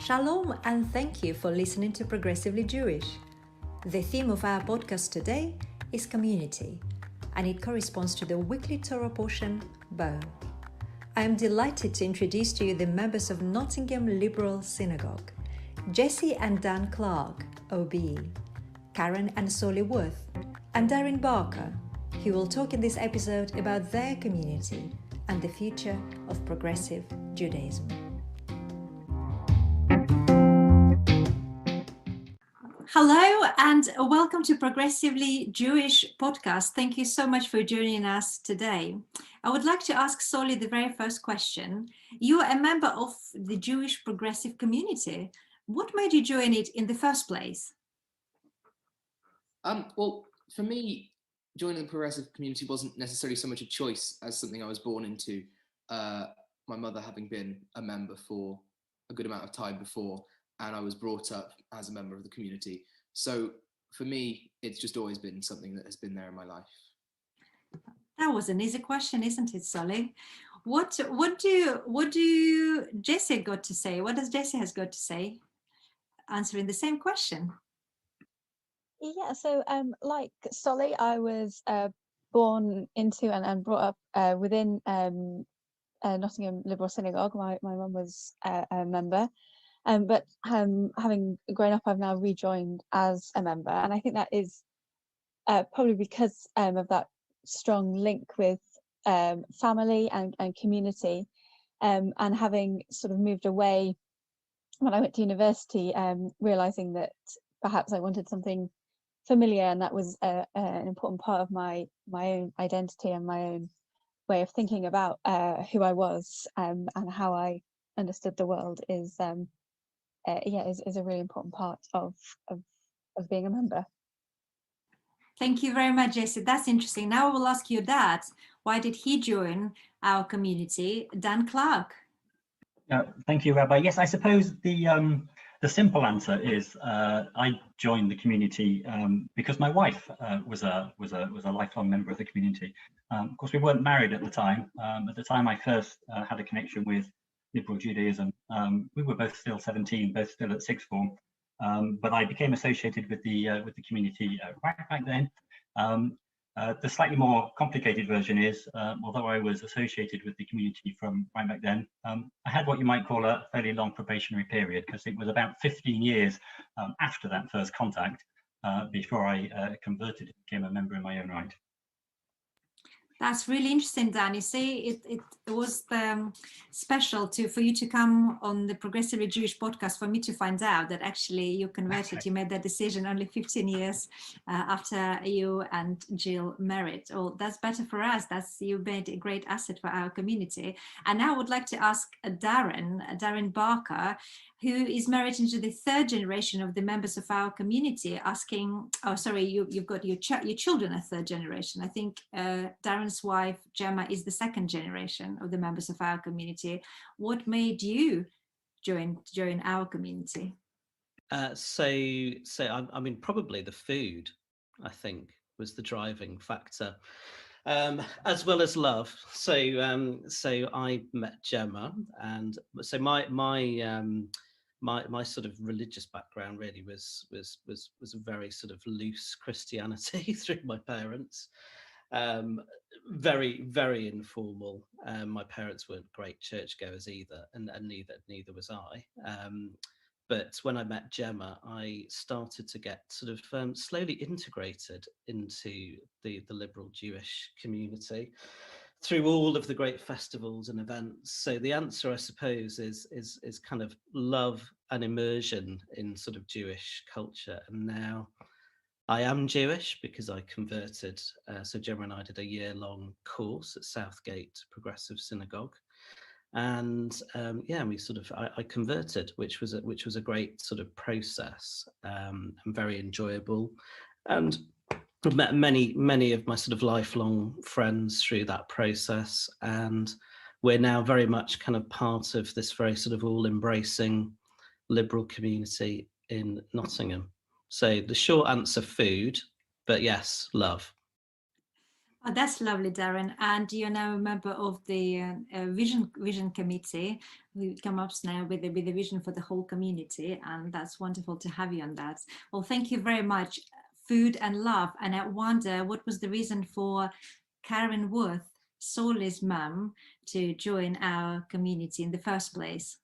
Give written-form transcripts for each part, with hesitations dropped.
Shalom and thank you for listening to Progressively Jewish. The theme of our podcast today is community, and it corresponds to the weekly Torah portion, Bo. I am delighted to introduce to you the members of Nottingham Liberal Synagogue, Jesse and Dan Clark, OBE, Karen and Solly Worth, and Darren Barker, who will talk in this episode about their community and the future of progressive Judaism. Hello and welcome to Progressively Jewish podcast. Thank you so much for joining us today. I would like to ask Solly the very first question. You are a member of the Jewish progressive community. What made you join it in the first place? Well, for me, joining the progressive community wasn't necessarily so much a choice as something I was born into, my mother having been a member for a good amount of time before, and I was brought up as a member of the community. So for me, it's just always been something that has been there in my life. That was an easy question, isn't it, Solly? What do Jesse got to say? What does Jesse has got to say? Answering the same question. Yeah, so like Solly, I was born into and brought up within Nottingham Liberal Synagogue. My mum was a member, but having grown up, I've now rejoined as a member, and I think that is probably because of that strong link with family and community, and having sort of moved away when I went to university, realizing that perhaps I wanted something familiar, and that was an important part of my own identity and my own way of thinking about who I was and how I understood the world is a really important part of being a member. Thank you very much, Jesse. That's interesting. Now I will ask your dad, why did he join our community? Dan Clark. Thank you, Rabbi. Yes, I suppose the simple answer is I joined the community because my wife was a lifelong member of the community. Of course, we weren't married at the time. At the time I first had a connection with liberal Judaism, we were both still 17, both still at sixth form. But I became associated with the community right back then. The slightly more complicated version is, although I was associated with the community from right back then, I had what you might call a fairly long probationary period, because it was about 15 years after that first contact before I converted and became a member in my own right. That's really interesting, Dan. You see, it was special for you to come on the Progressively Jewish podcast for me to find out that actually you converted, you made that decision only 15 years after you and Jill married. Oh, that's better for us. You made a great asset for our community. And now I would like to ask Darren Barker, who is married into the third generation of the members of our community, asking, you've got your children are third generation. I think Darren's wife, Gemma, is the second generation of the members of our community. What made you join our community? So I mean, probably the food, I think, was the driving factor. As well as love. So I met Gemma, and so my sort of religious background really was a very sort of loose Christianity through my parents. Very, very informal. My parents weren't great churchgoers either, and neither was I. But when I met Gemma, I started to get sort of slowly integrated into the liberal Jewish community through all of the great festivals and events. So the answer, I suppose, is kind of love and immersion in sort of Jewish culture. And now I am Jewish because I converted. So Gemma and I did a year-long course at Southgate Progressive Synagogue. And I converted, which was a great sort of process, and very enjoyable, and I've met many of my sort of lifelong friends through that process, and we're now very much kind of part of this very sort of all-embracing liberal community in Nottingham. So the short answer, food, but yes, love. Oh, that's lovely, Darren. And you're now a member of the vision committee. We come up now with the vision for the whole community, and that's wonderful to have you on that. Well, thank you very much. Food and love. And I wonder, what was the reason for Karen Worth, Solly's mum, to join our community in the first place?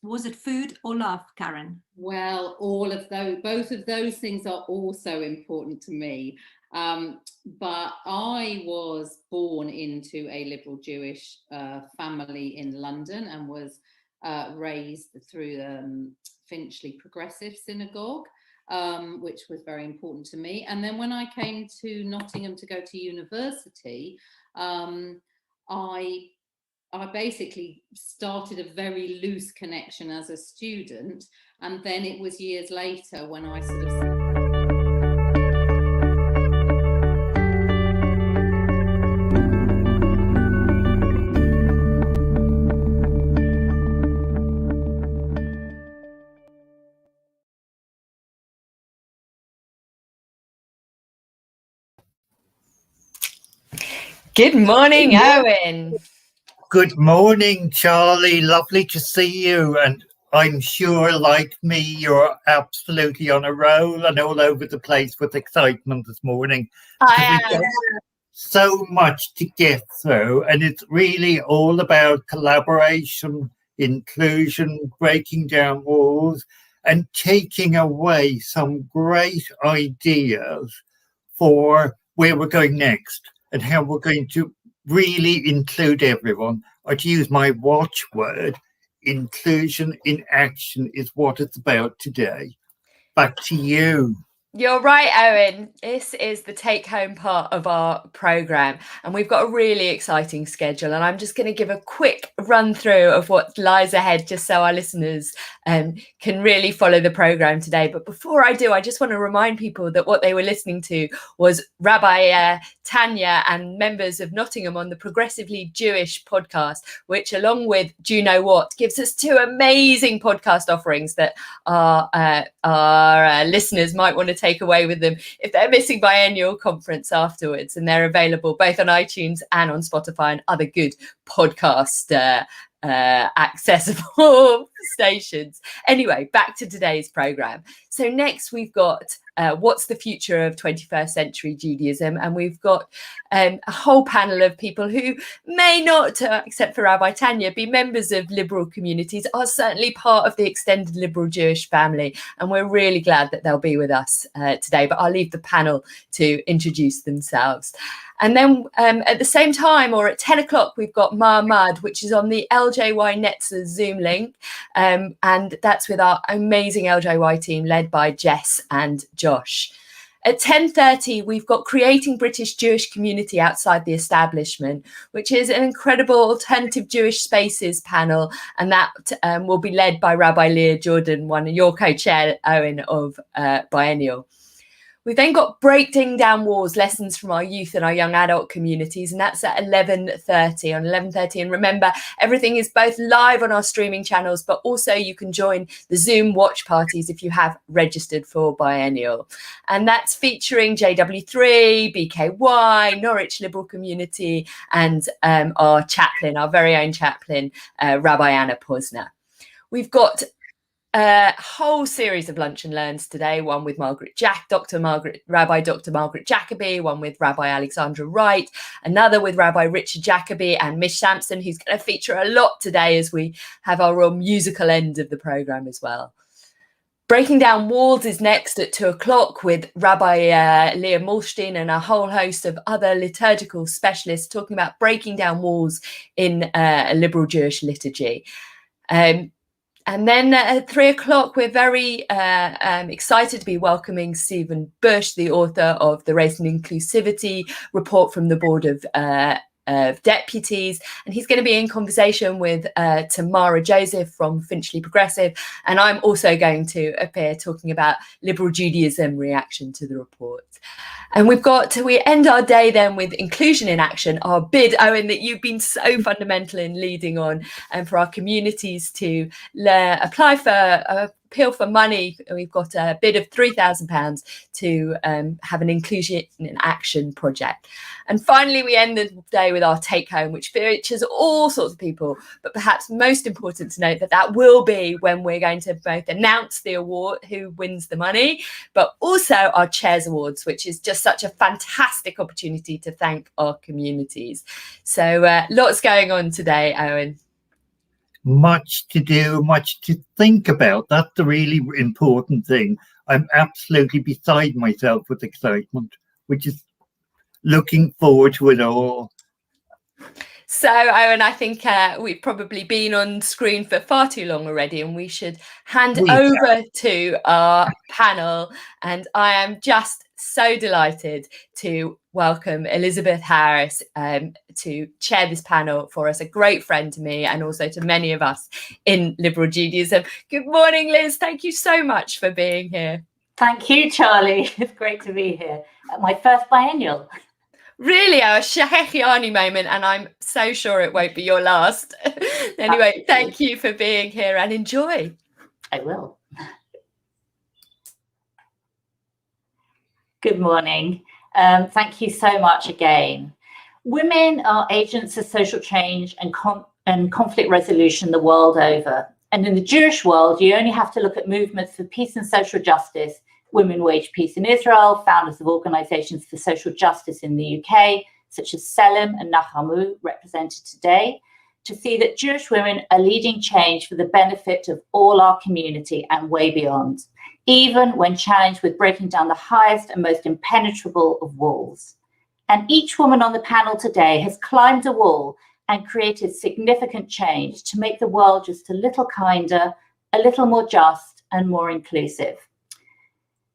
Was it food or love, Karen? Well, all of those, both of those things are also important to me. But I was born into a liberal Jewish family in London and was raised through Finchley Progressive Synagogue, which was very important to me. And then when I came to Nottingham to go to university, I basically started a very loose connection as a student, and then it was years later when I sort of... Good morning, Owen. Good morning, Charlie. Lovely to see you. And I'm sure, like me, you're absolutely on a roll and all over the place with excitement this morning. I am. So much to get through. And it's really all about collaboration, inclusion, breaking down walls, and taking away some great ideas for where we're going next and how we're going to really include everyone, or to use my watchword, inclusion in action is what it's about today. Back to you. You're right, Owen. This is the take-home part of our programme, and we've got a really exciting schedule, and I'm just going to give a quick run-through of what lies ahead just so our listeners can really follow the programme today. But before I do, I just want to remind people that what they were listening to was Rabbi Tanya and members of Nottingham on the Progressively Jewish podcast, which, along with Do You Know What, gives us two amazing podcast offerings that our listeners might want to take away with them if they're missing Biennial conference afterwards, and they're available both on iTunes and on Spotify and other good podcast accessible stations. Anyway, back to today's program. So next we've got what's the future of 21st century Judaism, and we've got a whole panel of people who may not, except for Rabbi Tanya, be members of liberal communities, are certainly part of the extended liberal Jewish family, and we're really glad that they'll be with us today, but I'll leave the panel to introduce themselves. And then at the same time, or at 10 o'clock, we've got Ma'amad, which is on the LJY Netzer Zoom link. And that's with our amazing LJY team led by Jess and Josh. At 10:30, we've got Creating British Jewish Community Outside the Establishment, which is an incredible alternative Jewish spaces panel. And that will be led by Rabbi Leah Jordan, one of your co-chair, Owen, of Biennial. We've then got Breaking Down Walls, Lessons from Our Youth and Our Young Adult Communities, and that's at 11:30 on 11:30. And remember, everything is both live on our streaming channels, but also you can join the Zoom watch parties if you have registered for Biennial. And that's featuring JW3, BKY, Norwich Liberal Community, and our chaplain, our very own chaplain, Rabbi Anna Posner. We've got a whole series of lunch and learns today, one with Rabbi Dr. Margaret Jacoby, one with Rabbi Alexandra Wright, another with Rabbi Richard Jacoby and Mish Sampson, who's going to feature a lot today as we have our real musical end of the programme as well. Breaking Down Walls is next at 2 o'clock with Rabbi Leah Morstein and a whole host of other liturgical specialists talking about breaking down walls in a liberal Jewish liturgy. And then at 3 o'clock, we're very excited to be welcoming Stephen Bush, the author of the Race and Inclusivity report from the Board of Deputies. And he's going to be in conversation with Tamara Joseph from Finchley Progressive. And I'm also going to appear talking about liberal Judaism reaction to the report. And we end our day then with Inclusion in Action, our bid, Owen, that you've been so fundamental in leading on, and for our communities to apply for appeal for money. We've got a bid of £3,000 to have an inclusion in action project. And finally, we end the day with our take home, which features all sorts of people, but perhaps most important to note that will be when we're going to both announce the award, who wins the money, but also our Chairs Awards, which is just such a fantastic opportunity to thank our communities. So lots going on today, Owen. Much to do, much to think about. That's the really important thing. I'm absolutely beside myself with excitement, which is looking forward to it all. So, Owen, I think we've probably been on screen for far too long already, and we should hand over to our panel. And I am just so delighted to welcome Elizabeth Harris to chair this panel for us, a great friend to me and also to many of us in liberal Judaism. Good morning, Liz. Thank you so much for being here. Thank you, Charlie. It's great to be here at my first biennial. Really, a Shahechiani moment, and I'm so sure it won't be your last. Anyway, thank you for being here and enjoy. I will. Good morning. Thank you so much again. Women are agents of social change and conflict resolution the world over. And in the Jewish world, you only have to look at movements for peace and social justice, Women Wage Peace in Israel, founders of organizations for social justice in the UK, such as Selim and Nahamu, represented today, to see that Jewish women are leading change for the benefit of all our community and way beyond, even when challenged with breaking down the highest and most impenetrable of walls. And each woman on the panel today has climbed a wall and created significant change to make the world just a little kinder, a little more just, and more inclusive.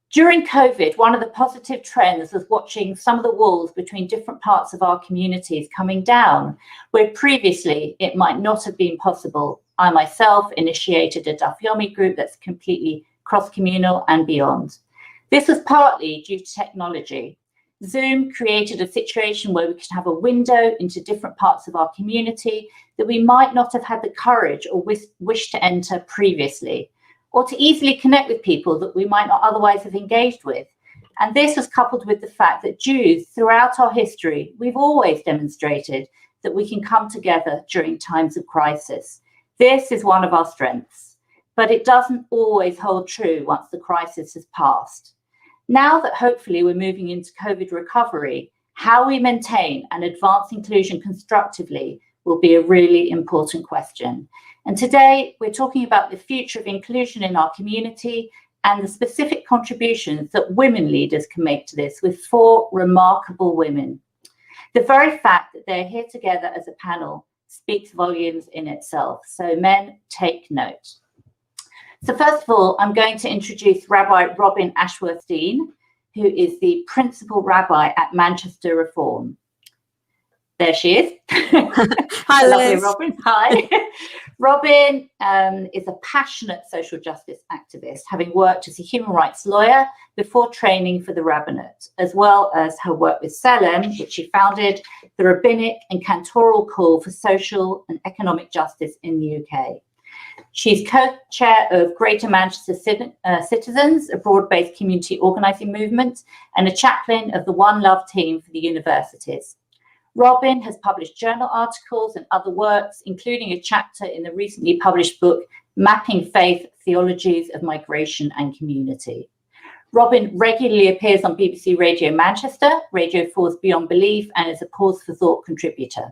During COVID, one of the positive trends was watching some of the walls between different parts of our communities coming down, where previously it might not have been possible. I myself initiated a Daf Yomi group that's completely cross-communal and beyond. This was partly due to technology. Zoom created a situation where we could have a window into different parts of our community that we might not have had the courage or wish to enter previously, or to easily connect with people that we might not otherwise have engaged with. And this was coupled with the fact that Jews, throughout our history, we've always demonstrated that we can come together during times of crisis. This is one of our strengths, but it doesn't always hold true once the crisis has passed. Now that hopefully we're moving into COVID recovery, how we maintain and advance inclusion constructively will be a really important question. And today we're talking about the future of inclusion in our community and the specific contributions that women leaders can make to this with 4 remarkable women. The very fact that they're here together as a panel speaks volumes in itself. So men, take note. So first of all, I'm going to introduce Rabbi Robin Ashworth-Dean, who is the principal rabbi at Manchester Reform. There she is. Hi, Lovely, Liz. Robin. Hi. Robin is a passionate social justice activist, having worked as a human rights lawyer before training for the rabbinate, as well as her work with Selim, which she founded, the rabbinic and cantoral call for social and economic justice in the UK. She's co-chair of Greater Manchester Citizens, a broad-based community organising movement, and a chaplain of the One Love team for the universities. Robin has published journal articles and other works, including a chapter in the recently published book, Mapping Faith, Theologies of Migration and Community. Robin regularly appears on BBC Radio Manchester, Radio 4's Beyond Belief, and is a Pause for Thought contributor.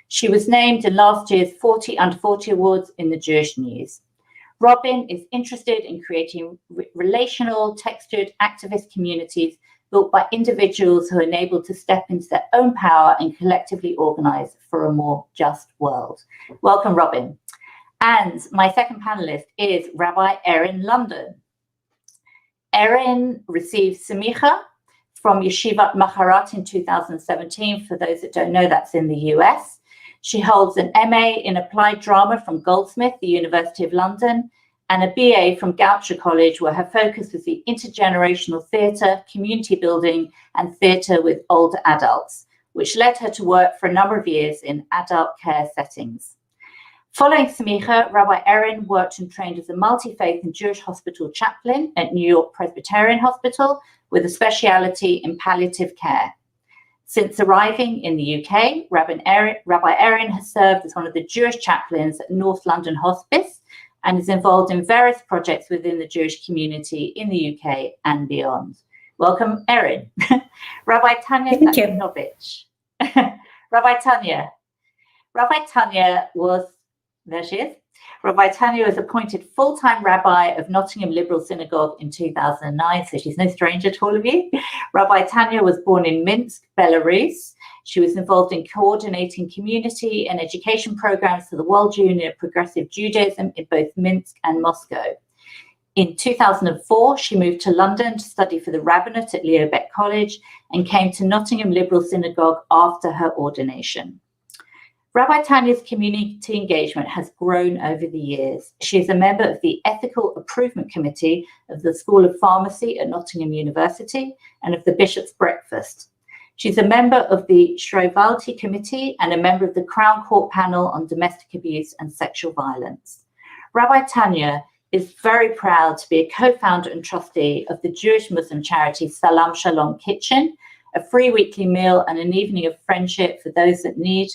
She was named in last year's 40 Under 40 Awards in the Jewish News. Robin is interested in creating relational, textured, activist communities built by individuals who are enabled to step into their own power and collectively organise for a more just world. Welcome, Robin. And my second panellist is Rabbi Erin London. Erin received Semicha from Yeshivat Maharat in 2017. For those that don't know, that's in the US. She holds an MA in Applied Drama from Goldsmith, the University of London, and a BA from Goucher College, where her focus was the intergenerational theatre, community building, and theatre with older adults, which led her to work for a number of years in adult care settings. Following Smicha, Rabbi Erin worked and trained as a multi-faith and Jewish hospital chaplain at New York Presbyterian Hospital with a speciality in palliative care. Since arriving in the UK, Rabbi Erin has served as one of the Jewish chaplains at North London Hospice and is involved in various projects within the Jewish community in the UK and beyond. Welcome, Erin. Rabbi Tanya Zakinovich. Rabbi Tanya was, there she is. Rabbi Tanya was appointed full-time rabbi of Nottingham Liberal Synagogue in 2009, so she's no stranger to all of you. Rabbi Tanya was born in Minsk, Belarus. She was involved in coordinating community and education programs for the World Union of Progressive Judaism in both Minsk and Moscow. In 2004, she moved to London to study for the rabbinate at Leo Beck College and came to Nottingham Liberal Synagogue after her ordination. Rabbi Tanya's community engagement has grown over the years. She is a member of the Ethical Improvement Committee of the School of Pharmacy at Nottingham University and of the Bishop's Breakfast. She's a member of the Shrovalti Committee and a member of the Crown Court Panel on Domestic Abuse and Sexual Violence. Rabbi Tanya is very proud to be a co-founder and trustee of the Jewish Muslim charity Salam Shalom Kitchen, a free weekly meal and an evening of friendship for those that need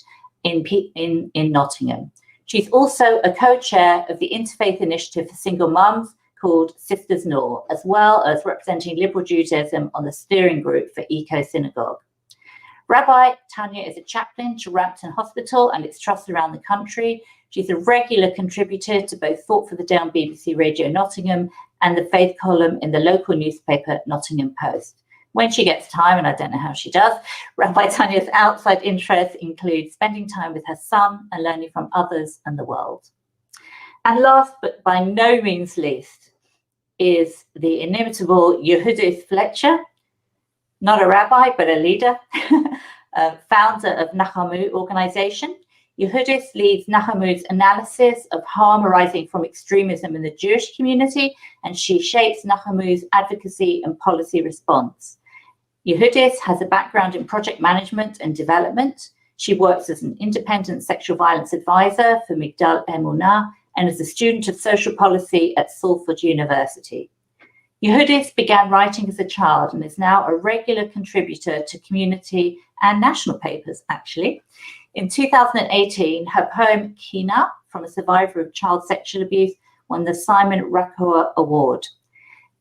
in Nottingham. She's also a co-chair of the Interfaith Initiative for Single Mums called Sisters Noor, as well as representing Liberal Judaism on the steering group for Eco Synagogue. Rabbi Tanya is a chaplain to Rampton Hospital and its trusts around the country. She's a regular contributor to both Thought for the Day on BBC Radio Nottingham and the Faith column in the local newspaper Nottingham Post. When she gets time, and I don't know how she does, Rabbi Tanya's outside interests include spending time with her son and learning from others and the world. And last but by no means least is the inimitable Yehudith Fletcher, not a rabbi, but a leader, founder of Nachamu organization. Yehudith leads Nachamu's analysis of harm arising from extremism in the Jewish community, and she shapes Nachamu's advocacy and policy response. Yehudith has a background in project management and development. She works as an independent sexual violence advisor for Migdal Emunah and as a student of social policy at Salford University. Yehudith began writing as a child and is now a regular contributor to community and national papers, actually. In 2018, her poem Kina, from a survivor of child sexual abuse, won the Simon Rakua Award.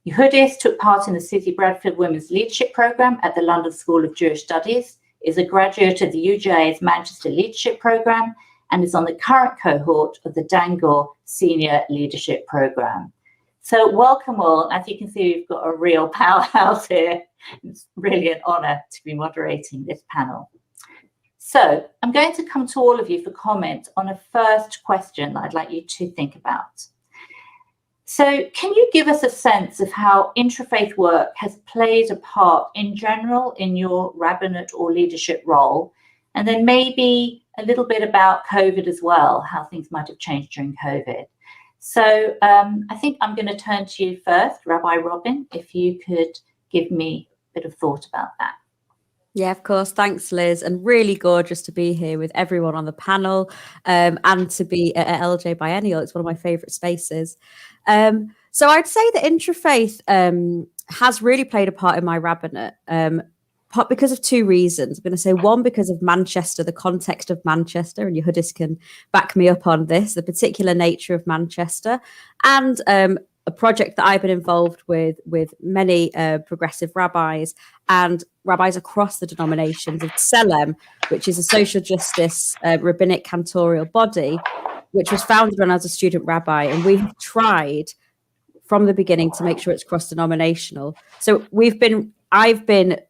Yehudith took part in the Susie Bradfield Women's Leadership Programme at the London School of Jewish Studies, is a graduate of the UJA's Manchester Leadership Programme, and is on the current cohort of the Dangor Senior Leadership Programme. So welcome all. As you can see, we've got a real powerhouse here. It's really an honour to be moderating this panel. So I'm going to come to all of you for comment on a first question that I'd like you to think about. So can you give us a sense of how interfaith work has played a part in general in your rabbinate or leadership role? And then maybe a little bit about COVID as well, how things might have changed during COVID. So I think I'm going to turn to you first, Rabbi Robin, if you could give me a bit of thought about that. Yeah, of course. Thanks, Liz. And really gorgeous to be here with everyone on the panel and to be at LJ Biennial. It's one of my favourite spaces. So I'd say that interfaith has really played a part in my rabbinate because of two reasons. I'm going to say one, because of Manchester, the context of Manchester, and Yehudis can back me up on this, the particular nature of Manchester, and a project that I've been involved with many progressive rabbis and rabbis across the denominations of Tselem, which is a social justice rabbinic cantorial body, which was founded when I was a student rabbi. And we have tried from the beginning to make sure it's cross-denominational. So I've been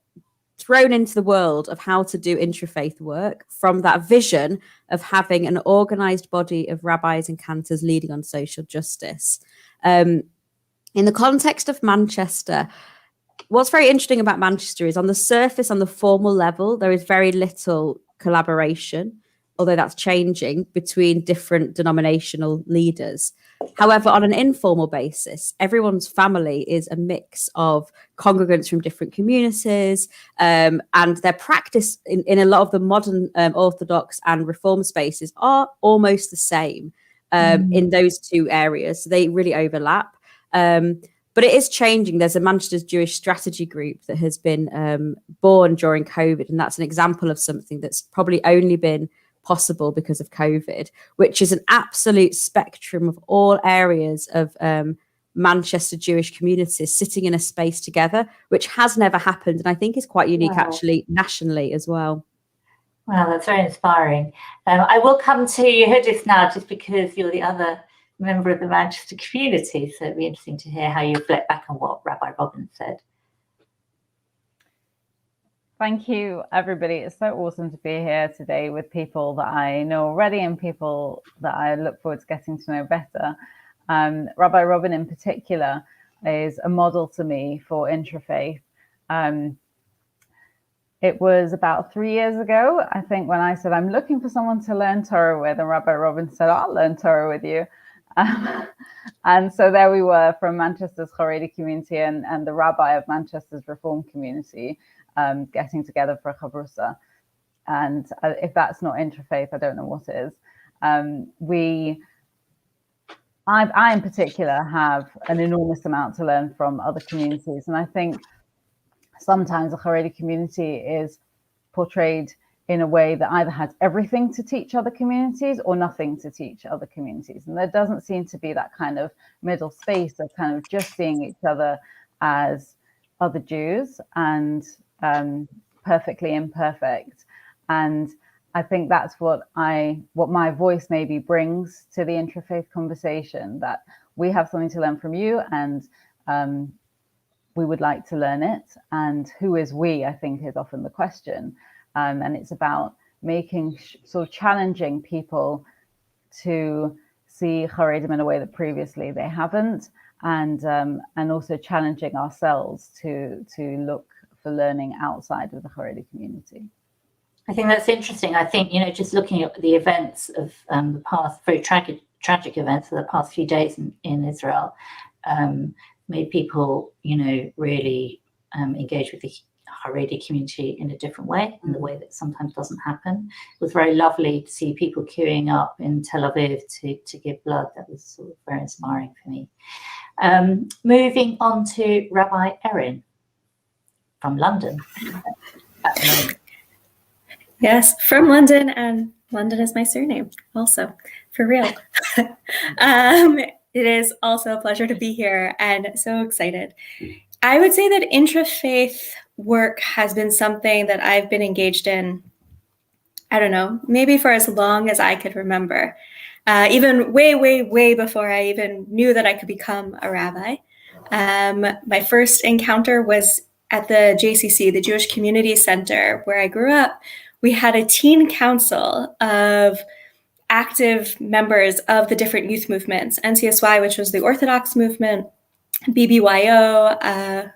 thrown into the world of how to do interfaith work from that vision of having an organized body of rabbis and cantors leading on social justice. In the context of Manchester, what's very interesting about Manchester is on the surface, on the formal level, there is very little collaboration, although that's changing, between different denominational leaders. However, on an informal basis, everyone's family is a mix of congregants from different communities, and their practice in a lot of the modern Orthodox and Reform spaces are almost the same. in those two areas. So they really overlap. But it is changing. There's a Manchester's Jewish Strategy Group that has been born during COVID. And that's an example of something that's probably only been possible because of COVID, which is an absolute spectrum of all areas of Manchester Jewish communities sitting in a space together, which has never happened. And I think is quite unique actually nationally as well. Wow, that's very inspiring. I will come to Yehudis now just because you're the other member of the Manchester community. So it'd be interesting to hear how you reflect back on what Rabbi Robin said. Thank you, everybody. It's so awesome to be here today with people that I know already and people that I look forward to getting to know better. Rabbi Robin in particular is a model to me for interfaith. It was about 3 years ago, I think, when I said, I'm looking for someone to learn Torah with, and Rabbi Robin said, I'll learn Torah with you. And so there we were from Manchester's Haredi community and the rabbi of Manchester's Reform community getting together for a chavrusa. And if that's not interfaith, I don't know what is. I in particular have an enormous amount to learn from other communities. And I think sometimes the Haredi community is portrayed in a way that either has everything to teach other communities or nothing to teach other communities. And there doesn't seem to be that kind of middle space of kind of just seeing each other as other Jews and perfectly imperfect. And I think that's what my voice maybe brings to the interfaith conversation, that we have something to learn from you and we would like to learn it. And who is we, I think, is often the question. And it's about making sort of challenging people to see Haredim in a way that previously they haven't, and also challenging ourselves to look for learning outside of the Haredi community. I think that's interesting. I think, just looking at the events of the past, very tragic events of the past few days in Israel, made people, really engage with the Haredi community in a different way, in the way that sometimes doesn't happen. It was very lovely to see people queuing up in Tel Aviv to give blood. That was sort of very inspiring for me. Moving on to Rabbi Erin from London. Yes, from London, and London is my surname also, for real. It is also a pleasure to be here and so excited. I would say that intrafaith work has been something that I've been engaged in, I don't know, maybe for as long as I could remember, even way, way, way before I even knew that I could become a rabbi. My first encounter was at the JCC, the Jewish Community Center, where I grew up. We had a teen council of active members of the different youth movements, NCSY, which was the Orthodox movement, BBYO,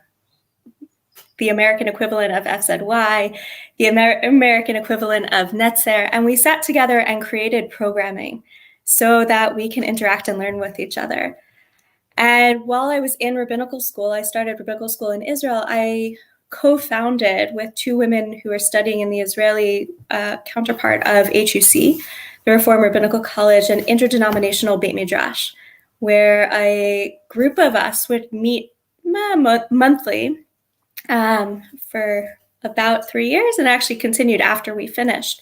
the American equivalent of FZY, the American equivalent of Netzer, and we sat together and created programming so that we can interact and learn with each other. And while I was in rabbinical school, I started rabbinical school in Israel, I co-founded with two women who are studying in the Israeli counterpart of HUC, the Reform Rabbinical College, an interdenominational Beit Midrash, where a group of us would meet monthly for about 3 years, and actually continued after we finished,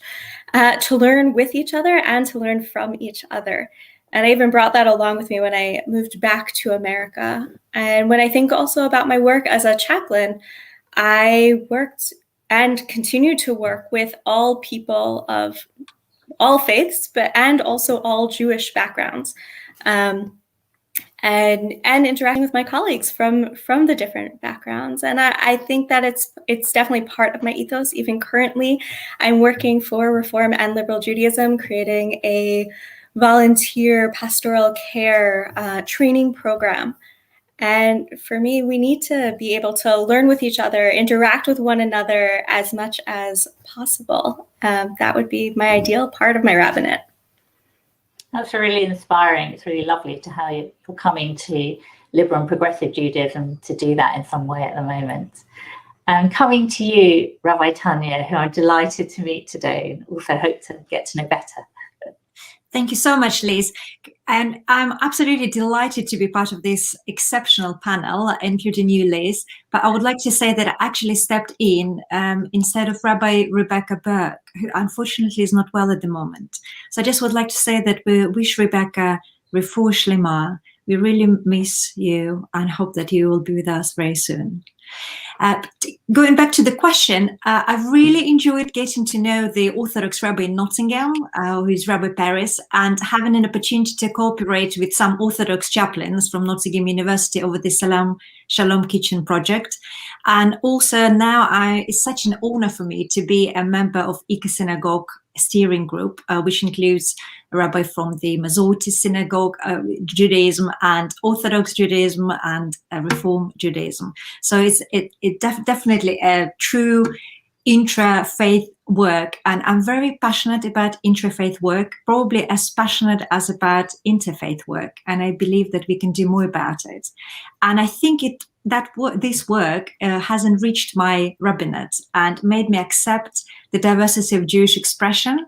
to learn with each other and to learn from each other. And I even brought that along with me when I moved back to America. And when I think also about my work as a chaplain, I worked and continue to work with all people of all faiths, and also all Jewish backgrounds, and interacting with my colleagues from the different backgrounds. And I think that it's definitely part of my ethos. Even currently, I'm working for Reform and Liberal Judaism, creating a volunteer pastoral care training program. And for me, we need to be able to learn with each other, interact with one another as much as possible. That would be my ideal part of my rabbinate. That's really inspiring. It's really lovely to how you're coming to liberal and progressive Judaism to do that in some way at the moment. Coming to you, Rabbi Tanya, who I'm delighted to meet today and also hope to get to know better. Thank you so much, Liz. And I'm absolutely delighted to be part of this exceptional panel, including you, Liz. But I would like to say that I actually stepped in instead of Rabbi Rebecca Burke, who unfortunately is not well at the moment. So I just would like to say that we wish Rebecca refuah shlema. We really miss you and hope that you will be with us very soon. Going back to the question, I've really enjoyed getting to know the Orthodox Rabbi in Nottingham, who is Rabbi Paris, and having an opportunity to cooperate with some Orthodox chaplains from Nottingham University over the Shalom Kitchen project. And also now it's such an honor for me to be a member of Ika Synagogue steering group, which includes a rabbi from the Masorti Synagogue, Judaism, and Orthodox Judaism, and Reform Judaism. So it's definitely a true intra-faith work, and I'm very passionate about intra-faith work, probably as passionate as about interfaith work, and I believe that we can do more about it. And I think this work has enriched my rabbinate and made me accept the diversity of Jewish expression,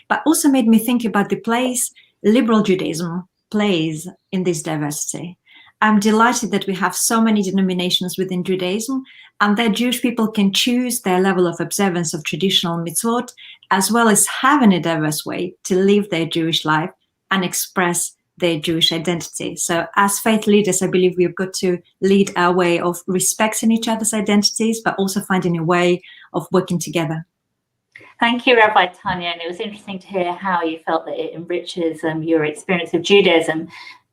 but also made me think about the place liberal Judaism plays in this diversity. I'm delighted that we have so many denominations within Judaism, and that Jewish people can choose their level of observance of traditional mitzvot, as well as having a diverse way to live their Jewish life and express their Jewish identity. So as faith leaders, I believe we've got to lead our way of respecting each other's identities, but also finding a way of working together. Thank you, Rabbi Tanya. And it was interesting to hear how you felt that it enriches your experience of Judaism.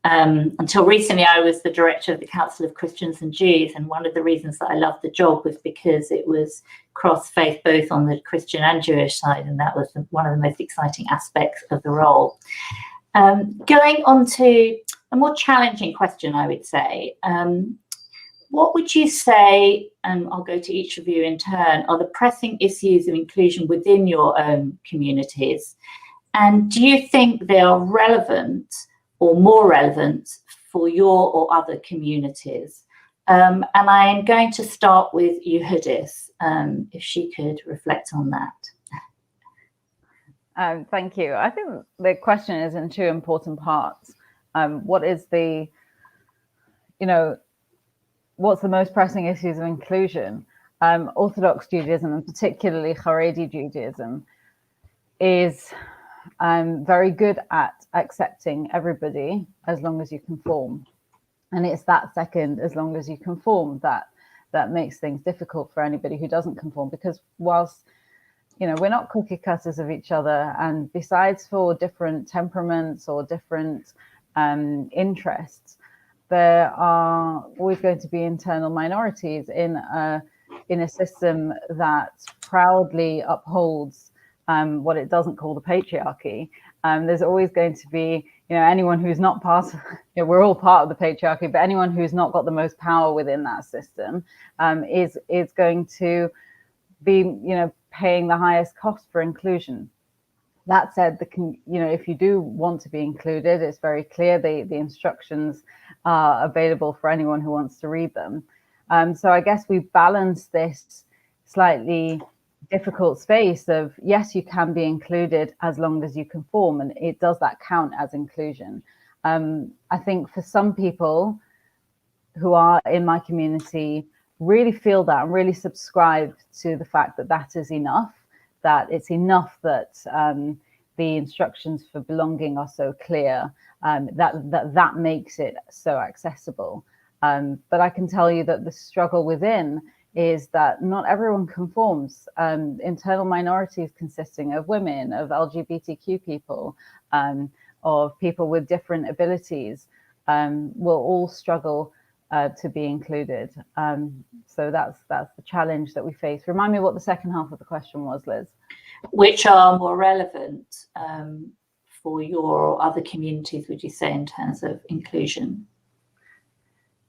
Until recently, I was the director of the Council of Christians and Jews, and one of the reasons that I loved the job was because it was cross-faith, both on the Christian and Jewish side, and that was one of the most exciting aspects of the role. Going on to a more challenging question, I would say, what would you say, and I'll go to each of you in turn, are the pressing issues of inclusion within your own communities? And do you think they are relevant or more relevant for your or other communities? And I am going to start with Yehudis, if she could reflect on that. Thank you. I think the question is in two important parts. What is the, what's the most pressing issues of inclusion? Orthodox Judaism, and particularly Haredi Judaism, is very good at accepting everybody as long as you conform. And it's that second, as long as you conform, that makes things difficult for anybody who doesn't conform, because whilst we're not cookie cutters of each other, and besides for different temperaments or different interests, there are always going to be internal minorities in a system that proudly upholds what it doesn't call the patriarchy. There's always going to be, anyone who's not part of, we're all part of the patriarchy, but anyone who's not got the most power within that system is going to be, paying the highest cost for inclusion. That said, if you do want to be included, it's very clear. The instructions are available for anyone who wants to read them. So I guess we balance this slightly difficult space of, yes, you can be included as long as you conform, and does that count as inclusion? I think for some people who are in my community really feel that and really subscribe to the fact that is enough, that it's enough that the instructions for belonging are so clear, that makes it so accessible. But I can tell you that the struggle within is that not everyone conforms. Internal minorities consisting of women, of LGBTQ people, of people with different abilities will all struggle to be included. So that's the challenge that we face. Remind me what the second half of the question was, Liz. Which are more relevant for your or other communities, would you say, in terms of inclusion?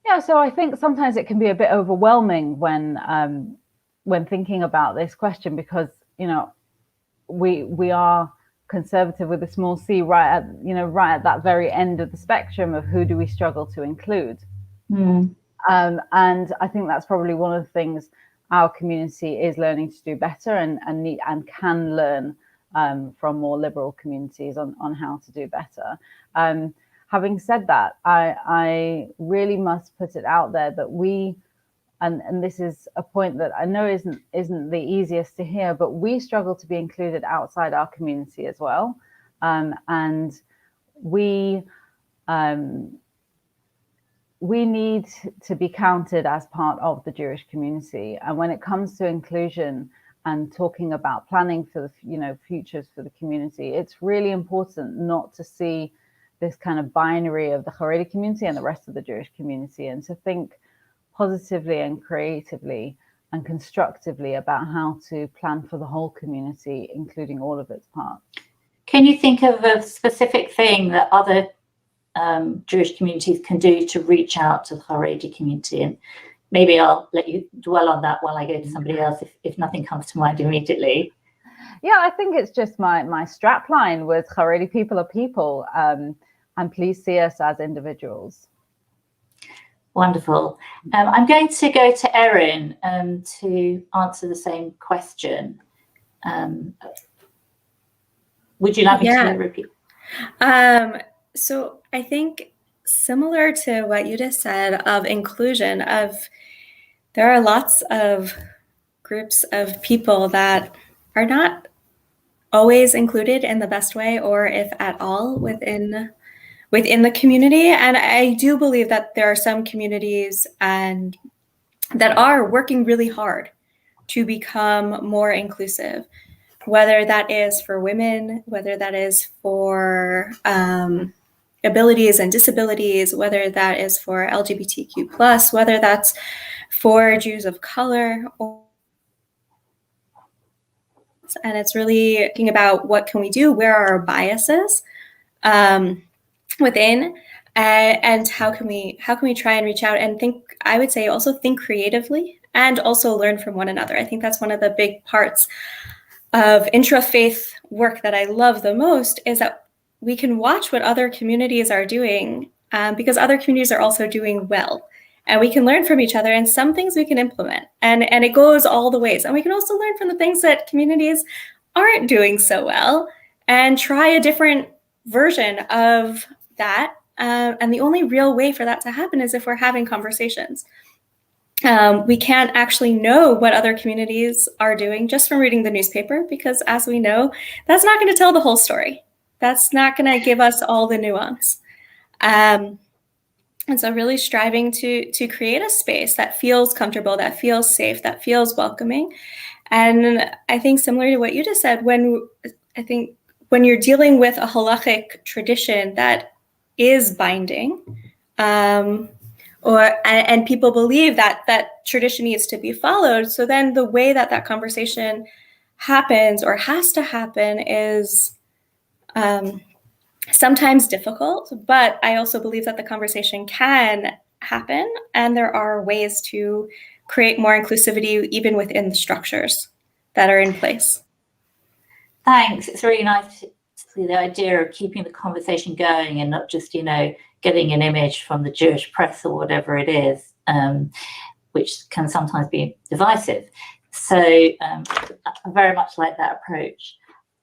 Yeah, so I think sometimes it can be a bit overwhelming when thinking about this question, because we are conservative with a small c, right at that very end of the spectrum of who do we struggle to include. And I think that's probably one of the things our community is learning to do better and can learn from more liberal communities on how to do better. Having said that, I really must put it out there that we, and this is a point that I know isn't the easiest to hear, but we struggle to be included outside our community as well. And we need to be counted as part of the Jewish community. And when it comes to inclusion and talking about planning for the futures for the community, it's really important not to see this kind of binary of the Haredi community and the rest of the Jewish community, and to think positively and creatively and constructively about how to plan for the whole community, including all of its parts. Can you think of a specific thing that other Jewish communities can do to reach out to the Haredi community? And maybe I'll let you dwell on that while I go to somebody else if nothing comes to mind immediately. Yeah, I think it's just my strapline with Haredi people are people, and please see us as individuals. Wonderful. I'm going to go to Erin to answer the same question. Would you like me to repeat? So I think similar to what you just said of inclusion, there are lots of groups of people that are not always included in the best way, or if at all, within the community. And I do believe that there are some communities that are working really hard to become more inclusive, whether that is for women, whether that is for abilities and disabilities, whether that is for LGBTQ+, whether that's for Jews of color. And it's really thinking about what can we do, where are our biases within, and how can we try and reach out and think, I would say also think creatively and also learn from one another. I think that's one of the big parts of intra-faith work that I love the most, is that we can watch what other communities are doing, because other communities are also doing well. And we can learn from each other, and some things we can implement. And it goes all the ways. And we can also learn from the things that communities aren't doing so well and try a different version of that. And the only real way for that to happen is if we're having conversations. We can't actually know what other communities are doing just from reading the newspaper, because as we know, that's not going to tell the whole story. That's not going to give us all the nuance. And so really striving to create a space that feels comfortable, that feels safe, that feels welcoming. And I think similar to what you just said, when you're dealing with a halachic tradition that is binding, and people believe that tradition needs to be followed, so then the way that conversation happens or has to happen is sometimes difficult, but I also believe that the conversation can happen, and there are ways to create more inclusivity even within the structures that are in place. Thanks. It's really nice to see the idea of keeping the conversation going and not just, getting an image from the Jewish press or whatever it is, which can sometimes be divisive. So I very much like that approach.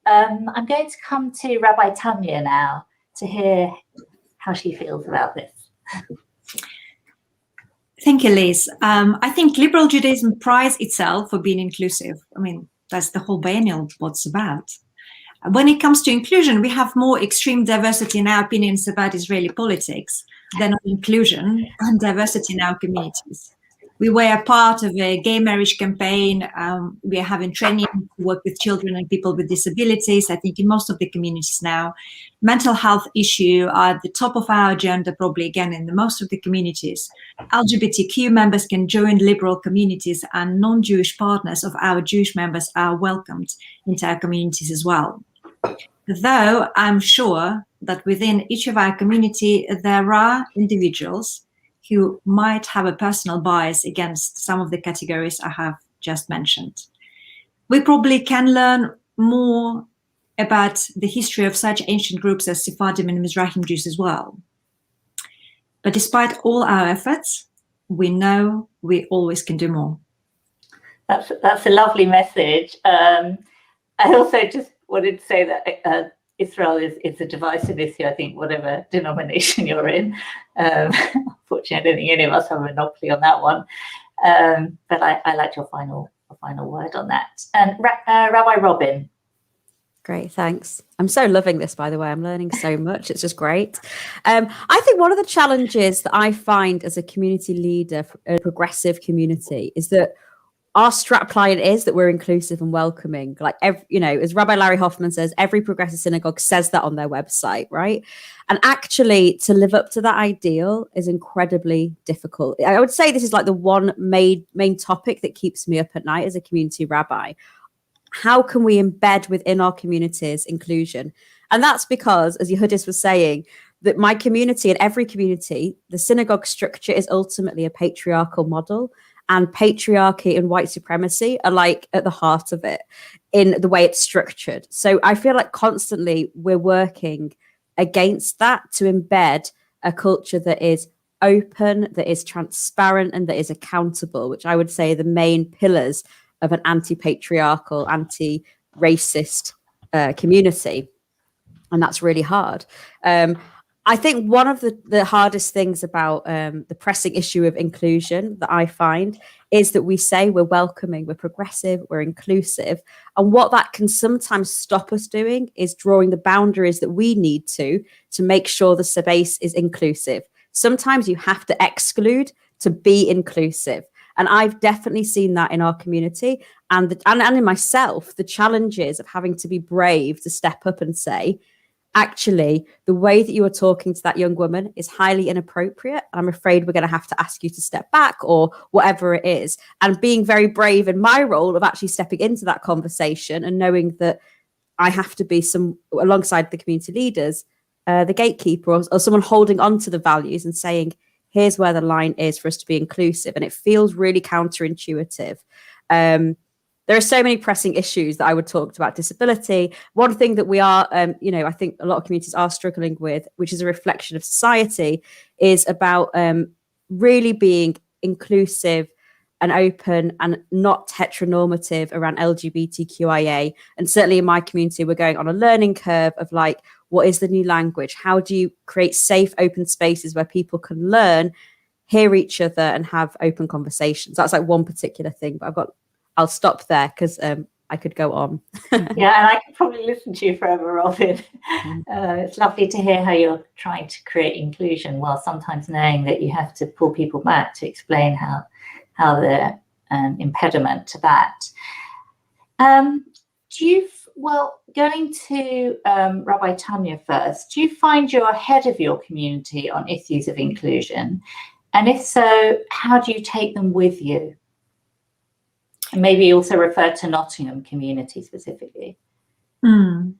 I'm going to come to Rabbi Tanya now to hear how she feels about this. Thank you, Liz. I think liberal Judaism prides itself for being inclusive. I mean, that's the whole Biennial what's about. When it comes to inclusion, we have more extreme diversity in our opinions about Israeli politics than on inclusion and diversity in our communities. We were a part of a gay marriage campaign. We are having training to work with children and people with disabilities. I think in most of the communities now, mental health issues are at the top of our agenda, probably again in most of the communities. LGBTQ members can join liberal communities, and non-Jewish partners of our Jewish members are welcomed into our communities as well. Though I'm sure that within each of our community, there are individuals who might have a personal bias against some of the categories I have just mentioned. We probably can learn more about the history of such ancient groups as Sephardim and Mizrahim Jews as well. But despite all our efforts, we know we always can do more. That's a lovely message. I also just wanted to say that Israel is a divisive issue, I think, whatever denomination you're in. Unfortunately, I don't think any of us have a monopoly on that one. But I liked your final word on that. And Rabbi Robin. Great, thanks. I'm so loving this, by the way. I'm learning so much. It's just great. I think one of the challenges that I find as a community leader for a progressive community is that our strapline is that we're inclusive and welcoming. Like, as Rabbi Larry Hoffman says, every progressive synagogue says that on their website, right? And actually, to live up to that ideal is incredibly difficult. I would say this is like the one main topic that keeps me up at night as a community rabbi. How can we embed within our communities inclusion? And that's because, as Yehudis was saying, that my community and every community, the synagogue structure is ultimately a patriarchal model, and patriarchy and white supremacy are like at the heart of it in the way it's structured. So I feel like constantly we're working against that to embed a culture that is open, that is transparent, and that is accountable, which I would say are the main pillars of an anti-patriarchal, anti-racist community. And that's really hard. I think one of the hardest things about the pressing issue of inclusion that I find is that we say we're welcoming, we're progressive, we're inclusive. And what that can sometimes stop us doing is drawing the boundaries that we need to make sure the space is inclusive. Sometimes you have to exclude to be inclusive. And I've definitely seen that in our community and in myself, the challenges of having to be brave to step up and say, actually, the way that you are talking to that young woman is highly inappropriate. And I'm afraid we're going to have to ask you to step back or whatever it is. And being very brave in my role of actually stepping into that conversation and knowing that I have to be alongside the community leaders, the gatekeeper or someone holding on to the values and saying, here's where the line is for us to be inclusive. And it feels really counterintuitive. There are so many pressing issues that I would talk about disability. One thing that we are, I think a lot of communities are struggling with, which is a reflection of society, is about really being inclusive and open and not heteronormative around LGBTQIA. And certainly in my community, we're going on a learning curve of like, what is the new language? How do you create safe, open spaces where people can learn, hear each other and have open conversations? That's like one particular thing, but I'll stop there because I could go on. Yeah, and I could probably listen to you forever, Robin. It's lovely to hear how you're trying to create inclusion while sometimes knowing that you have to pull people back to explain how the impediment to that. Going to Rabbi Tanya first, do you find you're ahead of your community on issues of inclusion? And if so, how do you take them with you? And maybe also refer to Nottingham community specifically. Well,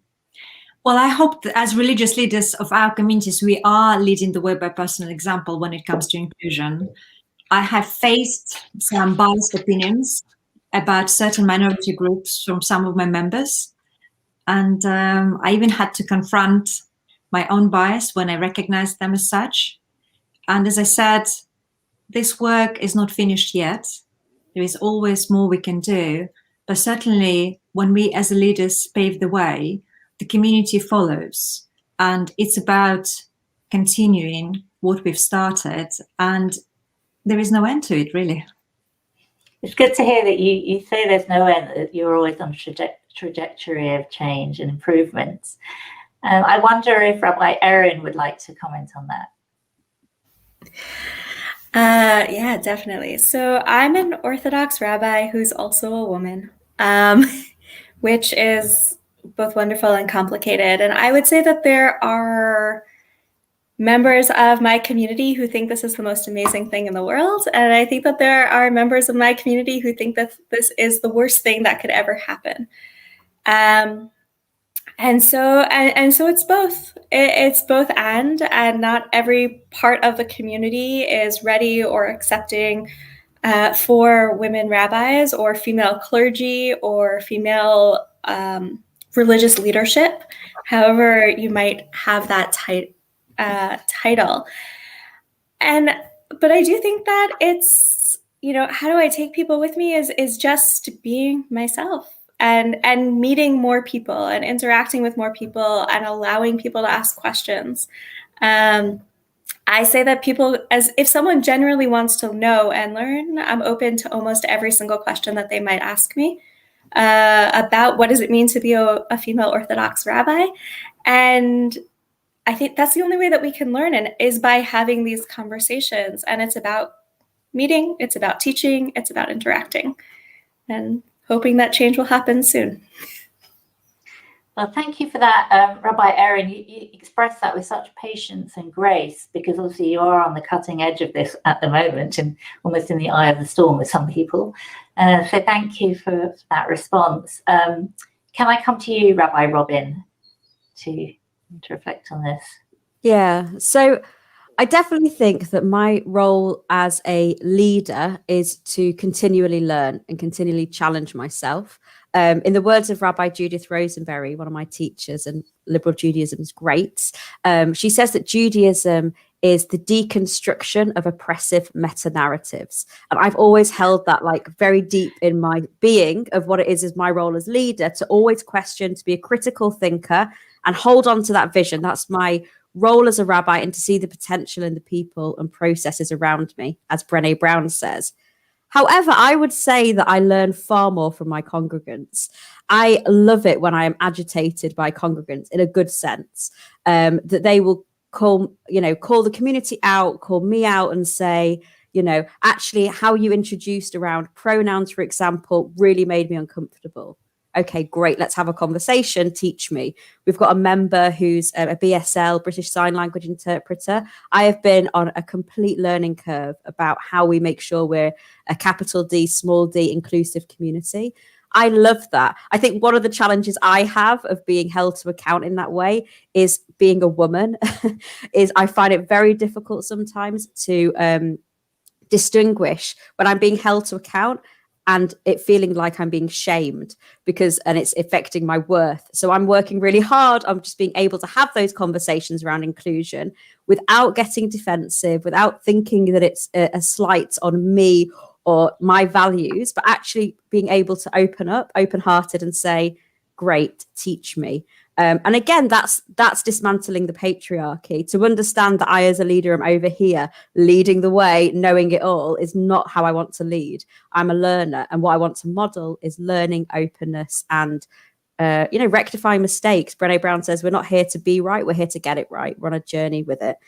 I hope that as religious leaders of our communities, we are leading the way by personal example when it comes to inclusion. I have faced some biased opinions about certain minority groups from some of my members. And I even had to confront my own bias when I recognized them as such. And as I said, this work is not finished yet. There is always more we can do. But certainly when we as leaders pave the way, the community follows. And it's about continuing what we've started. And there is no end to it, really. It's good to hear that you say there's no end, that you're always on trajectory of change and improvements. I wonder if Rabbi Erin would like to comment on that. Yeah, definitely. So I'm an Orthodox rabbi who's also a woman, which is both wonderful and complicated. And I would say that there are members of my community who think this is the most amazing thing in the world. And I think that there are members of my community who think that this is the worst thing that could ever happen. And so it's both. It's both and not every part of the community is ready or accepting for women rabbis or female clergy or female religious leadership. However, you might have that title. But I do think that it's, how do I take people with me is just being myself. and meeting more people and interacting with more people and allowing people to ask questions. I say that people, as if someone generally wants to know and learn, I'm open to almost every single question that they might ask me about what does it mean to be a female Orthodox rabbi. And I think that's the only way that we can learn, and is by having these conversations. And it's about meeting, it's about teaching, it's about interacting, and hoping that change will happen soon. Well, thank you for that, Rabbi Erin. You expressed that with such patience and grace, because obviously you are on the cutting edge of this at the moment and almost in the eye of the storm with some people. So thank you for that response. Can I come to you, Rabbi Robin, to reflect on this? Yeah, so I definitely think that my role as a leader is to continually learn and continually challenge myself. In the words of Rabbi Judith Rosenberry, one of my teachers and liberal Judaism's greats, she says that Judaism is the deconstruction of oppressive meta-narratives. And I've always held that like very deep in my being of what it is my role as leader, to always question, to be a critical thinker and hold on to that vision. That's my role as a rabbi, and to see the potential in the people and processes around me, as Brené Brown says. However, I would say that I learn far more from my congregants. I love it when I am agitated by congregants in a good sense, that they will call the community out, call me out and say, actually how you introduced around pronouns, for example, really made me uncomfortable. Okay, great. Let's have a conversation. Teach me. We've got a member who's a BSL, British Sign Language interpreter. I have been on a complete learning curve about how we make sure we're a capital D, small d inclusive community. I love that. I think one of the challenges I have of being held to account in that way is being a woman. Is I find it very difficult sometimes to distinguish when I'm being held to account and it feeling like I'm being shamed and it's affecting my worth. So I'm working really hard. I'm just being able to have those conversations around inclusion without getting defensive, without thinking that it's a slight on me or my values, but actually being able to open up, open-hearted and say, great, teach me. And again, that's dismantling the patriarchy. To understand that I, as a leader, am over here leading the way, knowing it all, is not how I want to lead. I'm a learner, and what I want to model is learning, openness, and rectifying mistakes. Brené Brown says we're not here to be right; we're here to get it right. We're on a journey with it.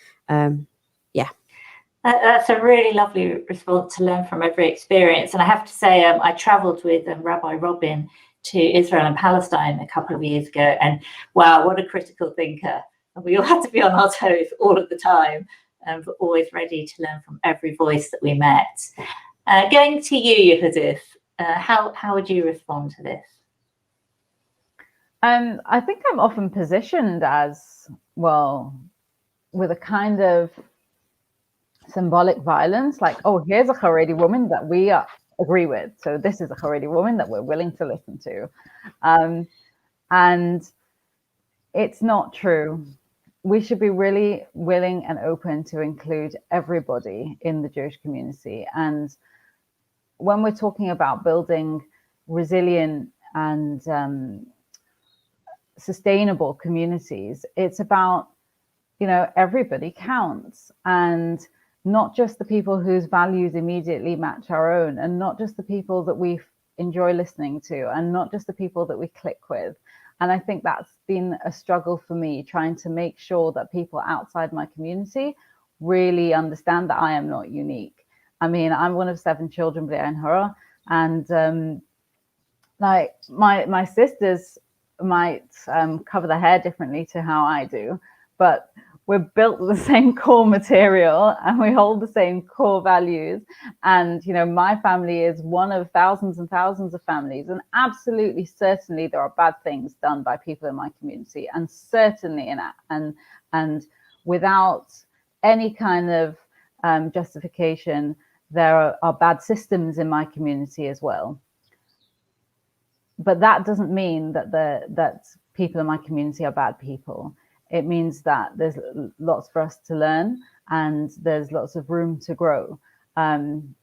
That's a really lovely response, to learn from every experience. And I have to say, I travelled with Rabbi Robin to Israel and Palestine a couple of years ago, and wow, what a critical thinker. And we all had to be on our toes all of the time, but always ready to learn from every voice that we met. Going to you, Yehudith, how would you respond to this? I think I'm often positioned as, well, with a kind of symbolic violence, like, oh, here's a Haredi woman that we agree with. So this is a Haredi woman that we're willing to listen to. And it's not true. We should be really willing and open to include everybody in the Jewish community. And when we're talking about building resilient and sustainable communities, it's about, everybody counts, and not just the people whose values immediately match our own, and not just the people that we enjoy listening to, and not just the people that we click with. And I think that's been a struggle for me, trying to make sure that people outside my community really understand that I am not unique. I mean, I'm one of 7 children, and like my sisters might cover their hair differently to how I do, but we're built with the same core material and we hold the same core values. And, my family is one of thousands and thousands of families. And absolutely, certainly there are bad things done by people in my community. And certainly and without any kind of justification, there are bad systems in my community as well. But that doesn't mean that people in my community are bad people. It means that there's lots for us to learn, and there's lots of room to grow. And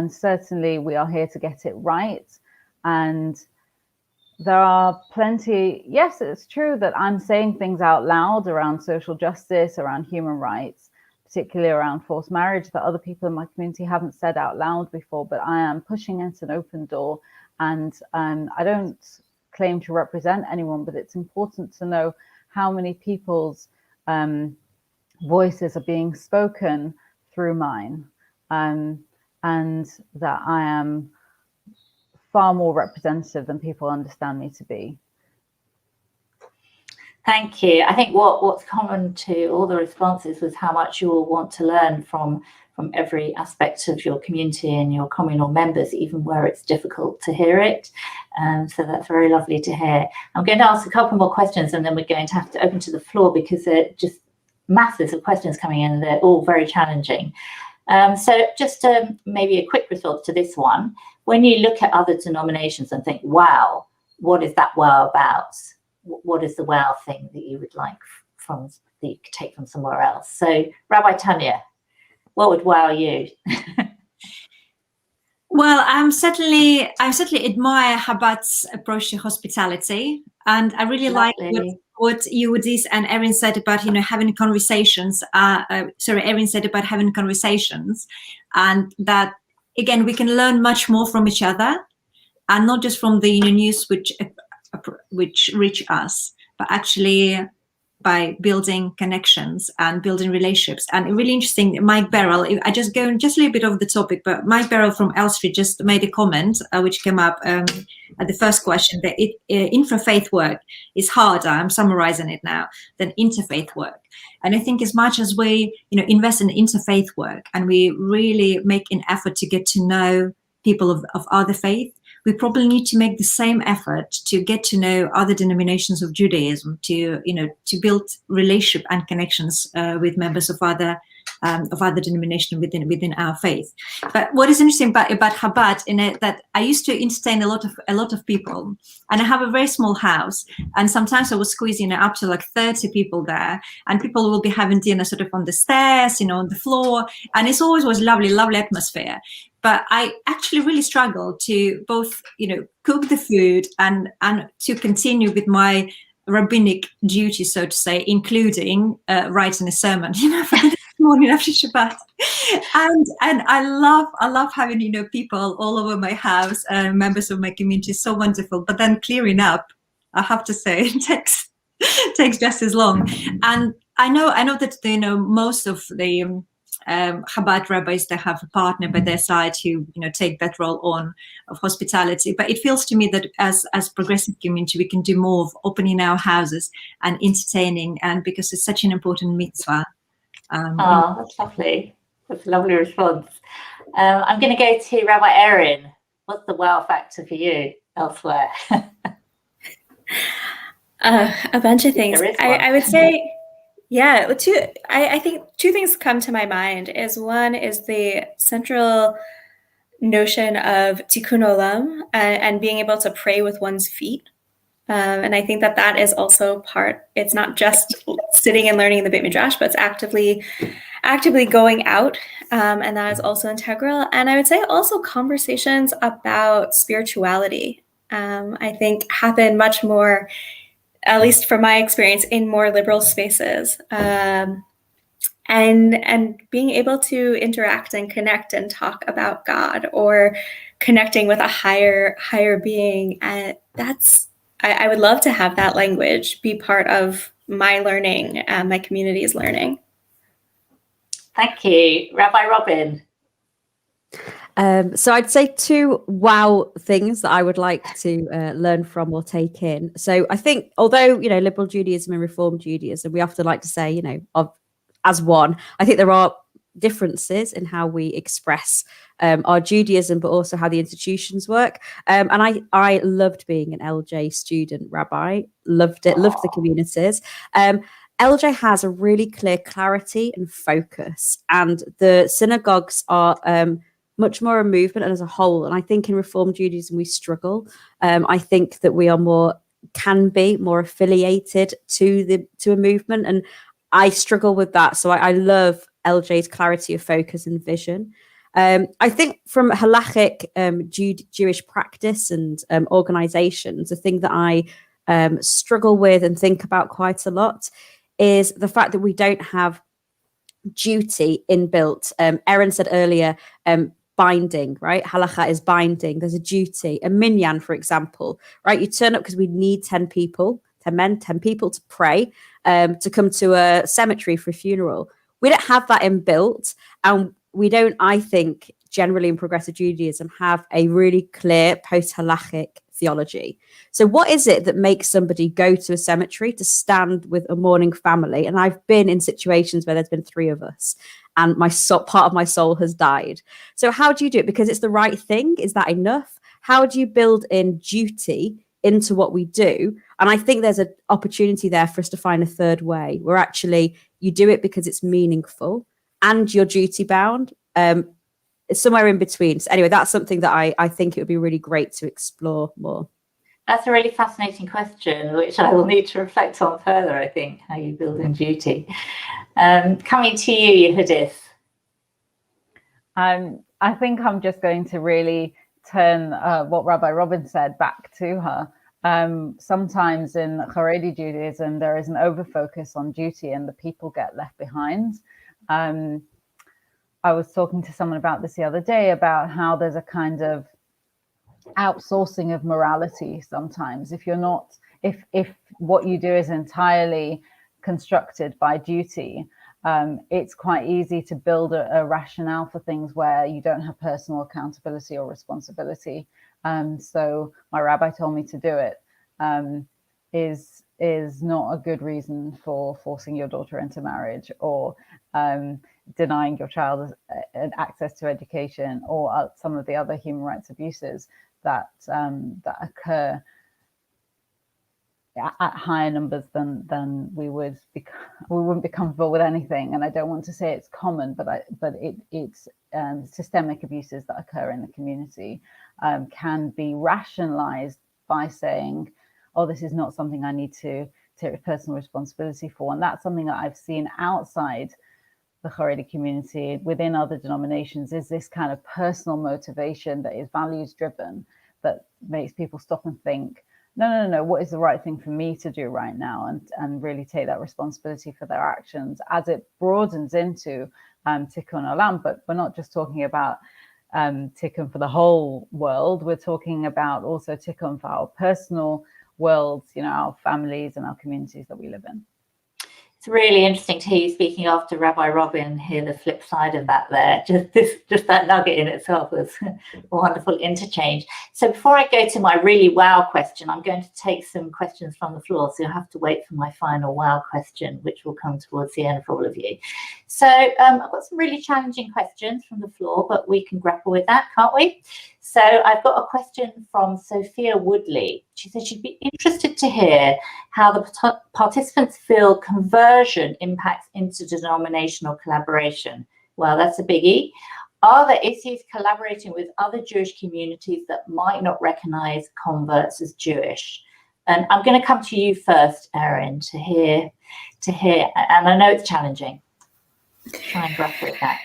certainly we are here to get it right. And there are plenty. Yes, it's true that I'm saying things out loud around social justice, around human rights, particularly around forced marriage, that other people in my community haven't said out loud before, but I am pushing at an open door. And I don't claim to represent anyone, but it's important to know how many people's voices are being spoken through mine, and that I am far more representative than people understand me to be. Thank you. I think what's common to all the responses was how much you all want to learn from every aspect of your community and your communal members, even where it's difficult to hear it. So that's very lovely to hear. I'm going to ask a couple more questions, and then we're going to have to open to the floor because there are just masses of questions coming in. They're all very challenging. So just maybe a quick response to this one. When you look at other denominations and think, wow, what is that wow about? What is the wow thing that you would like that you could take from somewhere else? So Rabbi Tanya, what would wow you? Well, I certainly admire Chabad's approach to hospitality, and I really like what Yehudis and Erin said about having conversations. Erin said about having conversations, and that again we can learn much more from each other, and not just from the news which reach us, but actually by building connections and building relationships. And really interesting, Mike Beryl, I just go just a little bit off the topic, but Mike Beryl from Elstree just made a comment which came up at the first question, that intrafaith work is harder, I'm summarizing it now, than interfaith work. And I think as much as we invest in interfaith work and we really make an effort to get to know people of other faith, we probably need to make the same effort to get to know other denominations of Judaism, to build relationship and connections with members of other denominations within our faith. But what is interesting about Chabad that I used to entertain a lot of people, and I have a very small house, and sometimes I was squeezing up to like 30 people there, and people will be having dinner sort of on the stairs, on the floor, and it's always was lovely atmosphere. But I actually really struggle to both, cook the food and to continue with my rabbinic duty, so to say, including writing a sermon, for the morning after Shabbat. And I love having, people all over my house, members of my community, so wonderful. But then clearing up, I have to say, it takes just as long. And I know that most of the Chabad rabbis, they have a partner by their side who take that role on of hospitality. But it feels to me that as progressive community, we can do more of opening our houses and entertaining, and because it's such an important mitzvah. That's lovely. That's a lovely response. I'm going to go to Rabbi Erin. What's the wow factor for you elsewhere? A bunch of things. I would say. Yeah, I think two things come to my mind. One is the central notion of tikkun olam and being able to pray with one's feet. And I think that is also part. It's not just sitting and learning in the Beit Midrash, but it's actively going out, and that is also integral. And I would say also conversations about spirituality, I think happen much more, at least from my experience, in more liberal spaces, and being able to interact and connect and talk about God or connecting with a higher being. And I would love to have that language be part of my learning, my community's learning. Thank you. Rabbi Robin. So I'd say two wow things that I would like to learn from or take in. So I think, although, liberal Judaism and Reform Judaism, we often like to say, as one, I think there are differences in how we express our Judaism, but also how the institutions work. And I loved being an LJ student, Rabbi. Loved it, loved the communities. LJ has a really clear clarity and focus, and the synagogues are much more a movement and as a whole. And I think in Reform Judaism, we struggle. I think that we are can be more affiliated to a movement. And I struggle with that. So I love LJ's clarity of focus and vision. I think from halachic Jewish practice and organizations, the thing that I struggle with and think about quite a lot is the fact that we don't have duty inbuilt. Erin said earlier, binding, right? Halacha is binding. There's a duty. A minyan, for example, right? You turn up because we need 10 people, 10 men, 10 people to pray, to come to a cemetery for a funeral. We don't have that inbuilt, and we don't, I think, generally in progressive Judaism, have a really clear post-halachic theology. So what is it that makes somebody go to a cemetery to stand with a mourning family? And I've been in situations where there's been 3 of us and part of my soul has died. So how do you do it? Because it's the right thing. Is that enough? How do you build in duty into what we do? And I think there's an opportunity there for us to find a third way where actually you do it because it's meaningful and you're duty bound. Somewhere in between. So anyway, that's something that I think it would be really great to explore more. That's a really fascinating question, which I will need to reflect on further, I think, how you build in duty. Coming to you, Yehudith. I think I'm just going to really turn what Rabbi Robin said back to her. Sometimes in Haredi Judaism, there is an overfocus on duty and the people get left behind. I was talking to someone about this the other day, about how there's a kind of outsourcing of morality sometimes. If you're not, if what you do is entirely constructed by duty, it's quite easy to build a rationale for things where you don't have personal accountability or responsibility. So my rabbi told me to do it, is not a good reason for forcing your daughter into marriage, or denying your child access to education, or some of the other human rights abuses that occur at higher numbers than we wouldn't be comfortable with anything. And I don't want to say it's common, but it's systemic abuses that occur in the community can be rationalized by saying, oh, this is not something I need to take personal responsibility for. And that's something that I've seen outside the Haredi community, within other denominations, is this kind of personal motivation that is values driven, that makes people stop and think, no, what is the right thing for me to do right now, and really take that responsibility for their actions, as it broadens into tikkun olam. But we're not just talking about tikkun for the whole world, we're talking about also tikkun for our personal worlds, our families and our communities that we live in. It's really interesting to hear you speaking after Rabbi Robin, hear the flip side of that there. Just that nugget in itself was a wonderful interchange. So before I go to my really wow question, I'm going to take some questions from the floor. So you'll have to wait for my final wow question, which will come towards the end for all of you. So I've got some really challenging questions from the floor, but we can grapple with that, can't we? So I've got a question from Sophia Woodley. She said she'd be interested to hear how the participants feel conversion impacts interdenominational collaboration. Well, that's a biggie. Are there issues collaborating with other Jewish communities that might not recognize converts as Jewish? And I'm going to come to you first, Erin, to hear, and I know it's challenging. Try and grapple with that.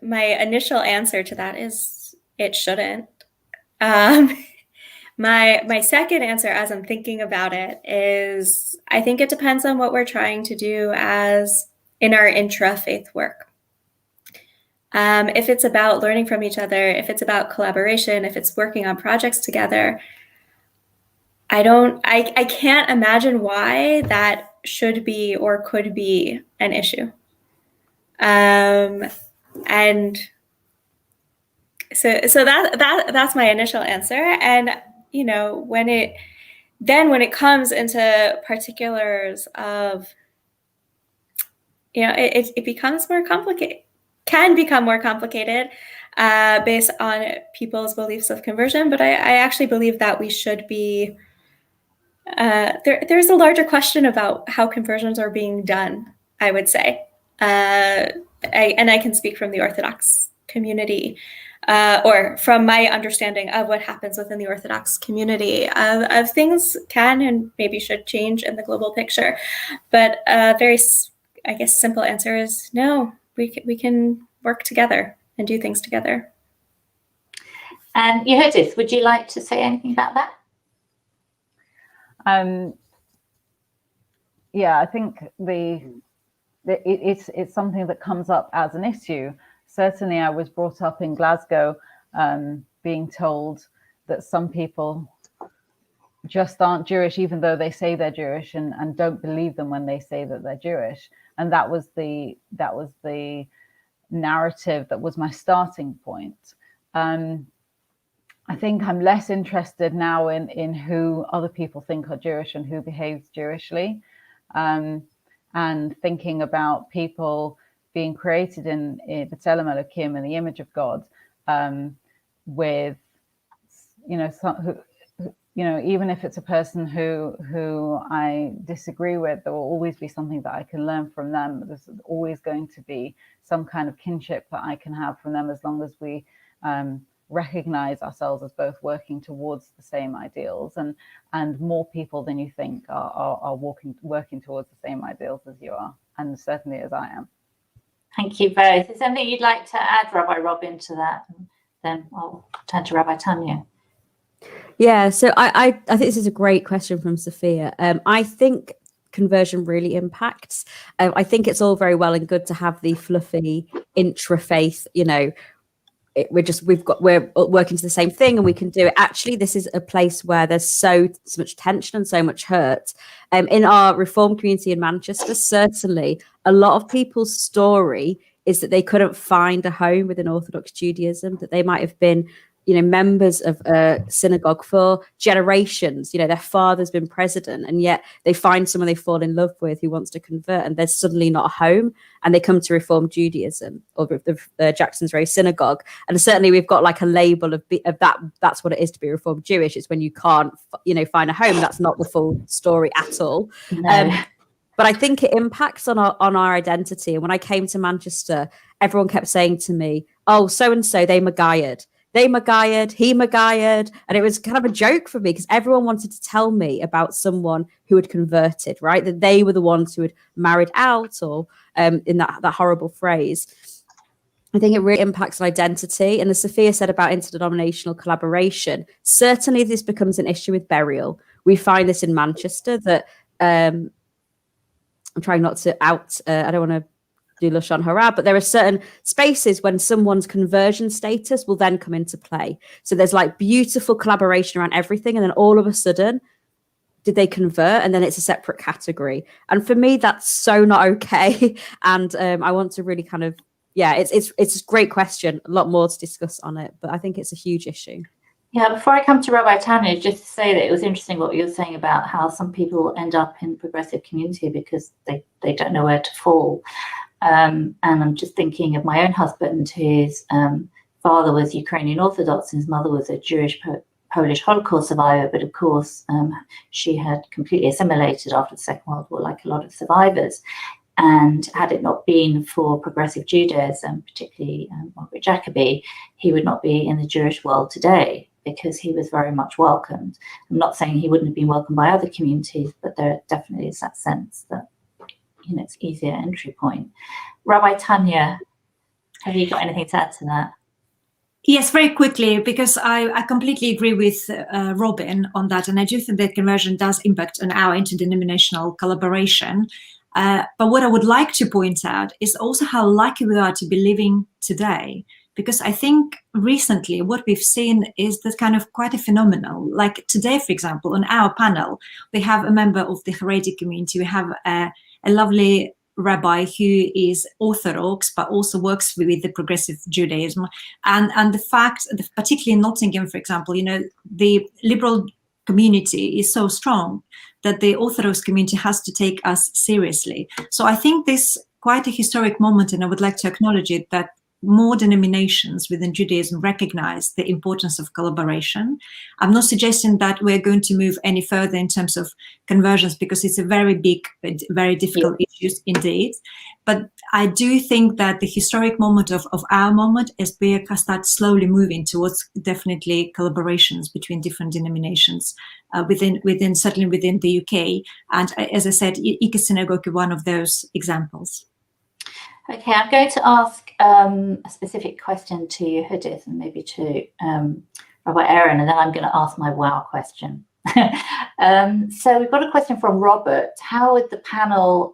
My initial answer to that is it shouldn't. My second answer, as I'm thinking about it, is I think it depends on what we're trying to do as in our intra-faith work. If it's about learning from each other, if it's about collaboration, if it's working on projects together, I can't imagine why that should be or could be an issue. And so that's my initial answer. And when it comes into particulars of it becomes more complicated, can become more complicated based on people's beliefs of conversion. But I actually believe that we should be there's a larger question about how conversions are being done, I would say. I can speak from the Orthodox community, or from my understanding of what happens within the Orthodox community, of things can and maybe should change in the global picture. But very I guess simple answer is no. We can work together and do things together. And Yehudis, would you like to say anything about that? Yeah, I think it's something that comes up as an issue. Certainly, I was brought up in Glasgow, being told that some people just aren't Jewish, even though they say they're Jewish, and don't believe them when they say that they're Jewish. And that was the narrative that was my starting point. I think I'm less interested now in who other people think are Jewish and who behaves Jewishly, and thinking about people being created in B'Tselem Elokim, in the image of God, with, even if it's a person who I disagree with, there will always be something that I can learn from them. There's always going to be some kind of kinship that I can have from them, as long as we recognize ourselves as both working towards the same ideals, and more people than you think are working towards the same ideals as you are, and certainly as I am. Thank you both. Is there anything you'd like to add, Rabbi Robin, to that? Then I'll turn to Rabbi Tanya. Yeah, so I think this is a great question from Sophia. I think conversion really impacts. I think it's all very well and good to have the fluffy intra-faith, we're working to the same thing and we can do it. Actually, this is a place where there's so much tension and so much hurt. In our Reform community in Manchester, certainly a lot of people's story is that they couldn't find a home within Orthodox Judaism, that they might have been members of a synagogue for generations. Their father's been president, and yet they find someone they fall in love with who wants to convert, and there's suddenly not a home, and they come to Reform Judaism or the Jackson's Ray Synagogue. And certainly we've got like a label of that. That's what it is to be Reformed Jewish. It's when you can't, find a home. That's not the full story at all. No. But I think it impacts on our identity. And when I came to Manchester, everyone kept saying to me, "Oh, so and so, they Magayahed. They Magayahed, he Magayahed." And it was kind of a joke for me because everyone wanted to tell me about someone who had converted, right? That they were the ones who had married out, or in that horrible phrase. I think it really impacts on identity. And as Sophia said about interdenominational collaboration, certainly this becomes an issue with burial. We find this in Manchester that I'm trying not to out, I don't want to do Lashon Hara, but there are certain spaces when someone's conversion status will then come into play. So there's like beautiful collaboration around everything, and then all of a sudden, did they convert? And then it's a separate category. And for me, that's so not okay. And I want to really kind of, it's a great question, a lot more to discuss on it, but I think it's a huge issue. Yeah, before I come to Rabbi Tanya, just to say that it was interesting what you were saying about how some people end up in the progressive community because they don't know where to fall. And I'm just thinking of my own husband, whose father was Ukrainian Orthodox and his mother was a Jewish Polish Holocaust survivor. But of course, she had completely assimilated after the Second World War, like a lot of survivors. And had it not been for progressive Judaism, particularly Margaret Jacobi, he would not be in the Jewish world today, because he was very much welcomed. I'm not saying he wouldn't have been welcomed by other communities, but there definitely is that sense that, it's easier entry point. Rabbi Tanya, have you got anything to add to that? Yes, very quickly, because I completely agree with Robin on that. And I do think that conversion does impact on our interdenominational collaboration. But what I would like to point out is also how lucky we are to be living today. Because I think recently what we've seen is that kind of quite a phenomenal. Like today, for example, on our panel, we have a member of the Haredi community. We have a lovely rabbi who is Orthodox, but also works with the progressive Judaism. And the fact that particularly in Nottingham, for example, the liberal community is so strong that the Orthodox community has to take us seriously. So I think this quite a historic moment, and I would like to acknowledge it, that more denominations within Judaism recognize the importance of collaboration. I'm not suggesting that we're going to move any further in terms of conversions, because it's a very big, very difficult issue indeed. But I do think that the historic moment of our moment is we start slowly moving towards definitely collaborations between different denominations certainly within the UK. And as I said, Ike Synagogue is one of those examples. Okay, I'm going to ask a specific question to you, Judith, and maybe to Rabbi Aaron, and then I'm going to ask my wow question. So we've got a question from Robert. How would the panel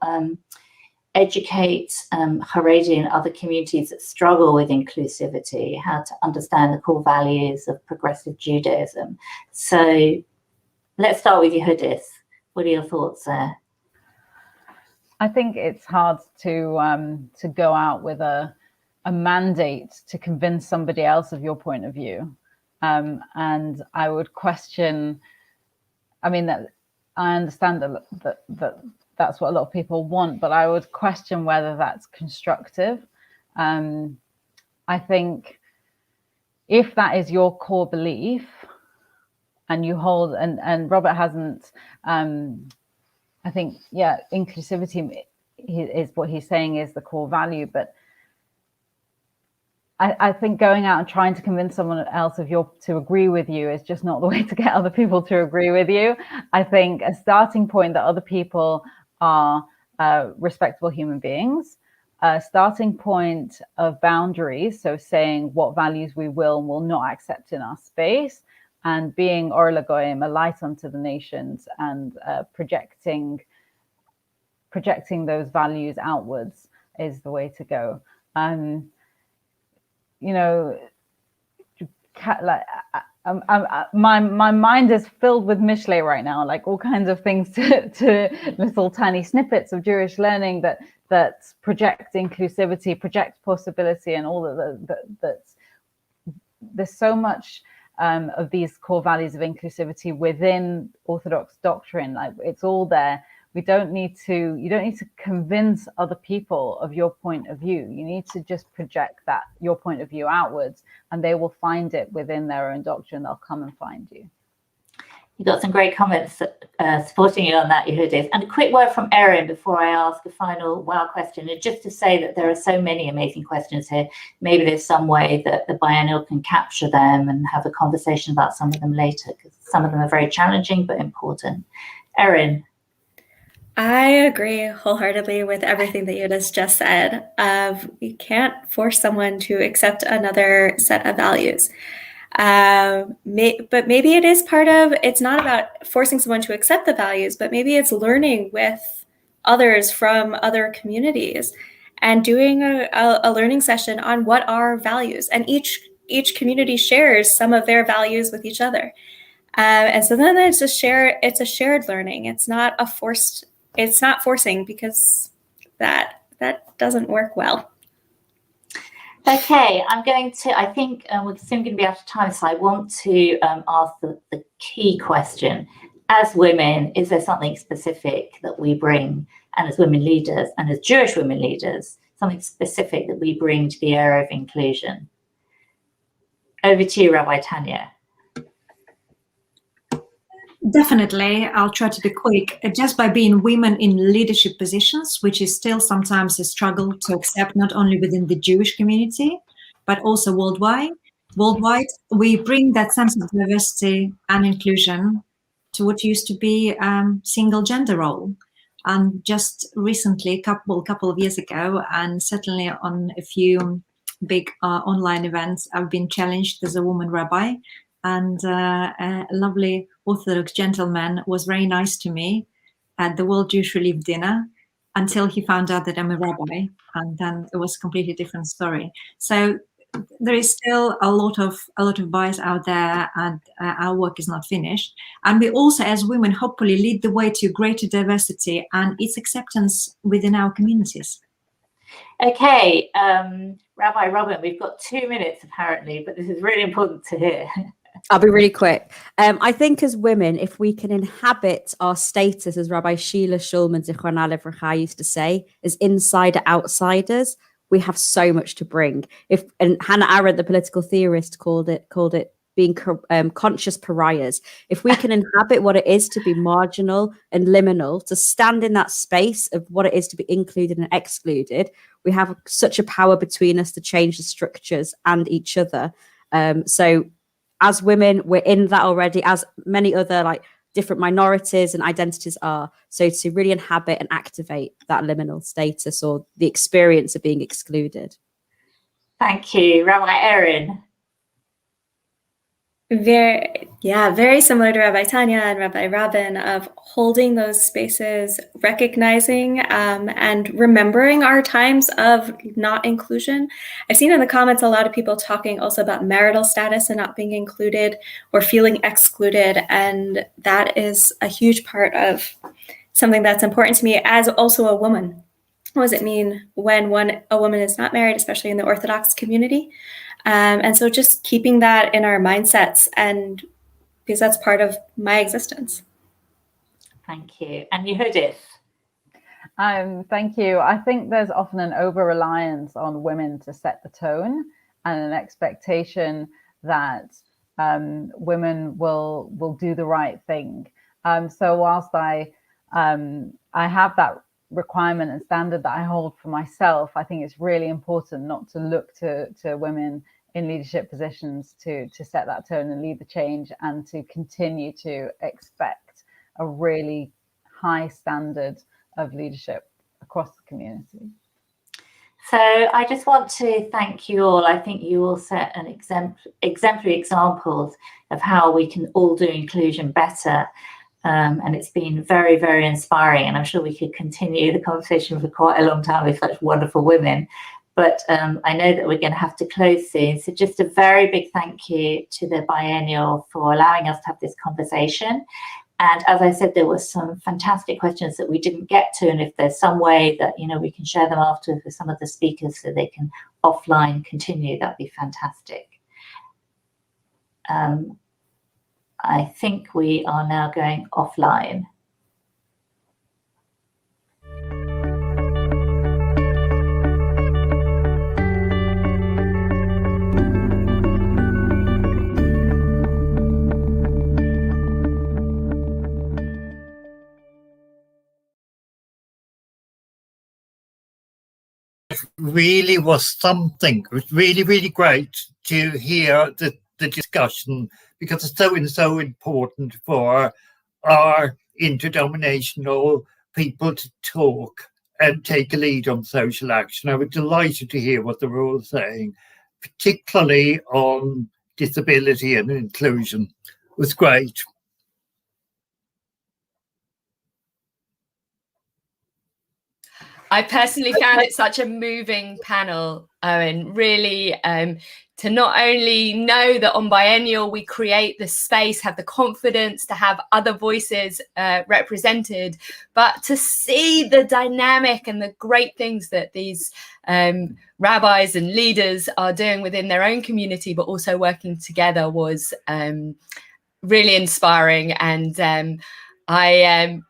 educate Haredi and other communities that struggle with inclusivity, how to understand the core values of progressive Judaism? So let's start with you, Judith. What are your thoughts there? I think it's hard to go out with a mandate to convince somebody else of your point of view, and I would question. I mean, that I understand that that's what a lot of people want, but I would question whether that's constructive. I think if that is your core belief, and you hold, and Robert hasn't. I think, yeah, inclusivity is what he's saying is the core value. But I think going out and trying to convince someone else to agree with you is just not the way to get other people to agree with you. I think a starting point that other people are respectable human beings, a starting point of boundaries, so saying what values we will and will not accept in our space, and being Or Lagoyim, a light unto the nations, and projecting those values outwards is the way to go. You know, like my mind is filled with mishle right now, like all kinds of things to little tiny snippets of Jewish learning that project inclusivity, project possibility, and all that. There's so much of these core values of inclusivity within Orthodox doctrine. Like, it's all there. You don't need to convince other people of your point of view. You need to just project your point of view outwards, and they will find it within their own doctrine. They'll come and find you. You got some great comments supporting you on that, Yehudith. And a quick word from Erin before I ask a final wow question. And just to say that there are so many amazing questions here. Maybe there's some way that the Biennial can capture them and have a conversation about some of them later, because some of them are very challenging but important. Erin. I agree wholeheartedly with everything that Yehudith just said. We can't force someone to accept another set of values. But maybe it is it's not about forcing someone to accept the values, but maybe it's learning with others from other communities and doing a learning session on what are values. And each community shares some of their values with each other. And so then it's a shared learning. It's not forcing, because that doesn't work well. Okay, I think we're soon going to be out of time, so I want to ask the key question. As women, is there something specific that we bring, and as women leaders, and as Jewish women leaders, something specific that we bring to the area of inclusion? Over to you, Rabbi Tanya. Definitely, I'll try to be quick. Just by being women in leadership positions, which is still sometimes a struggle to accept, not only within the Jewish community, but also worldwide. We bring that sense of diversity and inclusion to what used to be single gender role. And just recently, couple of years ago, and certainly on a few big online events, I've been challenged as a woman rabbi. And a lovely Orthodox gentleman was very nice to me at the World Jewish Relief dinner until he found out that I'm a rabbi, and then it was a completely different story. So there is still a lot of bias out there, and our work is not finished. And we also, as women, hopefully lead the way to greater diversity and its acceptance within our communities. Okay, Rabbi Robin, we've got 2 minutes apparently, but this is really important to hear. I'll be really quick. I think as women, if we can inhabit our status, as Rabbi Sheila Shulman Zichronah Livracha used to say, as insider outsiders, we have so much to bring. And Hannah Arendt, the political theorist, called it being conscious pariahs. If we can inhabit what it is to be marginal and liminal, to stand in that space of what it is to be included and excluded, we have such a power between us to change the structures and each other. So as women, we're in that already, as many other like different minorities and identities are. So to really inhabit and activate that liminal status or the experience of being excluded. Thank you. Rabbi Erin. Very similar to Rabbi Tanya and Rabbi Robin, of holding those spaces, recognizing and remembering our times of not inclusion. I've seen in the comments a lot of people talking also about marital status and not being included or feeling excluded. And that is a huge part of something that's important to me as also a woman. What does it mean when a woman is not married, especially in the Orthodox community? And so just keeping that in our mindsets, and because that's part of my existence. Thank you. And Yehudith. Thank you. I think there's often an over-reliance on women to set the tone and an expectation that women will do the right thing. So whilst I have that requirement and standard that I hold for myself, I think it's really important not to look to women in leadership positions to set that tone and lead the change, and to continue to expect a really high standard of leadership across the community. So I just want to thank you all. I think you all set an exemplary examples of how we can all do inclusion better. And it's been very, very inspiring. And I'm sure we could continue the conversation for quite a long time with such wonderful women. But I know that we're going to have to close soon. So just a very big thank you to the Biennial for allowing us to have this conversation. And as I said, there were some fantastic questions that we didn't get to. And if there's some way that, we can share them after with some of the speakers so they can offline continue, that'd be fantastic. I think we are now going offline. Really was something. It was really, really great to hear the discussion, because it's so important for our interdenominational people to talk and take a lead on social action. I was delighted to hear what they were all saying, particularly on disability and inclusion. It was great. I personally found it such a moving panel, Owen, really, to not only know that on Biennial we create the space, have the confidence to have other voices represented, but to see the dynamic and the great things that these rabbis and leaders are doing within their own community, but also working together, was really inspiring. And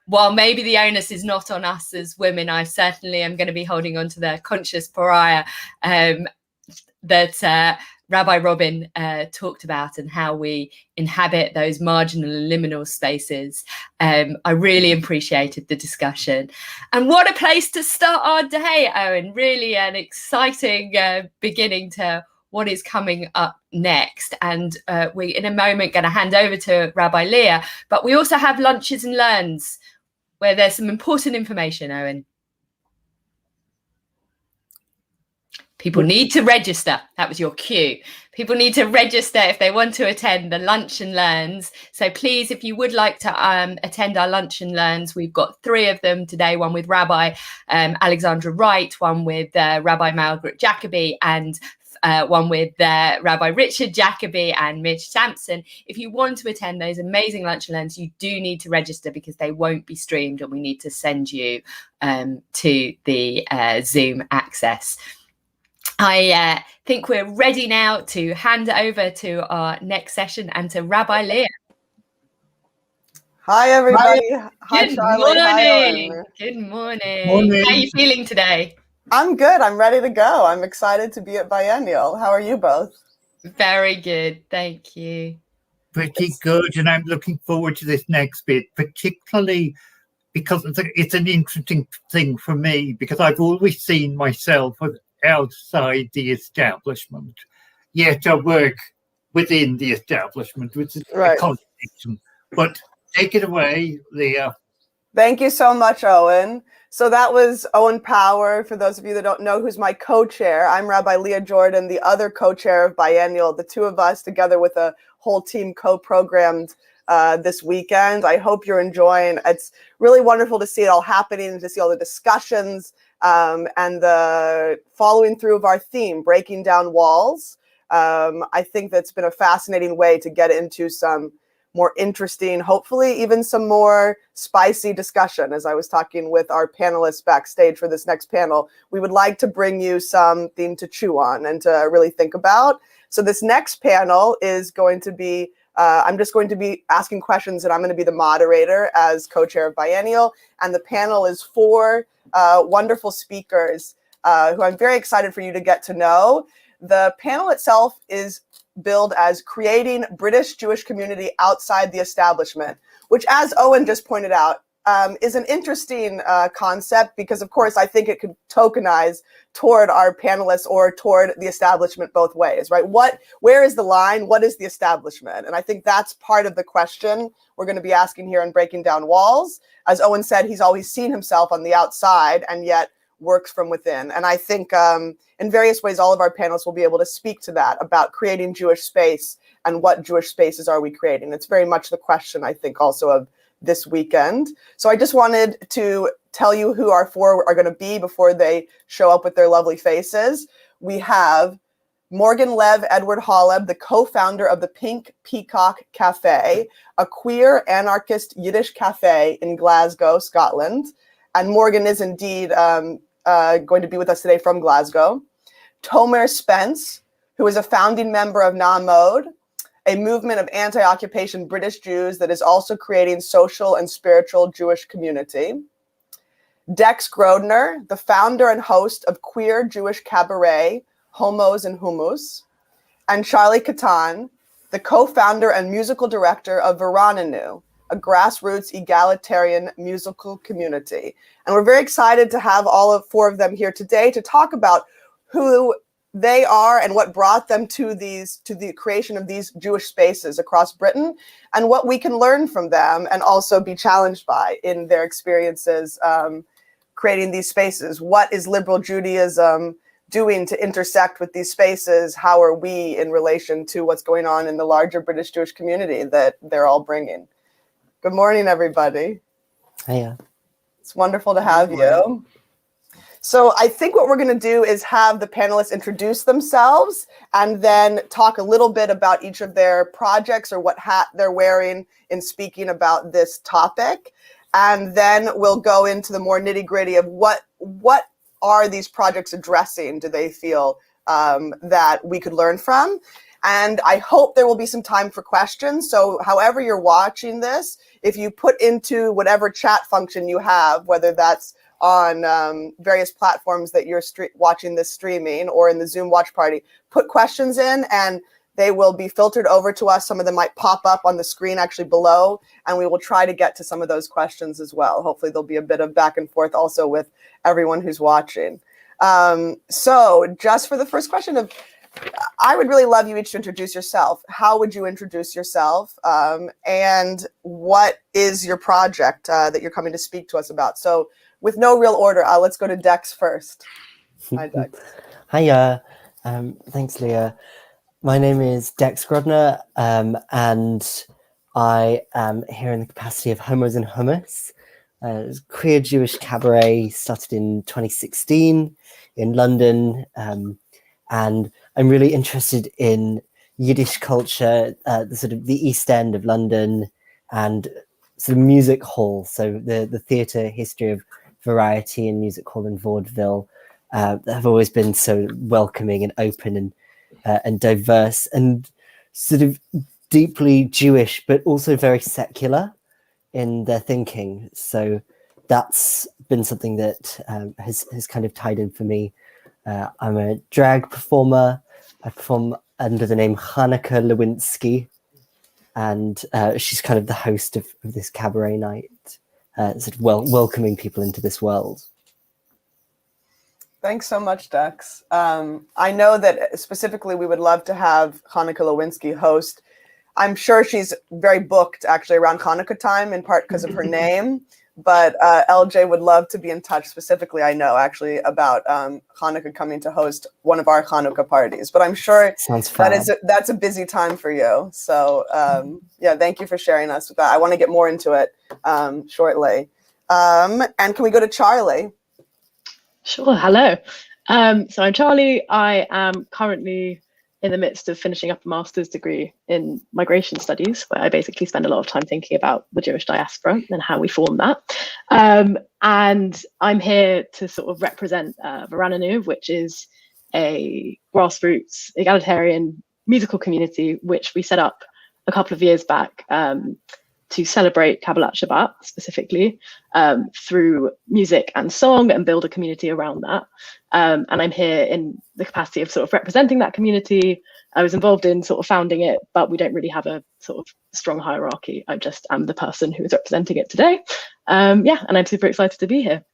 while maybe the onus is not on us as women, I certainly am going to be holding on to the conscious pariah that Rabbi Robin talked about, and how we inhabit those marginal and liminal spaces. I really appreciated the discussion. And what a place to start our day, Owen. Really an exciting beginning to what is coming up next. And we, in a moment, going to hand over to Rabbi Leah, but we also have lunches and learns where there's some important information, Owen. People need to register. That was your cue. People need to register if they want to attend the lunch and learns. So please, if you would like to attend our lunch and learns, we've got 3 of them today, one with Rabbi Alexandra Wright, one with Rabbi Margaret Jacoby, and one with Rabbi Richard Jacoby and Mitch Sampson. If you want to attend those amazing lunch and learns, you do need to register, because they won't be streamed, and we need to send you to the Zoom access. I think we're ready now to hand over to our next session and to Rabbi Leah. Hi, everybody. Hi, Good Charley. morning. Hi, Good morning. How are you feeling today? I'm good. I'm ready to go. I'm excited to be at Biennial. How are you both? Very good. Thank you. Pretty good. And I'm looking forward to this next bit, particularly because it's an interesting thing for me, because I've always seen myself as outside the establishment, yet I work within the establishment, which is a contradiction. But take it away, Leah. Thank you so much, Owen. So that was Owen Power. For those of you that don't know, who's my co-chair. I'm Rabbi Leah Jordan, the other co-chair of Biennial. The two of us, together with a whole team, co-programmed this weekend. I hope you're enjoying. It's really wonderful to see it all happening, to see all the discussions and the following through of our theme, breaking down walls. I think that's been a fascinating way to get into some more interesting, hopefully even some more spicy discussion. As I was talking with our panelists backstage for this next panel, we would like to bring you something to chew on and to really think about. So this next panel is going to be, I'm just going to be asking questions, and I'm going to be the moderator as co-chair of Biennial. And the panel is four wonderful speakers who I'm very excited for you to get to know. The panel itself is billed as creating British Jewish community outside the establishment, which, as Owen just pointed out, is an interesting concept, because of course I think it could tokenize toward our panelists or toward the establishment both ways, right? Where is the line? What is the establishment? And I think that's part of the question we're going to be asking here in Breaking Down Walls. As Owen said, he's always seen himself on the outside and yet works from within. And I think in various ways, all of our panelists will be able to speak to that, about creating Jewish space and what Jewish spaces are we creating. It's very much the question, I think, also of this weekend. So I just wanted to tell you who our four are going to be before they show up with their lovely faces. We have Morgan Lev Edward Holleb, the co-founder of the Pink Peacock Cafe, a queer anarchist Yiddish cafe in Glasgow, Scotland. And Morgan is indeed going to be with us today from Glasgow. Tomer Spence, who is a founding member of Na'amod, a movement of anti-occupation British Jews that is also creating social and spiritual Jewish community. Dex Grodner, the founder and host of queer Jewish cabaret, Homos and Houmous. And Charley Katan, the co-founder and musical director of Veranenu, a grassroots egalitarian musical community. And we're very excited to have all four of them here today to talk about who they are and what brought them to the creation of these Jewish spaces across Britain, and what we can learn from them and also be challenged by in their experiences creating these spaces. What is liberal Judaism doing to intersect with these spaces? How are we in relation to what's going on in the larger British Jewish community that they're all bringing? Good morning, everybody. Hiya. It's wonderful to have you. So I think what we're going to do is have the panelists introduce themselves and then talk a little bit about each of their projects or what hat they're wearing in speaking about this topic. And then we'll go into the more nitty-gritty of what are these projects addressing, do they feel that we could learn from? And I hope there will be some time for questions. So however you're watching this, if you put into whatever chat function you have, whether that's on various platforms that you're watching this streaming or in the Zoom watch party, put questions in and they will be filtered over to us. Some of them might pop up on the screen actually below, and we will try to get to some of those questions as well. Hopefully there'll be a bit of back and forth also with everyone who's watching. So just for the first question, I would really love you each to introduce yourself. How would you introduce yourself? And what is your project that you're coming to speak to us about? So with no real order, let's go to Dex first. Hi, Dex. Hiya. Thanks, Leah. My name is Dex Grodner, and I am here in the capacity of Homos and Houmous, a queer Jewish cabaret started in 2016 in London. And I'm really interested in Yiddish culture, the East End of London, and sort of music hall. So the theatre history of Variety and Music Hall in Vaudeville have always been so welcoming and open and diverse and sort of deeply Jewish, but also very secular in their thinking. So that's been something that has kind of tied in for me. I'm a drag performer. I perform under the name Hanukkah Lewinsky, and she's kind of the host of this cabaret night, sort of welcoming people into this world. Thanks so much, Dex. I know that specifically we would love to have Hanukkah Lewinsky host. I'm sure she's very booked actually around Hanukkah time, in part because of her name. But LJ would love to be in touch specifically, I know, actually, about Hanukkah coming to host one of our Hanukkah parties. But I'm sure that's a busy time for you. So yeah, thank you for sharing us with that. I want to get more into it shortly. And can we go to Charley? Sure, hello. So I'm Charley. I am currently in the midst of finishing up a master's degree in migration studies, where I basically spend a lot of time thinking about the Jewish diaspora and how we form that. And I'm here to sort of represent Veranenu, which is a grassroots egalitarian musical community, which we set up a couple of years back to celebrate Kabbalat Shabbat specifically through music and song, and build a community around that. And I'm here in the capacity of sort of representing that community. I was involved in sort of founding it, but we don't really have a sort of strong hierarchy. I'm the person who is representing it today. Yeah, and I'm super excited to be here.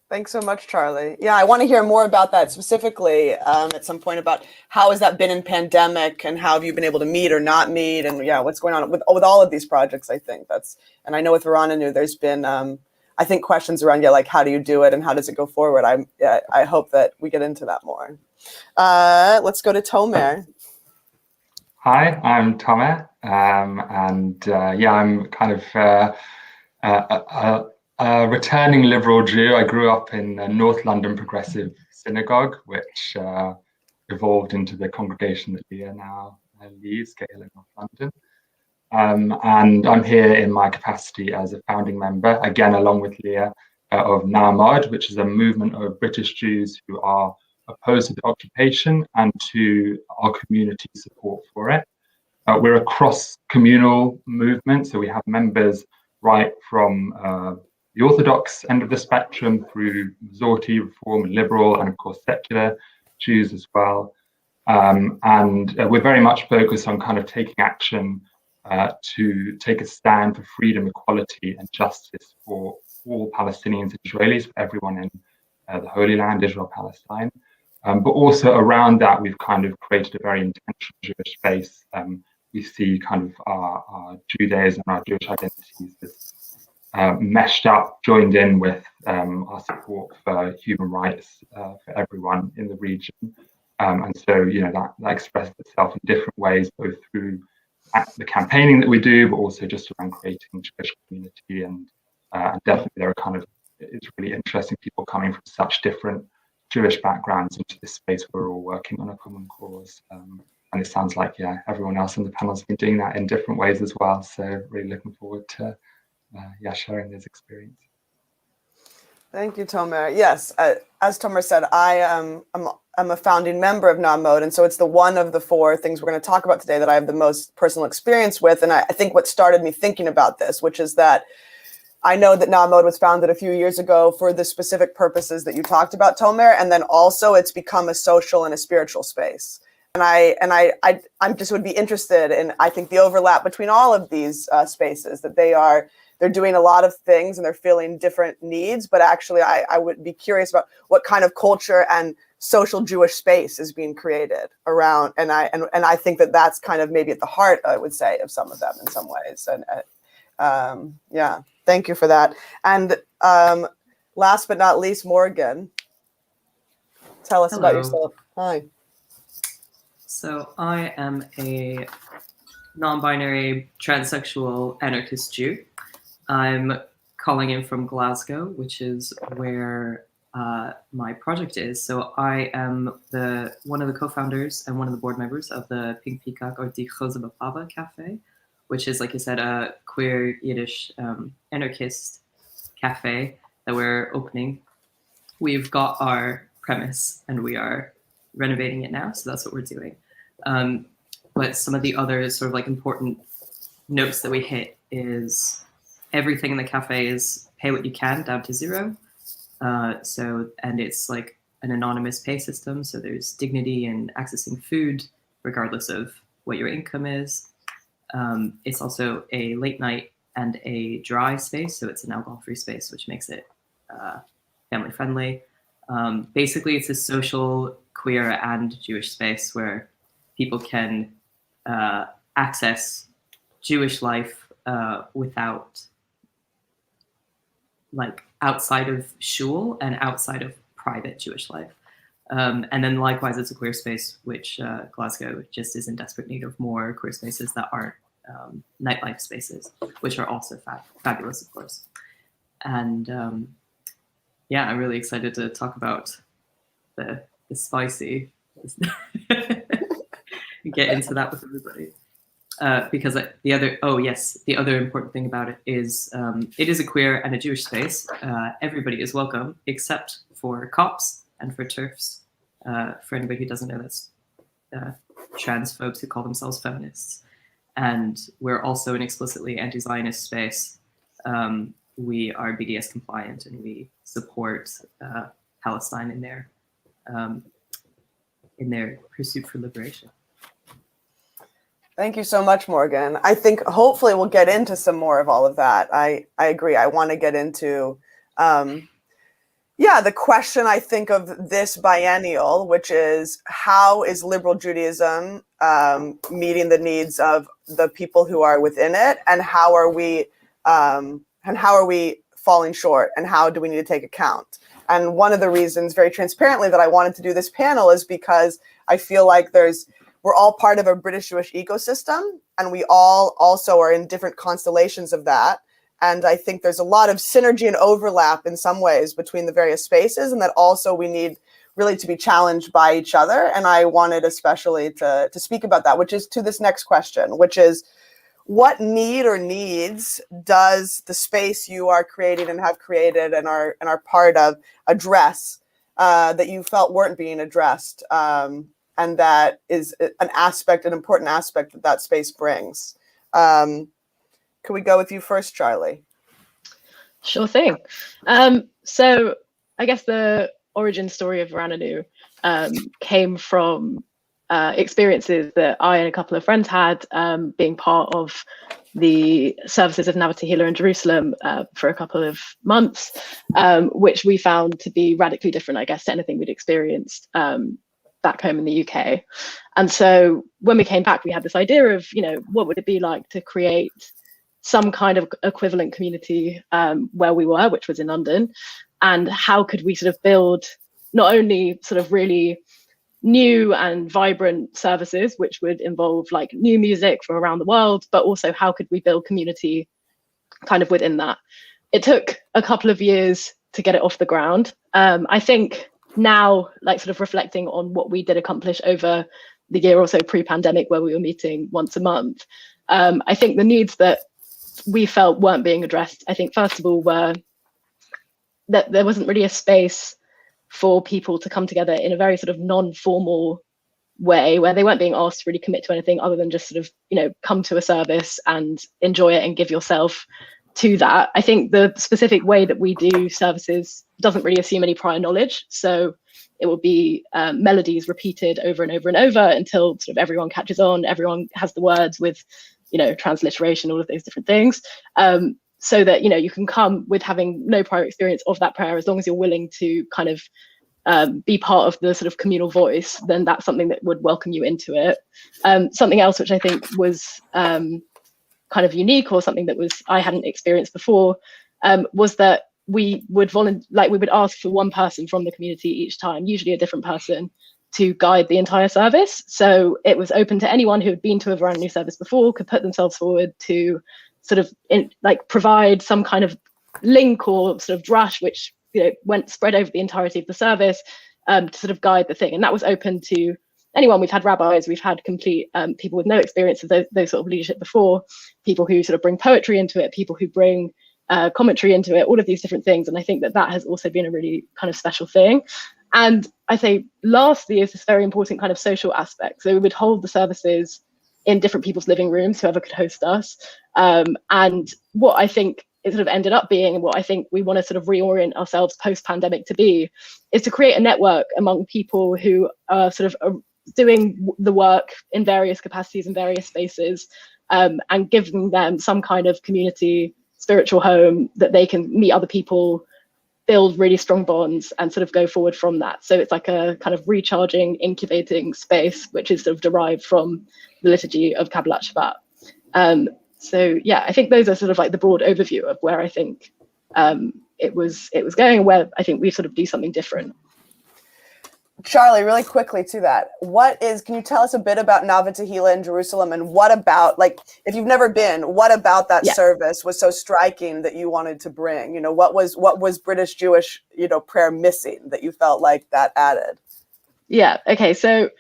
Thanks so much, Charley. Yeah, I want to hear more about that specifically at some point, about how has that been in pandemic, and how have you been able to meet or not meet, and yeah, what's going on with all of these projects. I think and I know with Veranenu, there's been I think questions around like how do you do it and how does it go forward. I hope that we get into that more. Let's go to Tomer. Hi, I'm Tomer, and yeah, I'm kind of a returning liberal Jew. I grew up in a North London Progressive Synagogue, which evolved into the congregation that Leah now leads, Gael in North London. And I'm here in my capacity as a founding member, again, along with Leah, of Na'amad, which is a movement of British Jews who are opposed to the occupation and to our community support for it. We're a cross-communal movement, so we have members right from the Orthodox end of the spectrum through Masorti, Reform, and Liberal, and of course secular Jews as well. And we're very much focused on kind of taking action to take a stand for freedom, equality, and justice for all Palestinians and Israelis, for everyone in the Holy Land, Israel, Palestine. But also around that, we've kind of created a very intentional Jewish space. We see kind of our Judaism and our Jewish identities as meshed up, joined in with our support for human rights for everyone in the region. And so, you know, that expresses itself in different ways, both through the campaigning that we do, but also just around creating Jewish community. And definitely there are kind of, it's really interesting people coming from such different Jewish backgrounds into this space where we're all working on a common cause. And it sounds like, yeah, everyone else on the panel has been doing that in different ways as well. So really looking forward to yeah, sharing this experience. Thank you, Tomer. Yes, as Tomer said, I'm a founding member of Na'amad, and so it's the one of the four things we're going to talk about today that I have the most personal experience with. And I think what started me thinking about this, which is that I know that Na'amad was founded a few years ago for the specific purposes that you talked about, Tomer, and then also it's become a social and a spiritual space. And I'm just would be interested in, I think, the overlap between all of these spaces, that they're doing a lot of things and they're filling different needs, but actually I would be curious about what kind of culture and social Jewish space is being created around, and I think that that's kind of maybe at the heart, I would say, of some of them in some ways. And yeah, thank you for that. And last but not least, Morgan, tell us about yourself. Hi. So I am a non-binary transsexual anarchist Jew. I'm calling in from Glasgow, which is where my project is. So I am one of the co-founders and one of the board members of the Pink Peacock Cafe, which is, like you said, a queer Yiddish anarchist cafe that we're opening. We've got our premise and we are renovating it now, so that's what we're doing. But some of the other sort of like important notes that we hit is everything in the cafe is pay what you can down to zero. And it's like an anonymous pay system. So there's dignity in accessing food, regardless of what your income is. It's also a late night and a dry space. So it's an alcohol-free space, which makes it family friendly. Basically, it's a social, queer, and Jewish space where people can access Jewish life without, like, outside of shul and outside of private Jewish life. And then likewise, it's a queer space, which Glasgow just is in desperate need of more queer spaces that aren't nightlife spaces, which are also fabulous, of course. And yeah, I'm really excited to talk about the spicy, get into that with everybody. Because the other important thing about it is a queer and a Jewish space. Everybody is welcome except for cops and for TERFs. For anybody who doesn't know, that's trans folks who call themselves feminists. And we're also an explicitly anti-Zionist space. We are BDS compliant and we support Palestine in their pursuit for liberation. Thank you so much, Morgan. I think hopefully we'll get into some more of all of that. I agree. I want to get into, the question, I think, of this biennial, which is how is liberal Judaism meeting the needs of the people who are within it, and how are we falling short, and how do we need to take account? And one of the reasons, very transparently, that I wanted to do this panel is because I feel like we're all part of a British Jewish ecosystem, and we all also are in different constellations of that. And I think there's a lot of synergy and overlap in some ways between the various spaces, and that also we need really to be challenged by each other. And I wanted especially to speak about that, which is to this next question, which is, what need or needs does the space you are creating and have created and are part of address that you felt weren't being addressed? And that is an important aspect that space brings. Can we go with you first, Charley? Sure thing. So I guess the origin story of Veranenu came from experiences that I and a couple of friends had being part of the services of Nava Tehillah in Jerusalem for a couple of months, which we found to be radically different, I guess, to anything we'd experienced back home in the UK. And so when we came back, we had this idea of, what would it be like to create some kind of equivalent community where we were, which was in London, and how could we sort of build not only sort of really new and vibrant services, which would involve like new music from around the world, but also how could we build community kind of within that. It took a couple of years to get it off the ground. I think now, like sort of reflecting on what we did accomplish over the year or so pre-pandemic, where we were meeting once a month, I think the needs that we felt weren't being addressed, I think first of all were that there wasn't really a space for people to come together in a very sort of non-formal way, where they weren't being asked to really commit to anything other than just sort of, come to a service and enjoy it and give yourself to that. I think the specific way that we do services doesn't really assume any prior knowledge. So it will be melodies repeated over and over and over until sort of everyone catches on, everyone has the words with, transliteration, all of those different things. So that, you can come with having no prior experience of that prayer, as long as you're willing to kind of be part of the sort of communal voice, then that's something that would welcome you into it. Something else which I think was kind of unique, or something that I hadn't experienced before, was that we would we would ask for one person from the community each time, usually a different person, to guide the entire service. So it was open to anyone who had been to a Veranenu service before, could put themselves forward to sort of provide some kind of link or sort of drush, which went spread over the entirety of the service, to sort of guide the thing. And that was open to anyone. We've had rabbis, we've had complete people with no experience of those sort of leadership before, people who sort of bring poetry into it, people who bring commentary into it, all of these different things. And I think that has also been a really kind of special thing. And I say lastly is this very important kind of social aspect. So we would hold the services in different people's living rooms, whoever could host us. And what I think it sort of ended up being, and what I think we want to sort of reorient ourselves post-pandemic to be, is to create a network among people who are sort of doing the work in various capacities in various spaces, and giving them some kind of community, spiritual home that they can meet other people, build really strong bonds, and sort of go forward from that. So it's like a kind of recharging, incubating space, which is sort of derived from the liturgy of Kabbalat Shabbat. So yeah, I think those are sort of like the broad overview of where I think it was going, and where I think we sort of do something different. Charley, really quickly to that, can you tell us a bit about Nava Tehillah in Jerusalem, and what about, like, if you've never been, what about that service was so striking that you wanted to bring? You know, what was British Jewish, prayer missing that you felt like that added? Yeah, okay, so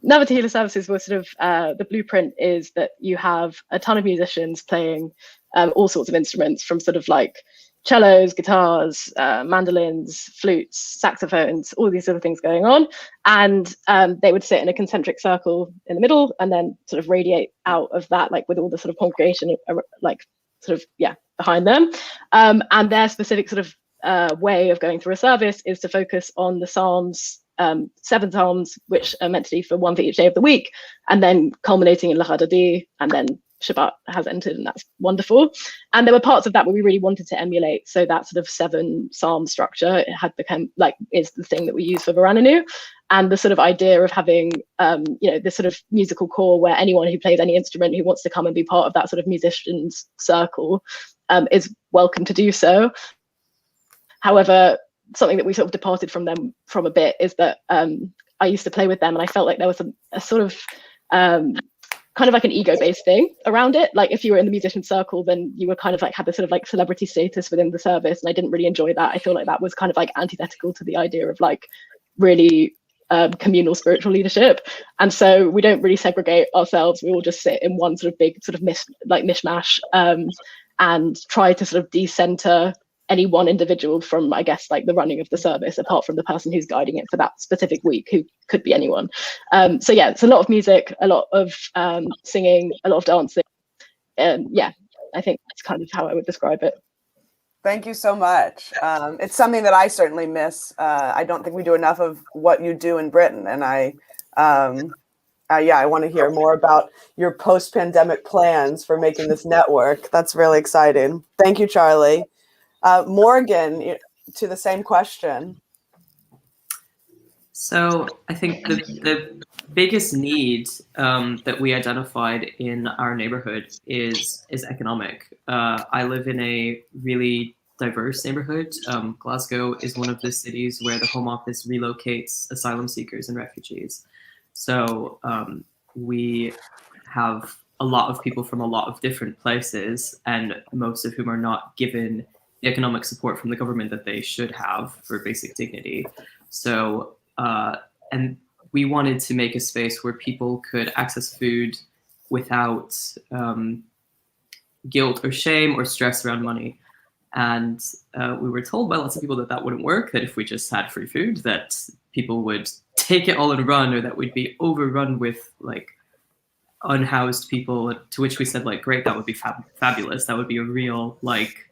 Nava Tehillah services were sort of, the blueprint is that you have a ton of musicians playing all sorts of instruments, from sort of like cellos, guitars, mandolins, flutes, saxophones, all these sort of things going on. And they would sit in a concentric circle in the middle, and then sort of radiate out of that, like with all the sort of congregation, like sort of, behind them. And their specific sort of way of going through a service is to focus on the Psalms, 7 Psalms, which are meant to be for one for each day of the week, and then culminating in L'Hadadi, and then Shabbat has entered, and that's wonderful. And there were parts of that where we really wanted to emulate. So that sort of 7 Psalm structure, it had become is the thing that we use for Veranenu. And the sort of idea of having, this sort of musical core where anyone who plays any instrument who wants to come and be part of that sort of musicians circle is welcome to do so. However, something that we sort of departed from them from a bit is that I used to play with them, and I felt like there was a sort of kind of like an ego-based thing around it. Like if you were in the musician circle, then you were kind of like had this sort of like celebrity status within the service, and I didn't really enjoy that. I feel like that was kind of like antithetical to the idea of like really communal spiritual leadership. And so we don't really segregate ourselves. We all just sit in one sort of big sort of mishmash, and try to sort of decenter any one individual from, I guess, like the running of the service, apart from the person who's guiding it for that specific week, who could be anyone. So yeah, it's a lot of music, a lot of singing, a lot of dancing. And yeah, I think that's kind of how I would describe it. Thank you so much. It's something that I certainly miss. I don't think we do enough of what you do in Britain. And I want to hear more about your post-pandemic plans for making this network. That's really exciting. Thank you, Charley. Morgan, to the same question. So I think the biggest need that we identified in our neighborhood is economic. I live in a really diverse neighborhood. Glasgow is one of the cities where the Home Office relocates asylum seekers and refugees. So we have a lot of people from a lot of different places, and most of whom are not given the economic support from the government that they should have for basic dignity. So, and we wanted to make a space where people could access food without guilt or shame or stress around money. And we were told by lots of people that that wouldn't work, that if we just had free food, that people would take it all and run, or that we'd be overrun with like unhoused people, to which we said like, great, that would be fabulous. That would be a real like,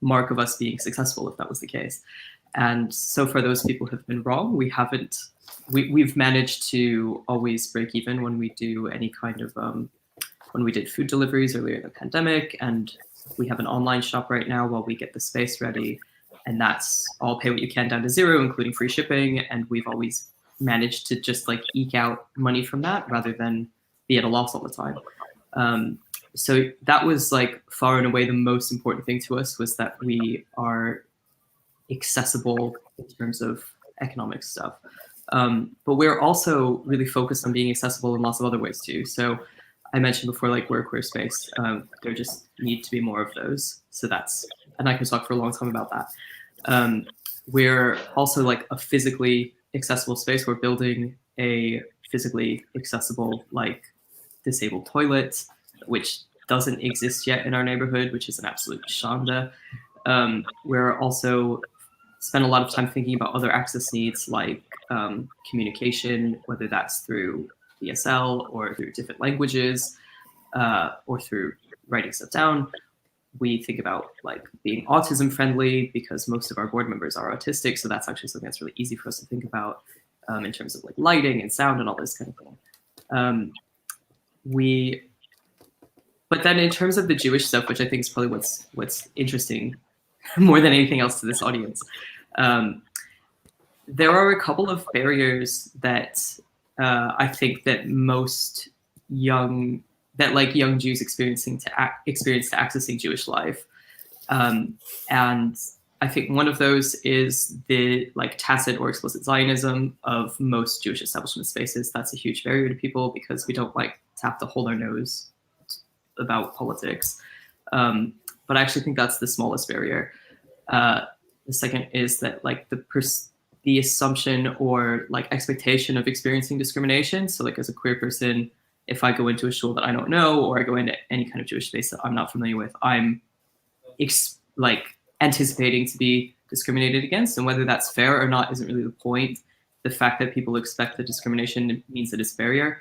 mark of us being successful if that was the case. And so far those people have been wrong. We've managed to always break even when we do any kind of, when we did food deliveries earlier in the pandemic, and we have an online shop right now while we get the space ready, and that's all pay what you can down to zero, including free shipping. And we've always managed to just like eke out money from that rather than be at a loss all the time. So that was like far and away the most important thing to us, was that we are accessible in terms of economic stuff. But we're also really focused on being accessible in lots of other ways too. So I mentioned before, like we're a queer space. There just need to be more of those. So that's, and I can talk for a long time about that. We're also like a physically accessible space. We're building a physically accessible, like disabled toilet, which doesn't exist yet in our neighborhood, which is an absolute shanda. We're also spend a lot of time thinking about other access needs like communication, whether that's through ESL or through different languages or through writing stuff down. we think about like being autism friendly because most of our board members are autistic. So that's actually something that's really easy for us to think about in terms of like lighting and sound and all this kind of thing. But then in terms of the Jewish stuff, which I think is probably what's interesting more than anything else to this audience, there are a couple of barriers that I think that most young Jews experience to accessing Jewish life, and I think one of those is the like tacit or explicit Zionism of most Jewish establishment spaces. That's a huge barrier to people because we don't like to have to hold our nose about politics. But I actually think that's the smallest barrier. The second is that like the assumption or like expectation of experiencing discrimination. So like as a queer person, if I go into a shul that I don't know, or I go into any kind of Jewish space that I'm not familiar with, I'm like anticipating to be discriminated against, and whether that's fair or not isn't really the point. The fact that people expect the discrimination means that it's a barrier.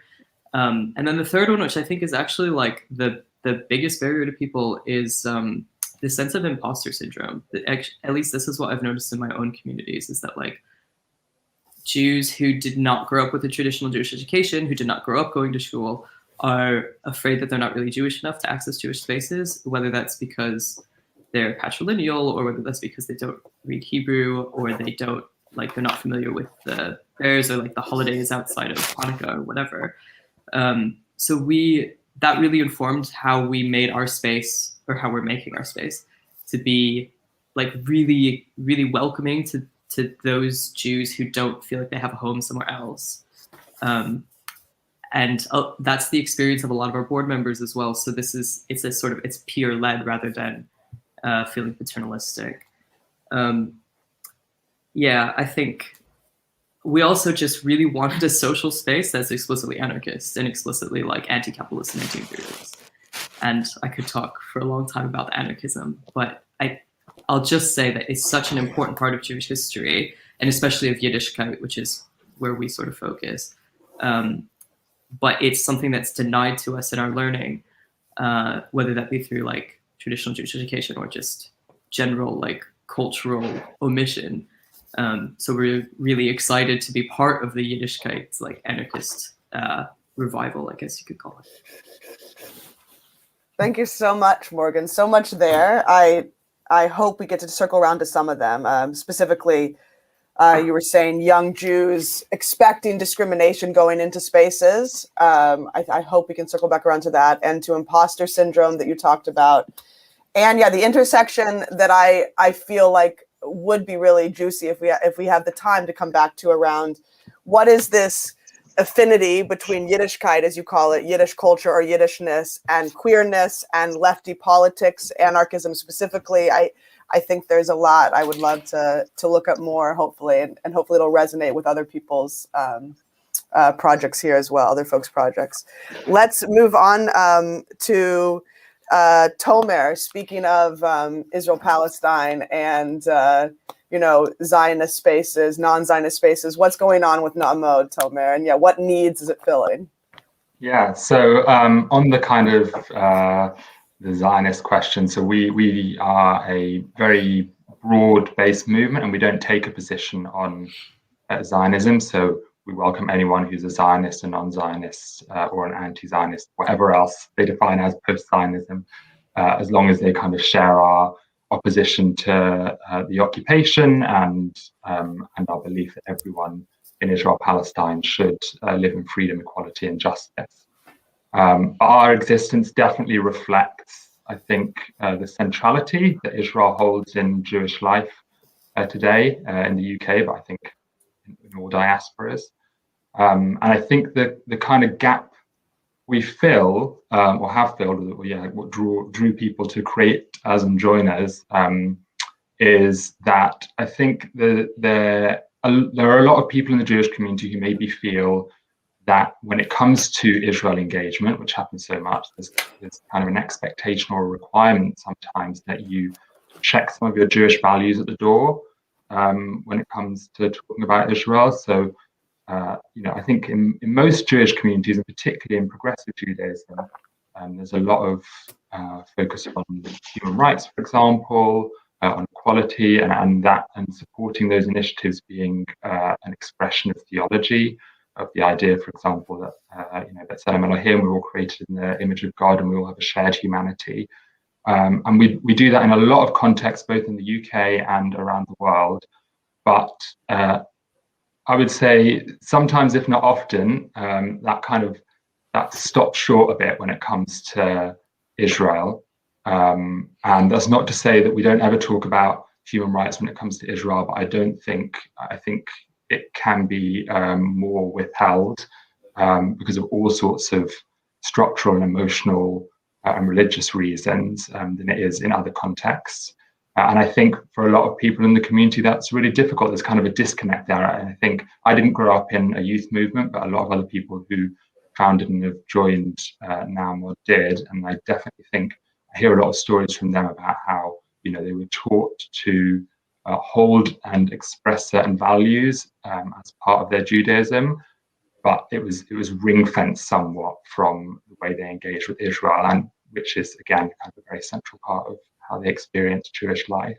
And then the third one, which I think is actually like the biggest barrier to people, is the sense of imposter syndrome. At least this is what I've noticed in my own communities, is that like Jews who did not grow up with a traditional Jewish education, who did not grow up going to shul, are afraid that they're not really Jewish enough to access Jewish spaces, whether that's because they're patrilineal, or whether that's because they don't read Hebrew, or they're not familiar with the prayers or like the holidays outside of Hanukkah or whatever. So that really informed how we made our space, or how we're making our space, to be like really, really welcoming to those Jews who don't feel like they have a home somewhere else. And that's the experience of a lot of our board members as well. So it's peer led rather than feeling paternalistic. Yeah, I think we also just really wanted a social space that's explicitly anarchist and explicitly like anti-capitalist and anti-imperialist. And I could talk for a long time about anarchism, but I'll just say that it's such an important part of Jewish history, and especially of Yiddishkeit, which is where we sort of focus. But it's something that's denied to us in our learning, whether that be through like traditional Jewish education or just general like cultural omission. So we're really excited to be part of the Yiddishkeit like anarchist revival, I guess you could call it. Thank you so much, Morgan. So much there. I hope we get to circle around to some of them. Specifically, you were saying young Jews expecting discrimination going into spaces. I hope we can circle back around to that, and to imposter syndrome that you talked about. And yeah, the intersection that I feel like would be really juicy if we have the time to come back to around what is this affinity between Yiddishkeit, as you call it, Yiddish culture or Yiddishness, and queerness and lefty politics, anarchism specifically. I think there's a lot I would love to look up more, hopefully, and hopefully it'll resonate with other people's projects here as well, other folks' projects. Let's move on to Tomer, speaking of Israel-Palestine and Zionist spaces, non-Zionist spaces. What's going on with Na'amod, Tomer? And yeah, what needs is it filling? Yeah, so on the kind of the Zionist question, so we are a very broad-based movement, and we don't take a position on Zionism. So we welcome anyone who's a Zionist, a non-Zionist, or an anti-Zionist, whatever else they define as post-Zionism, as long as they kind of share our opposition to the occupation and our belief that everyone in Israel-Palestine should live in freedom, equality, and justice. But our existence definitely reflects, I think, the centrality that Israel holds in Jewish life today in the UK, but I think in all diasporas. And I think that the kind of gap we fill or have filled, what drew people to create us and join us is that I think there are a lot of people in the Jewish community who maybe feel that when it comes to Israel engagement, which happens so much, there's kind of an expectation or a requirement sometimes that you check some of your Jewish values at the door when it comes to talking about Israel. So, I think in most Jewish communities, and particularly in progressive Judaism, There's a lot of focus on human rights, for example, on equality, and supporting those initiatives being an expression of theology, of the idea, for example, that that Tselem Elohim, we're all created in the image of God and we all have a shared humanity. And we do that in a lot of contexts, both in the UK and around the world. But I would say sometimes, if not often, that stops short a bit when it comes to Israel. And that's not to say that we don't ever talk about human rights when it comes to Israel, but I think it can be more withheld because of all sorts of structural and emotional and religious reasons than it is in other contexts. And I think for a lot of people in the community, that's really difficult. There's kind of a disconnect there. And I think I didn't grow up in a youth movement, but a lot of other people who founded and have joined NAMOD did. And I definitely think I hear a lot of stories from them about how, they were taught to hold and express certain values as part of their Judaism, but it was ring-fenced somewhat from the way they engaged with Israel, and which is, again, kind of a very central part of how they experience Jewish life.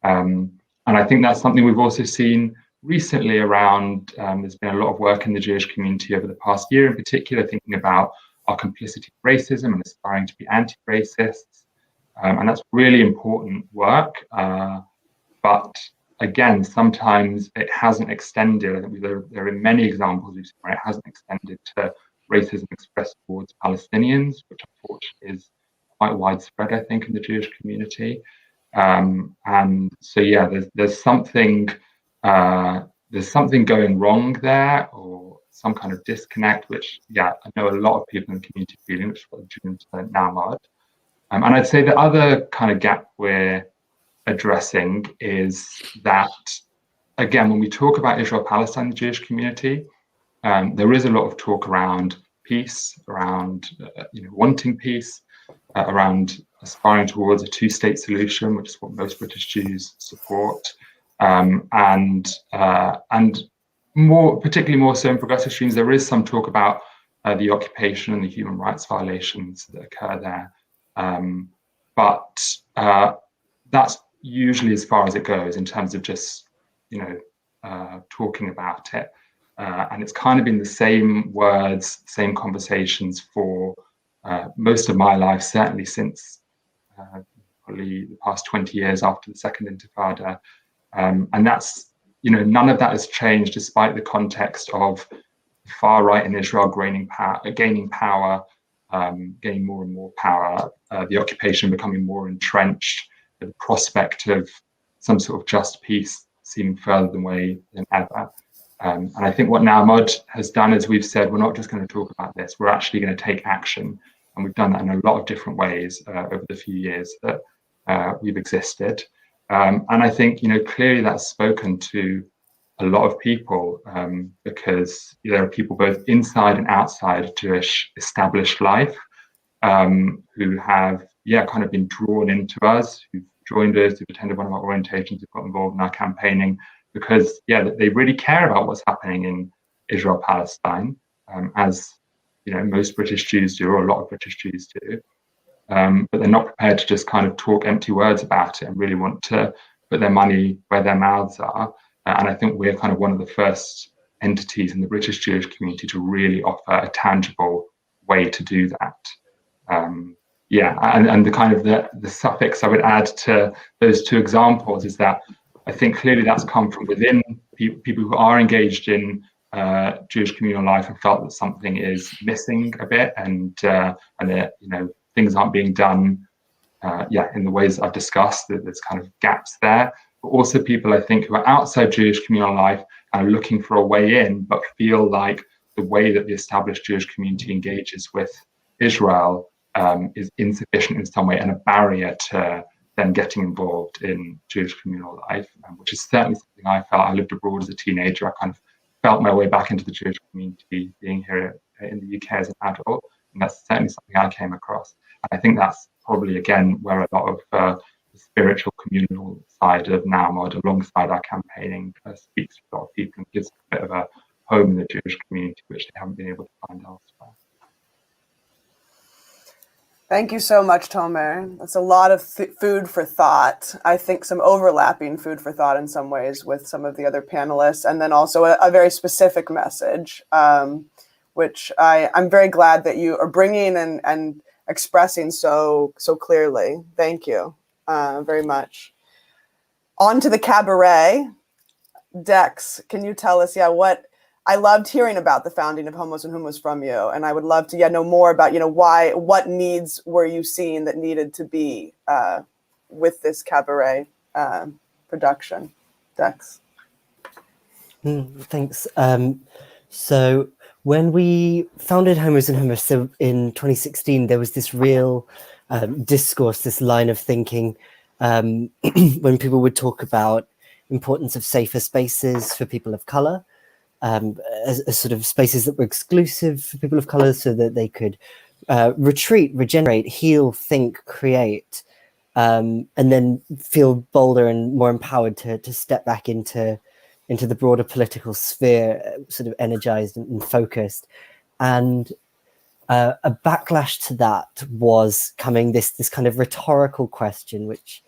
And I think that's something we've also seen recently around, there's been a lot of work in the Jewish community over the past year, in particular, thinking about our complicity in racism and aspiring to be anti-racists. And that's really important work. But again, sometimes it hasn't extended. I think there are many examples we've seen where it hasn't extended to racism expressed towards Palestinians, which unfortunately is quite widespread, I think, in the Jewish community. And so, yeah, there's something going wrong there, or some kind of disconnect, which, yeah, I know a lot of people in the community feeling, which is what drew into NAMOD. And I'd say the other kind of gap we're addressing is that, again, when we talk about Israel-Palestine, the Jewish community, there is a lot of talk around peace, around wanting peace, around aspiring towards a two-state solution, which is what most British Jews support, and particularly more so in progressive streams, there is some talk about the occupation and the human rights violations that occur there. But that's usually as far as it goes in terms of just, talking about it. And it's kind of been the same words, same conversations for most of my life, certainly since probably the past 20 years after the Second Intifada. And that's, none of that has changed despite the context of the far right in Israel gaining power, gaining more and more power, the occupation becoming more entrenched, the prospect of some sort of just peace seeming further away than ever. And I think what NAMOD has done is we've said, we're not just going to talk about this, we're actually going to take action. And we've done that in a lot of different ways over the few years that we've existed. And I think, clearly that's spoken to a lot of people because there are people both inside and outside of Jewish established life who have, kind of been drawn into us, who've joined us, who've attended one of our orientations, who've got involved in our campaigning, because, they really care about what's happening in Israel-Palestine, as, most British Jews do, or a lot of British Jews do. But they're not prepared to just kind of talk empty words about it and really want to put their money where their mouths are. And I think we're kind of one of the first entities in the British Jewish community to really offer a tangible way to do that. And the kind of the suffix I would add to those two examples is that I think clearly that's come from within people who are engaged in Jewish communal life and felt that something is missing a bit, and that, things aren't being done in the ways I've discussed, that there's kind of gaps there. But also people, I think, who are outside Jewish communal life and are looking for a way in, but feel like the way that the established Jewish community engages with Israel is insufficient in some way and a barrier to them getting involved in Jewish communal life, which is certainly something I felt. I lived abroad as a teenager. I kind of felt my way back into the Jewish community being here in the UK as an adult, and that's certainly something I came across. And I think that's probably, again, where a lot of the spiritual communal side of NAMOD, alongside our campaigning, speaks to a lot of people and gives a bit of a home in the Jewish community, which they haven't been able to find elsewhere. Thank you so much, Tomer. That's a lot of food for thought. I think some overlapping food for thought in some ways with some of the other panelists, and then also a very specific message, which I'm very glad that you are bringing and expressing so clearly. Thank you very much. On to the cabaret. Dex, can you tell us, what I loved hearing about the founding of Homos and Houmous from you, and I would love to know more about what needs were you seeing that needed to be with this cabaret production. Dex. Thanks. So when we founded Homos and Houmous, so in 2016, there was this real discourse, this line of thinking when people would talk about importance of safer spaces for people of color, as sort of spaces that were exclusive for people of color, so that they could retreat, regenerate, heal, think, create, and then feel bolder and more empowered to step back into the broader political sphere, sort of energized and focused. And a backlash to that was coming this kind of rhetorical question, which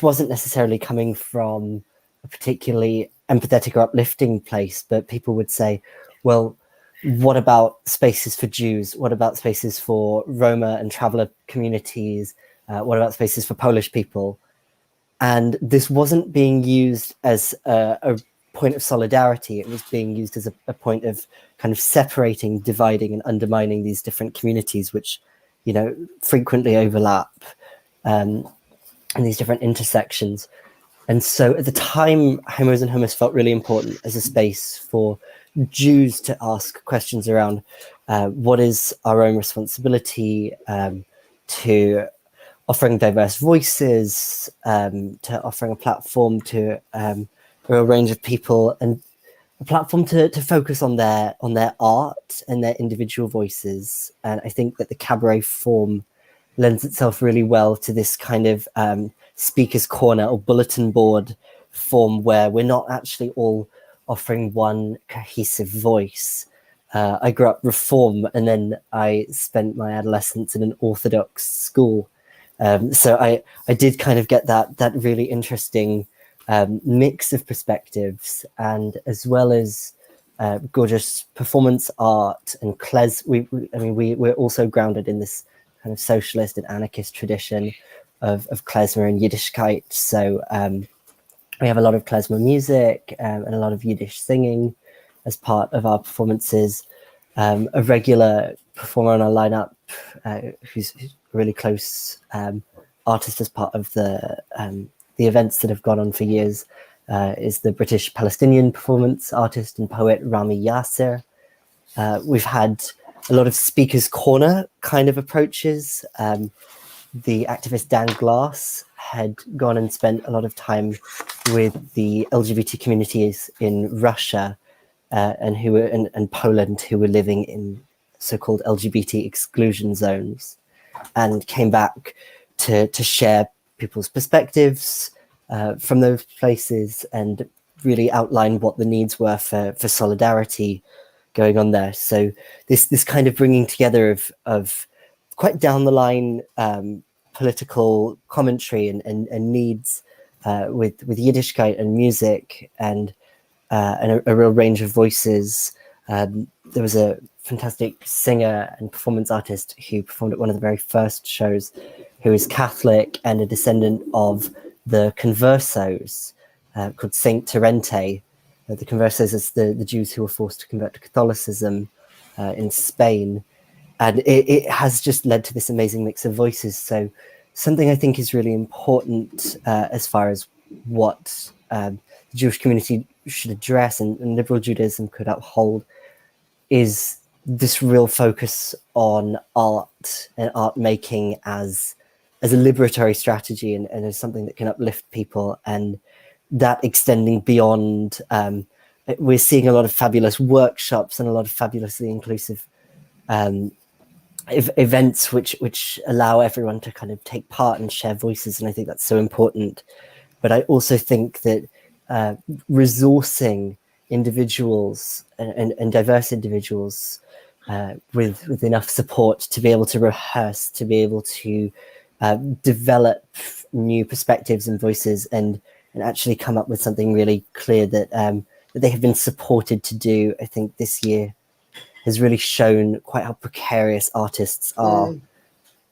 wasn't necessarily coming from a particularly empathetic or uplifting place, but people would say, well, what about spaces for Jews? What about spaces for Roma and traveler communities? What about spaces for Polish people? And this wasn't being used as a point of solidarity. It was being used as a point of kind of separating, dividing, and undermining these different communities, which, frequently overlap in these different intersections. And so at the time, Homos and Houmous felt really important as a space for Jews to ask questions around what is our own responsibility to offering diverse voices, to offering a platform to a real range of people, and a platform to focus on their art and their individual voices. And I think that the cabaret form lends itself really well to this kind of speaker's corner or bulletin board form, where we're not actually all offering one cohesive voice. I grew up Reform, and then I spent my adolescence in an Orthodox school. So I did kind of get that really interesting mix of perspectives, and as well as gorgeous performance art and we're also grounded in this kind of socialist and anarchist tradition of klezmer and Yiddishkeit. So we have a lot of klezmer music and a lot of Yiddish singing as part of our performances. A regular performer on our lineup who's a really close artist as part of the events that have gone on for years is the British Palestinian performance artist and poet Rami Yasser. We've had a lot of speakers' corner kind of approaches. The activist Dan Glass had gone and spent a lot of time with the LGBT communities in Russia and Poland who were living in so-called LGBT exclusion zones, and came back to share people's perspectives from those places and really outline what the needs were for solidarity going on there. So this kind of bringing together of quite down the line political commentary and needs with Yiddishkeit and music and a real range of voices. There was a fantastic singer and performance artist who performed at one of the very first shows, who is Catholic and a descendant of the Conversos, called Saint Terente. The Conversos is the Jews who were forced to convert to Catholicism in Spain. And it has just led to this amazing mix of voices. So something I think is really important as far as what the Jewish community should address and liberal Judaism could uphold is this real focus on art and art making as a liberatory strategy and as something that can uplift people, and that extending beyond. We're seeing a lot of fabulous workshops and a lot of fabulously inclusive events which allow everyone to kind of take part and share voices, and I think that's so important. But I also think that resourcing individuals and diverse individuals with enough support to be able to rehearse, to be able to develop new perspectives and voices, and actually come up with something really clear that that they have been supported to do. I think this year has really shown quite how precarious artists are.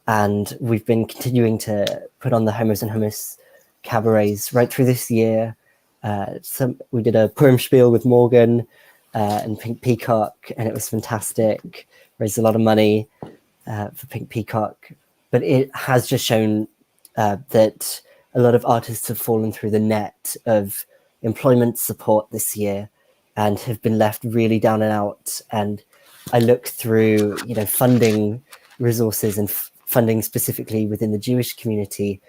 And we've been continuing to put on the Homos and Houmous cabarets right through this year. We did a Purim spiel with Morgan and Pink Peacock, and it was fantastic. Raised a lot of money for Pink Peacock. But it has just shown that a lot of artists have fallen through the net of employment support this year and have been left really down and out. And I look through, funding resources and funding specifically within the Jewish community,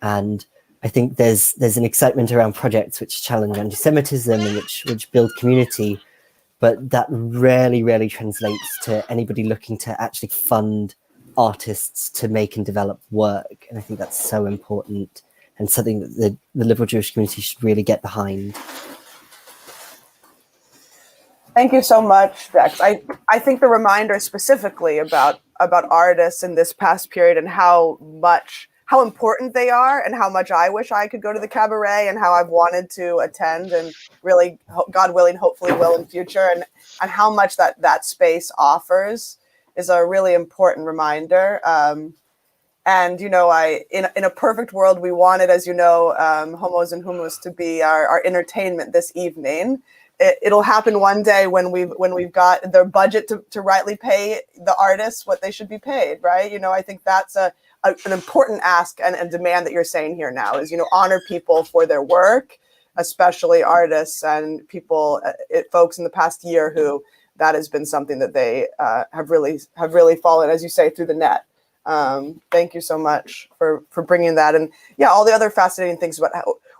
and I think there's an excitement around projects which challenge anti-Semitism and which build community, but that rarely translates to anybody looking to actually fund artists to make and develop work. And I think that's so important and something that the liberal Jewish community should really get behind. Thank you so much, Dex. I think the reminder specifically about artists in this past period and how important they are, and how much I wish I could go to the cabaret, and how I've wanted to attend, and really, God willing, hopefully will in future, and how much that space offers is a really important reminder. And in a perfect world, we wanted, as you know, Homos and Houmous to be our entertainment this evening. It'll happen one day when we've got their budget to rightly pay the artists what they should be paid, right? I think that's an important ask and a demand that you're saying here now is, honor people for their work, especially artists and people, folks in the past year who that has been something that they have really fallen, as you say, through the net. Thank you so much for bringing that, and all the other fascinating things about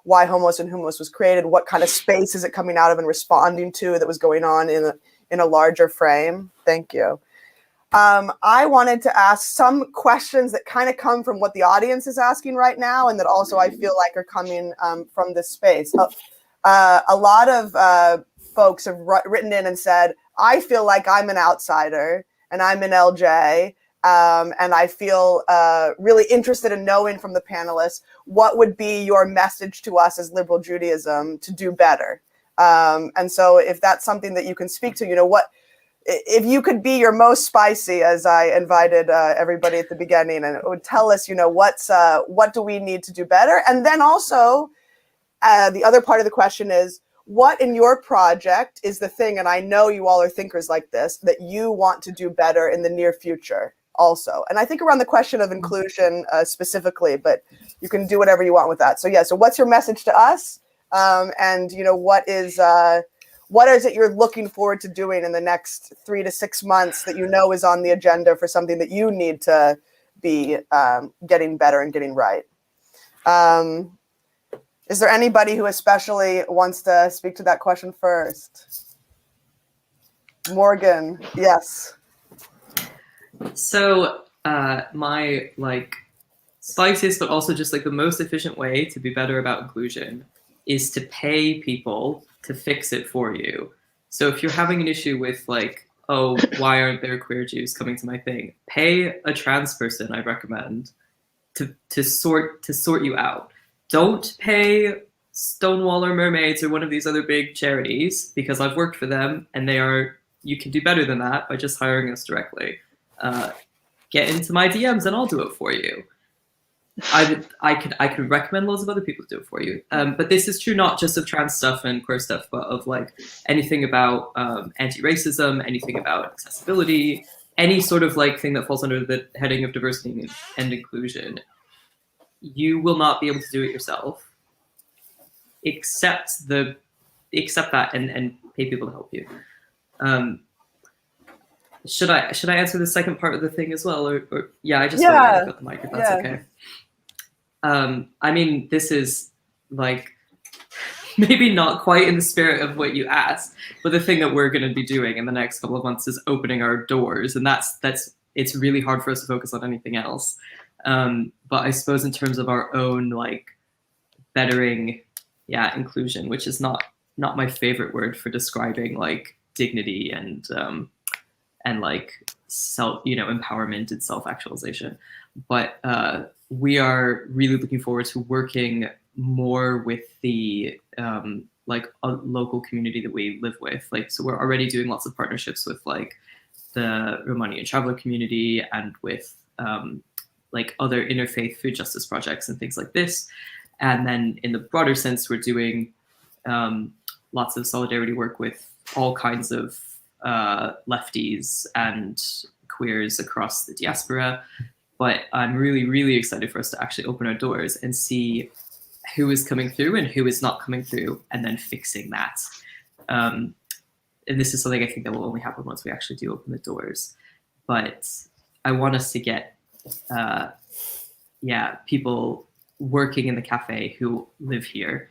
why Homos and Houmous was created, what kind of space is it coming out of and responding to that was going on in a larger frame. Thank you. I wanted to ask some questions that kind of come from what the audience is asking right now, and that also I feel like are coming from this space. A lot of folks have written in and said, I feel like I'm an outsider and I'm an LJ, and I feel really interested in knowing from the panelists, what would be your message to us as liberal Judaism to do better? And so if that's something that you can speak to, if you could be your most spicy, as I invited everybody at the beginning, and it would tell us, what do we need to do better? And then also, the other part of the question is, what in your project is the thing, and I know you all are thinkers like this, that you want to do better in the near future also? And I think around the question of inclusion specifically, but you can do whatever you want with that. So so what's your message to us? And what is it you're looking forward to doing in the next 3 to 6 months that is on the agenda for something that you need to be getting better and getting right? Is there anybody who especially wants to speak to that question first? Morgan, yes. So my spiciest, but also just the most efficient way to be better about inclusion is to pay people to fix it for you. So if you're having an issue with oh, why aren't there queer Jews coming to my thing? Pay a trans person, I recommend, to sort you out. Don't pay Stonewall or Mermaids or one of these other big charities, because I've worked for them and you can do better than that by just hiring us directly. Get into my DMs and I'll do it for you. I could recommend loads of other people to do it for you. But this is true not just of trans stuff and queer stuff, but of anything about anti-racism, anything about accessibility, any sort of thing that falls under the heading of diversity and inclusion. You will not be able to do it yourself. Accept that and pay people to help you. Should I answer the second part of the thing as well? Or I just got the mic, if that's okay. I mean, this is maybe not quite in the spirit of what you asked, but the thing that we're going to be doing in the next couple of months is opening our doors, and it's really hard for us to focus on anything else. But I suppose in terms of our own bettering, inclusion, which is not my favorite word for describing dignity and and like empowerment and self-actualization. But we are really looking forward to working more with the local community that we live with. Like, so we're already doing lots of partnerships with like the Romanian traveler community and with like other interfaith food justice projects and things like this. And then in the broader sense, we're doing lots of solidarity work with all kinds of lefties and queers across the diaspora. But I'm really, really excited for us to actually open our doors and see who is coming through and who is not coming through, and then fixing that. And this is something I think that will only happen once we actually do open the doors. But I want us to get people working in the cafe who live here.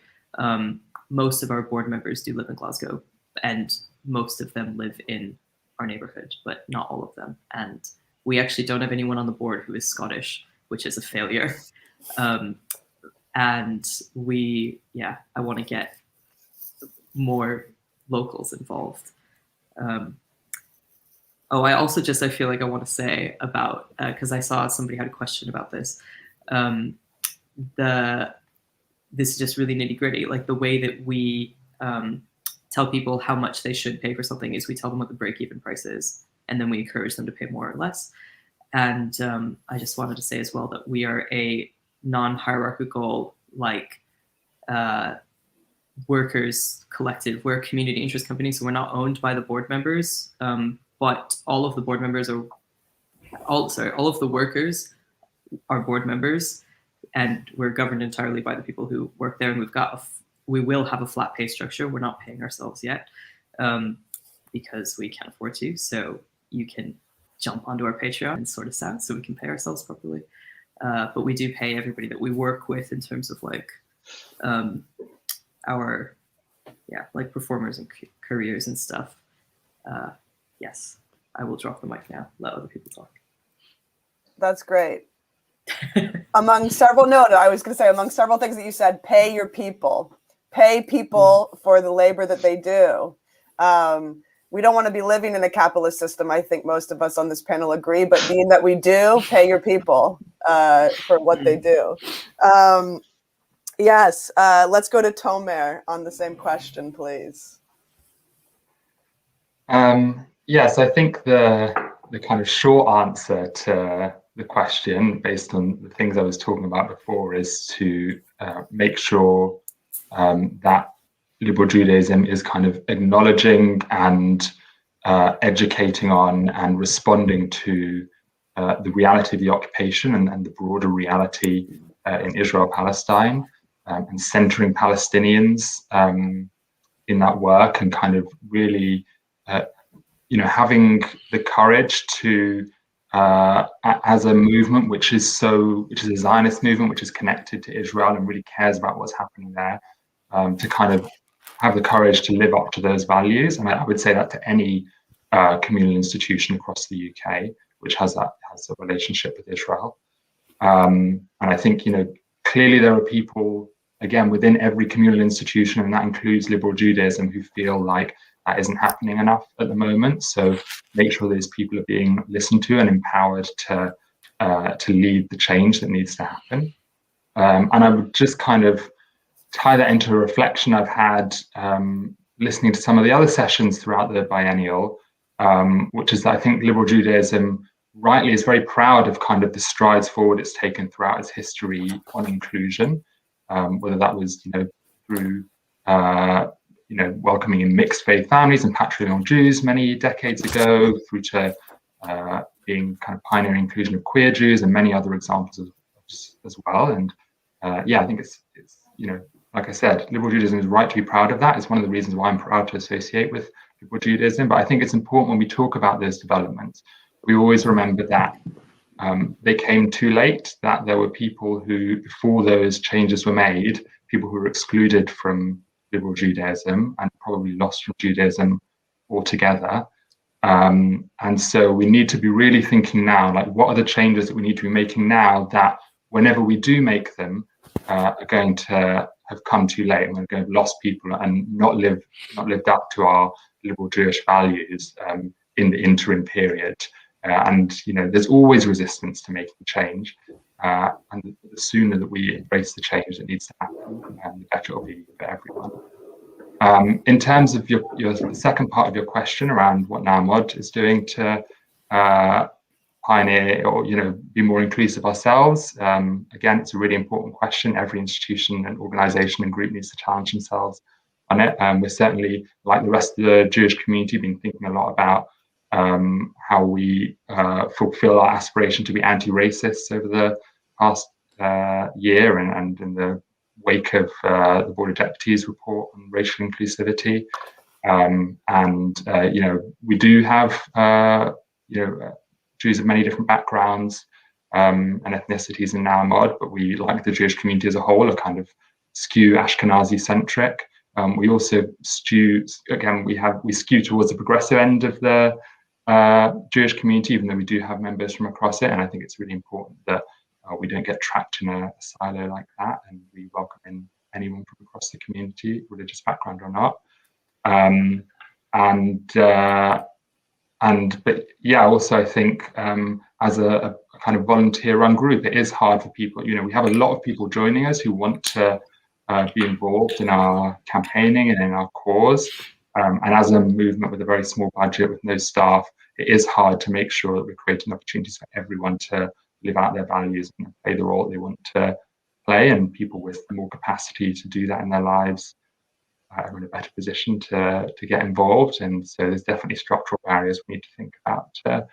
Most of our board members do live in Glasgow, and most of them live in our neighborhood, but not all of them. And we actually don't have anyone on the board who is Scottish, which is a failure. And I want to get more locals involved. I feel like I want to say about, because I saw somebody had a question about this. This is just really nitty gritty. Like the way that we tell people how much they should pay for something is we tell them what the break-even price is, and then we encourage them to pay more or less. And I just wanted to say as well that we are a non-hierarchical workers collective. We're a community interest company, so we're not owned by the board members, but all of the board members all of the workers are board members, and we're governed entirely by the people who work there. And we will have a flat pay structure. We're not paying ourselves yet because we can't afford to. So you can jump onto our Patreon and sort us out so we can pay ourselves properly. But we do pay everybody that we work with in terms of like our performers and careers and stuff. Yes, I will drop the mic now. Let other people talk. That's great. Among several things that you said, pay your people. Pay people for the labor that they do. We don't want to be living in a capitalist system. I think most of us on this panel agree, but being that we do, pay your people for what they do. Yes, let's go to Tomer on the same question, please. Yes, I think the kind of short answer to the question, based on the things I was talking about before, is to make sure that liberal Judaism is kind of acknowledging and educating on and responding to the reality of the occupation and the broader reality in Israel-Palestine, and centering Palestinians in that work, and kind of really having the courage to as a movement which is a Zionist movement which is connected to Israel and really cares about what's happening there, to kind of have the courage to live up to those values. And I would say that to any communal institution across the UK which has a relationship with Israel. And I think clearly there are people, again, within every communal institution, and that includes liberal Judaism, who feel like that isn't happening enough at the moment. So make sure those people are being listened to and empowered to lead the change that needs to happen. And I would just kind of tie that into a reflection I've had listening to some of the other sessions throughout the biennial, which is that I think liberal Judaism rightly is very proud of kind of the strides forward it's taken throughout its history on inclusion, whether that was through welcoming in mixed faith families and patrilineal Jews many decades ago, through to being kind of pioneering inclusion of queer Jews, and many other examples as well. And I think it's like I said, liberal Judaism is right to be proud of that. It's one of the reasons why I'm proud to associate with liberal Judaism. But I think it's important when we talk about those developments, we always remember that they came too late, that there were people who, before those changes were made, people who were excluded from liberal Judaism and probably lost from Judaism altogether. And so we need to be really thinking now, like, what are the changes that we need to be making now that whenever we do make them are going to have come too late, and we're going to have lost people and not lived up to our liberal Jewish values in the interim period. And there's always resistance to making change. And the sooner that we embrace the change that needs to happen, the better it'll be for everyone. In terms of the second part of your question around what NowMod is doing to pioneer or be more inclusive ourselves, again, it's a really important question. Every institution and organization and group needs to challenge themselves on it. We're certainly, like the rest of the Jewish community, been thinking a lot about how we fulfill our aspiration to be anti-racist over the past year, and in the wake of the Board of Deputies report on racial inclusivity. We do have Jews of many different backgrounds and ethnicities in NowMod, but we, like the Jewish community as a whole, are kind of skew Ashkenazi centric. We also skew towards the progressive end of the Jewish community, even though we do have members from across it. And I think it's really important that we don't get trapped in a silo like that, and we welcome in anyone from across the community, religious background or not. Also I think as a kind of volunteer-run group, it is hard for people. We have a lot of people joining us who want to be involved in our campaigning and in our cause. And as a movement with a very small budget, with no staff, it is hard to make sure that we're creating opportunities for everyone to live out their values and play the role they want to play. And people with more capacity to do that in their lives are in a better position to get involved. And so there's definitely structural barriers we need to think about to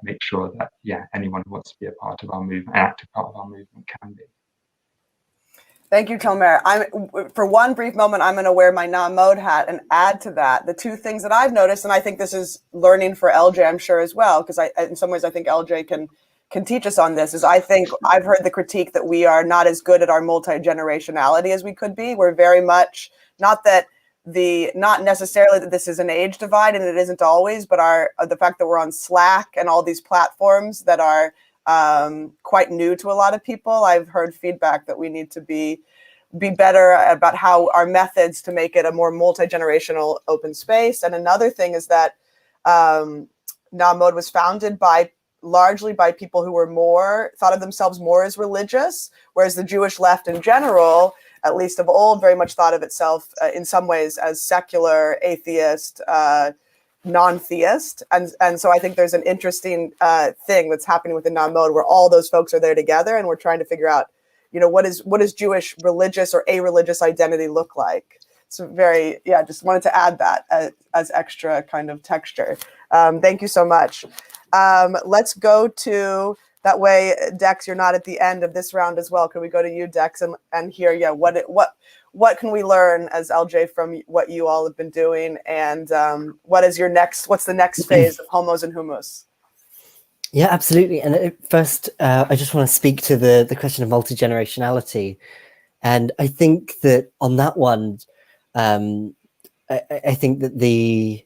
make sure that, anyone who wants to be a part of our movement, an active part of our movement, can be. Thank you, Tomer. For one brief moment, I'm going to wear my NowMod hat and add to that the two things that I've noticed, and I think this is learning for LJ, I'm sure, as well, because in some ways I think LJ can teach us on this, is I think I've heard the critique that we are not as good at our multi-generationality as we could be. We're very much, not necessarily that this is an age divide, and it isn't always, but the fact that we're on Slack and all these platforms that are quite new to a lot of people. I've heard feedback that we need to be better about how our methods to make it a more multi-generational open space. And another thing is that NowMod was founded largely by people who were thought of themselves more as religious, whereas the Jewish left in general, at least of old, very much thought of itself in some ways as secular, atheist, non-theist. And so I think there's an interesting thing that's happening within NowMod where all those folks are there together, and we're trying to figure out, what is Jewish religious or a-religious identity look like? So just wanted to add that as extra kind of texture. Thank you so much. Let's go to, that way, Dex, you're not at the end of this round as well. Can we go to you, Dex, and hear, what can we learn as LJ from what you all have been doing, and what's the next phase of Homos and Houmous? Yeah, absolutely. And first, I just want to speak to the question of multi-generationality. And I think that on that one, I think that the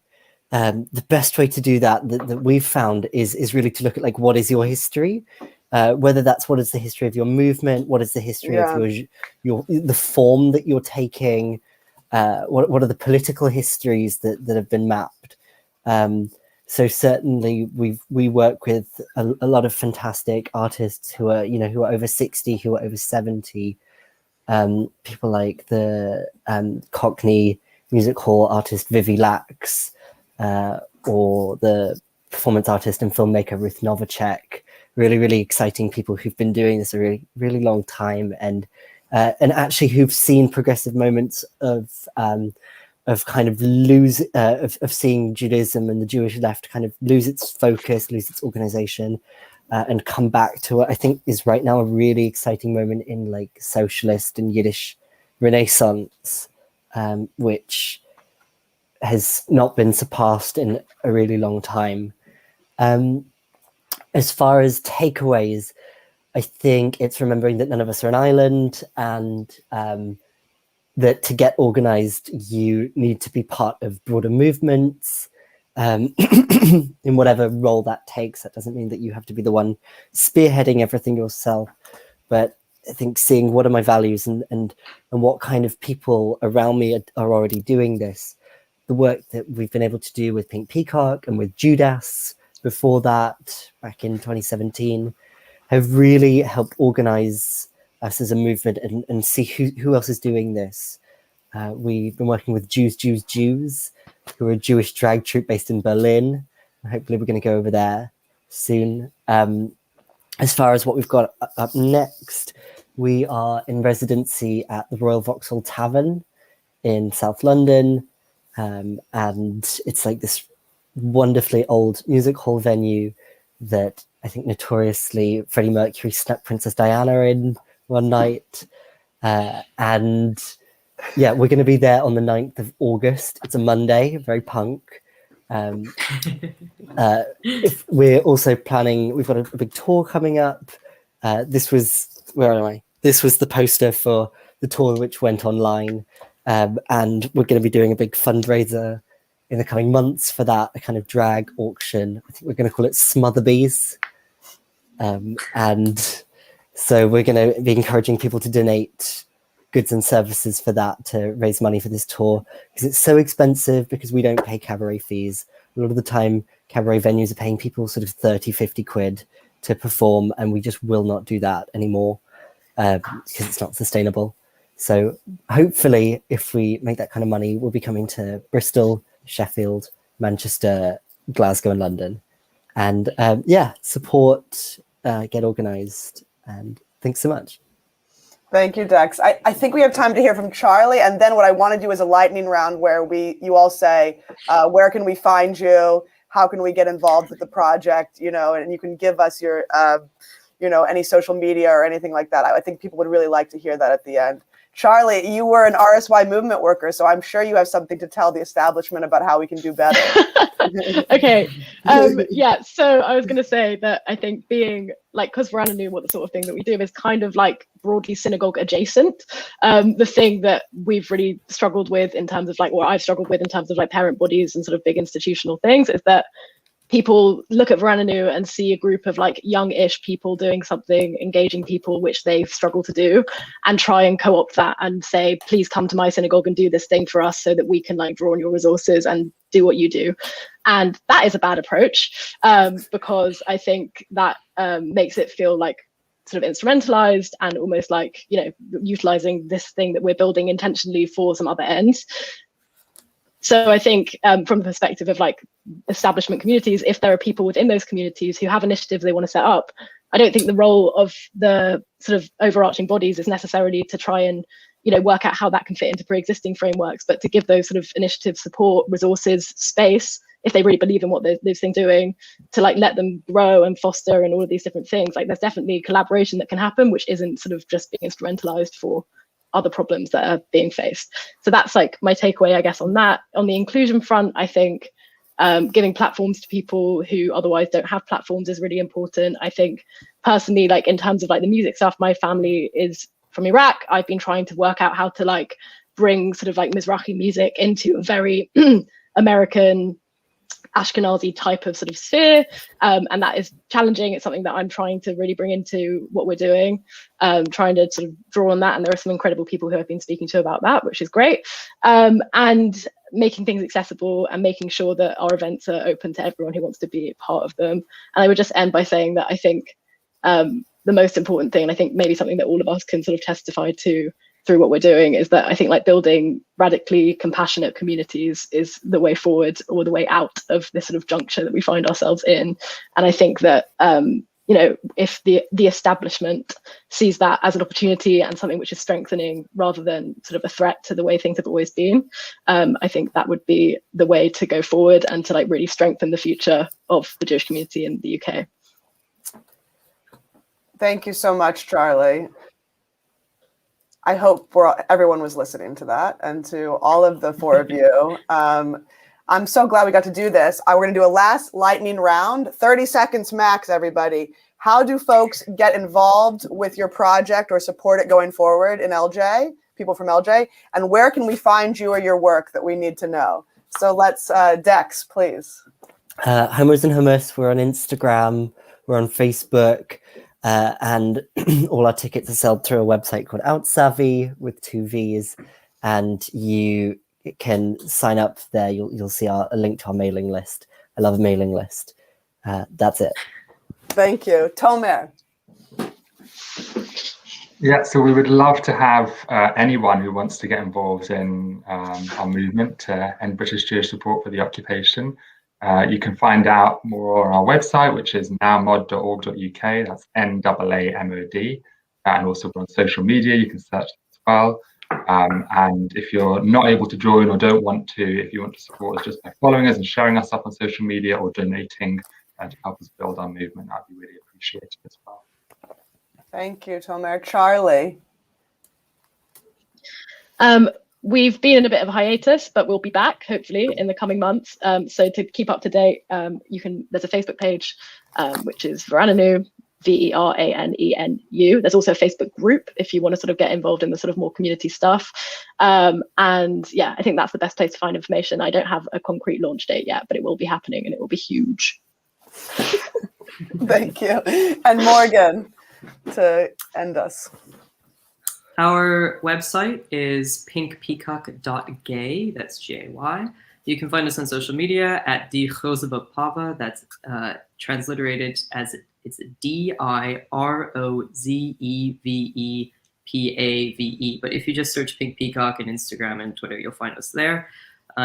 best way to do that we've found is really to look at what is your history, whether that's what is the history of your movement, what is the history of the form that you're taking, what are the political histories that have been mapped. So certainly we work with a lot of fantastic artists who are over 60, who are over 70, people like the Cockney Music Hall artist Vivi Lax, or the performance artist and filmmaker Ruth Novacek. Really, really exciting people who've been doing this a really, really long time, and actually who've seen progressive moments of kind of of seeing Judaism and the Jewish left kind of lose its focus, lose its organization, and come back to what I think is right now a really exciting moment in socialist and Yiddish Renaissance, which has not been surpassed in a really long time. As far as takeaways, I think it's remembering that none of us are an island, and that to get organized, you need to be part of broader movements, in whatever role that takes. That doesn't mean that you have to be the one spearheading everything yourself, but I think seeing what are my values and what kind of people around me are already doing this, the work that we've been able to do with Pink Peacock and with Judas before that, back in 2017, have really helped organize us as a movement and see who else is doing this. We've been working with Jews, who are a Jewish drag troupe based in Berlin. Hopefully we're going to go over there soon. As far as what we've got up next, we are in residency at the Royal Vauxhall Tavern in South London. And it's like this wonderfully old music hall venue that I think notoriously Freddie Mercury snuck Princess Diana in one night. And yeah, we're going to be there on the 9th of August. It's a Monday, very punk. If we're also planning, we've got a big tour coming up. This was the poster for the tour which went online. And we're going to be doing a big fundraiser in the coming months for that, a kind of drag auction. I think we're going to call it Smotherbees. And so we're going to be encouraging people to donate goods and services for that to raise money for this tour, because it's so expensive, because we don't pay cabaret fees. A lot of the time, cabaret venues are paying people sort of 30, 50 quid to perform, and we just will not do that anymore because it's not sustainable. So hopefully, if we make that kind of money, we'll be coming to Bristol, Sheffield, Manchester, Glasgow, and London. And support, get organised, and thanks so much. Thank you, Dex. I think we have time to hear from Charley, and then what I want to do is a lightning round where you all say, where can we find you? How can we get involved with the project? And you can give us your, any social media or anything like that. I think people would really like to hear that at the end. Charley, you were an RSY movement worker, so I'm sure you have something to tell the establishment about how we can do better. Okay. So I was going to say that I think being because Veranenu, what the sort of thing that we do is kind of broadly synagogue adjacent. The thing that we've really struggled with in terms of what I've struggled with in terms of parent bodies and sort of big institutional things is that people look at Veranenu and see a group of young-ish people doing something, engaging people, which they struggle to do, and try and co-opt that and say, please come to my synagogue and do this thing for us so that we can draw on your resources and do what you do. And that is a bad approach because I think that makes it feel sort of instrumentalized and almost utilizing this thing that we're building intentionally for some other ends. So I think from the perspective of establishment communities, if there are people within those communities who have initiatives they want to set up, I don't think the role of the sort of overarching bodies is necessarily to try and work out how that can fit into pre-existing frameworks, but to give those sort of initiatives support, resources, space, if they really believe in what those things are doing, to let them grow and foster and all of these different things. There's definitely collaboration that can happen, which isn't sort of just being instrumentalized for other problems that are being faced. So that's my takeaway, I guess, on that. On the inclusion front, I think giving platforms to people who otherwise don't have platforms is really important. I think personally, in terms of the music stuff, my family is from Iraq. I've been trying to work out how to bring sort of Mizrahi music into a very American Ashkenazi type of sort of sphere, and that is challenging. It's something that I'm trying to really bring into what we're doing, trying to sort of draw on that, and there are some incredible people who I've been speaking to about that, which is great, and making things accessible and making sure that our events are open to everyone who wants to be a part of them. And I would just end by saying that I think the most important thing, and I think maybe something that all of us can sort of testify to through what we're doing, is that I think building radically compassionate communities is the way forward, or the way out of this sort of juncture that we find ourselves in. And I think that if the establishment sees that as an opportunity and something which is strengthening rather than sort of a threat to the way things have always been, I think that would be the way to go forward and to really strengthen the future of the Jewish community in the UK. Thank you so much, Charley. I hope everyone was listening to that, and to all of the four of you. I'm so glad we got to do this. We're going to do a last lightning round, 30 seconds max, everybody. How do folks get involved with your project or support it going forward in LJ, people from LJ? And where can we find you or your work that we need to know? So let's, Dex, please. Homos and Houmous, we're on Instagram, we're on Facebook. And all our tickets are sold through a website called Outsavvy with 2 V's, and you can sign up there. You'll see a link to our mailing list. I love a mailing list. That's it. Thank you. Tomer. Yeah, so we would love to have anyone who wants to get involved in our movement to end British Jewish support for the occupation. You can find out more on our website, which is nowmod.org.uk. That's NAAMOD. And also on social media, you can search as well. And if you're not able to join or don't want to, if you want to support us just by following us and sharing us up on social media or donating to help us build our movement, that'd be really appreciated as well. Thank you, Tomer. Charley. We've been in a bit of a hiatus, but we'll be back hopefully in the coming months. So to keep up to date, there's a Facebook page, which is Veranenu, VERANENU. There's also a Facebook group if you want to sort of get involved in the sort of more community stuff. And yeah, I think that's the best place to find information. I don't have a concrete launch date yet, but it will be happening and it will be huge. Thank you. And Morgan, to end us. Our website is pinkpeacock.gay, that's G-A-Y. You can find us on social media at Die Grozebe Pava, that's transliterated as it's DIROZEVEPAVE. But if you just search Pink Peacock on Instagram and Twitter, you'll find us there.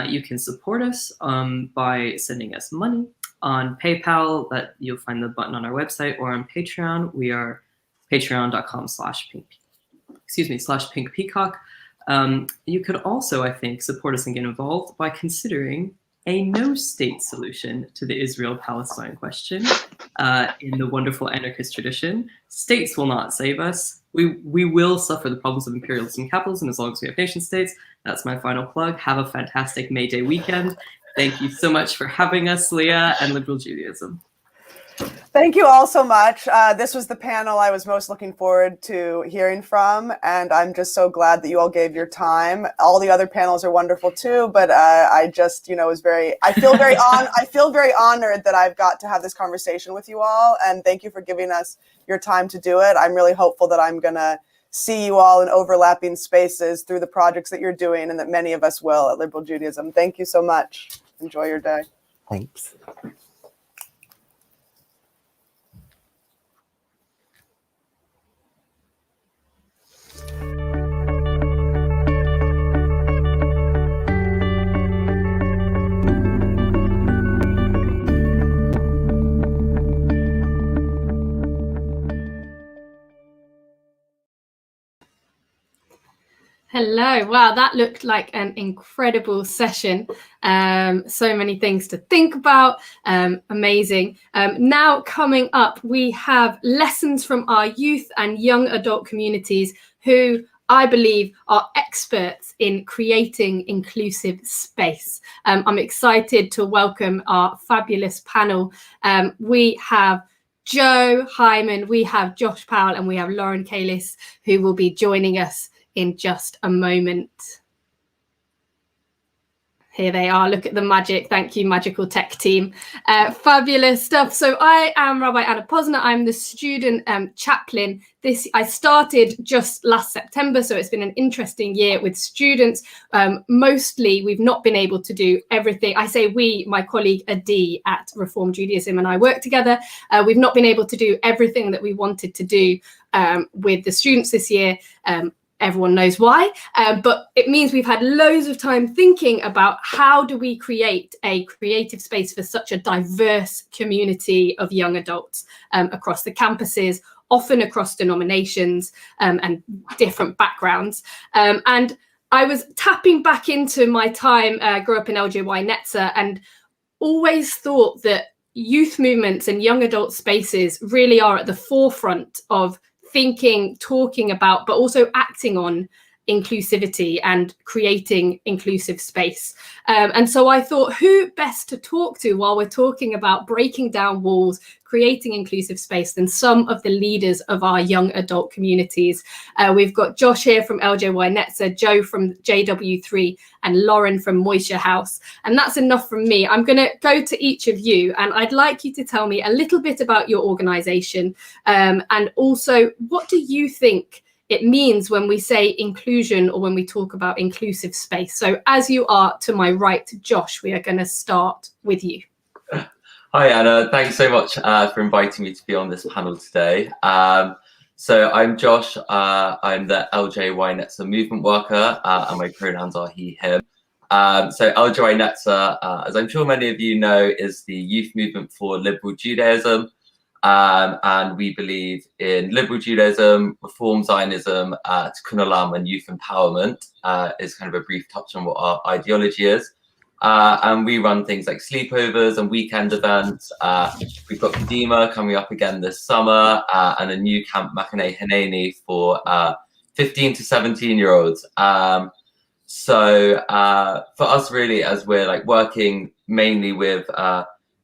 You can support us by sending us money on PayPal, that you'll find the button on our website, or on Patreon. We are patreon.com/Pink Peacock. You could also, I think, support us and get involved by considering a no-state solution to the Israel-Palestine question in the wonderful anarchist tradition. States will not save us. We will suffer the problems of imperialism and capitalism as long as we have nation states. That's my final plug. Have a fantastic May Day weekend. Thank you so much for having us, Leah, and Liberal Judaism. Thank you all so much. This was the panel I was most looking forward to hearing from, and I'm just so glad that you all gave your time. All the other panels are wonderful too, but I just, I feel very honored that I've got to have this conversation with you all, and thank you for giving us your time to do it. I'm really hopeful that I'm gonna see you all in overlapping spaces through the projects that you're doing, and that many of us will at Liberal Judaism. Thank you so much. Enjoy your day. Thanks. Hello. Wow, that looked like an incredible session. So many things to think about. Amazing. Now coming up, we have lessons from our youth and young adult communities who I believe are experts in creating inclusive space. I'm excited to welcome our fabulous panel. We have Joe Hyman, we have Josh Powell, and we have Lauren Kalis, who will be joining us in just a moment. Here they are. Look at the magic. Thank you, magical tech team. Fabulous stuff. So I am Rabbi Anna Posner. I'm the student chaplain. I started just last September, so it's been an interesting year with students. Mostly, we've not been able to do everything. I say we, my colleague Adi at Reform Judaism and I work together. We've not been able to do everything that we wanted to do with the students this year. Everyone knows why, but it means we've had loads of time thinking about how do we create a creative space for such a diverse community of young adults across the campuses, often across denominations and different backgrounds. And I was tapping back into my time, grew up in LJY Netzer, and always thought that youth movements and young adult spaces really are at the forefront of thinking, talking about, but also acting on inclusivity and creating inclusive space. And so I thought, who best to talk to while we're talking about breaking down walls, creating inclusive space, than some of the leaders of our young adult communities. We've got Josh here from LJY Netzer, Joe from JW3, and Lauren from Moishe House. And that's enough from me. I'm going to go to each of you, and I'd like you to tell me a little bit about your organization, and also, what do you think it means when we say inclusion or when we talk about inclusive space. So as you are to my right, Josh, we are going to start with you. Hi, Anna. Thanks so much for inviting me to be on this panel today. So I'm Josh. I'm the LJY Netzer movement worker, and my pronouns are he, him. So LJY Netzer, as I'm sure many of you know, is the youth movement for liberal Judaism. And we believe in liberal Judaism, Reform Zionism, Tikkun Olam, and youth empowerment is kind of a brief touch on what our ideology is. And we run things like sleepovers and weekend events. We've got Kadima coming up again this summer, and a new camp, Machane Haneni, for 15 to 17-year-olds. So for us, really, as we're like working mainly with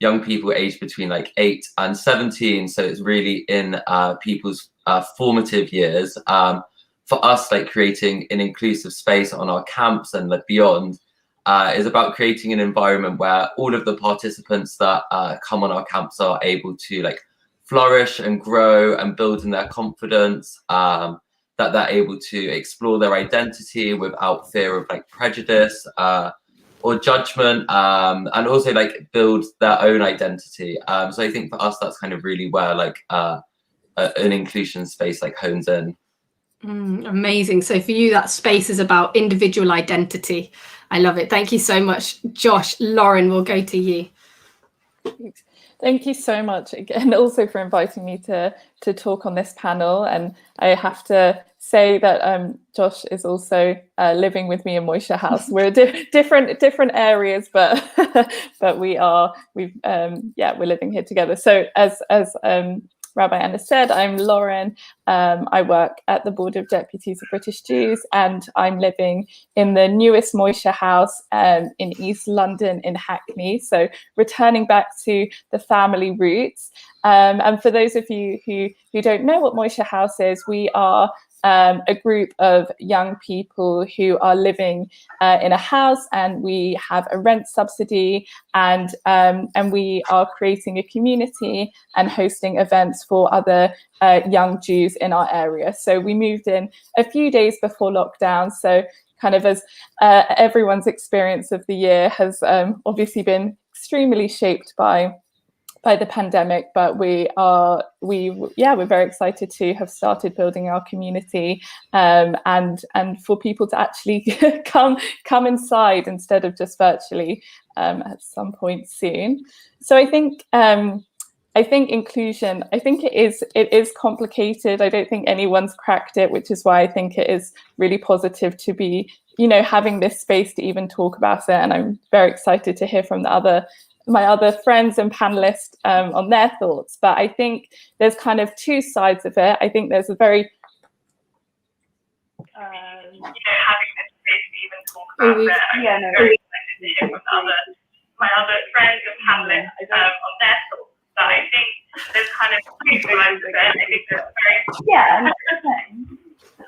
young people aged between like 8 and 17, so it's really in people's formative years. For us, like creating an inclusive space on our camps and like beyond, is about creating an environment where all of the participants that come on our camps are able to like flourish and grow and build in their confidence, that they're able to explore their identity without fear of like prejudice or judgment, and also like build their own identity. So I think for us, that's kind of really where like an inclusion space like hones in. Amazing. So for you, that space is about individual identity. I love it. Thank you so much, Josh. Lauren, we'll go to you. Thank you so much again, also for inviting me to talk on this panel. And I have to say that Josh is also living with me in Moishe House. We're different areas, but we're living here together. So as Rabbi Anna said, I'm Lauren. I work at the Board of Deputies of British Jews, and I'm living in the newest Moishe House in East London in Hackney. So returning back to the family roots. And for those of you who don't know what Moishe House is, we are a group of young people who are living in a house, and we have a rent subsidy, and we are creating a community and hosting events for other young Jews in our area. So we moved in a few days before lockdown. So kind of as everyone's experience of the year has obviously been extremely shaped by the pandemic, but we're very excited to have started building our community, and for people to actually come inside instead of just virtually at some point soon. So I think inclusion, I think it is complicated. I don't think anyone's cracked it, which is why I think it is really positive to be, having this space to even talk about it. And I'm very excited to hear from my other friends and panelists on their thoughts. But I think there's kind of two sides of it. I think there's a very having this space to even talk about it. I'm very excited to hear from my other friends and panelists on their thoughts. But I think there's kind of two sides of it. I think there's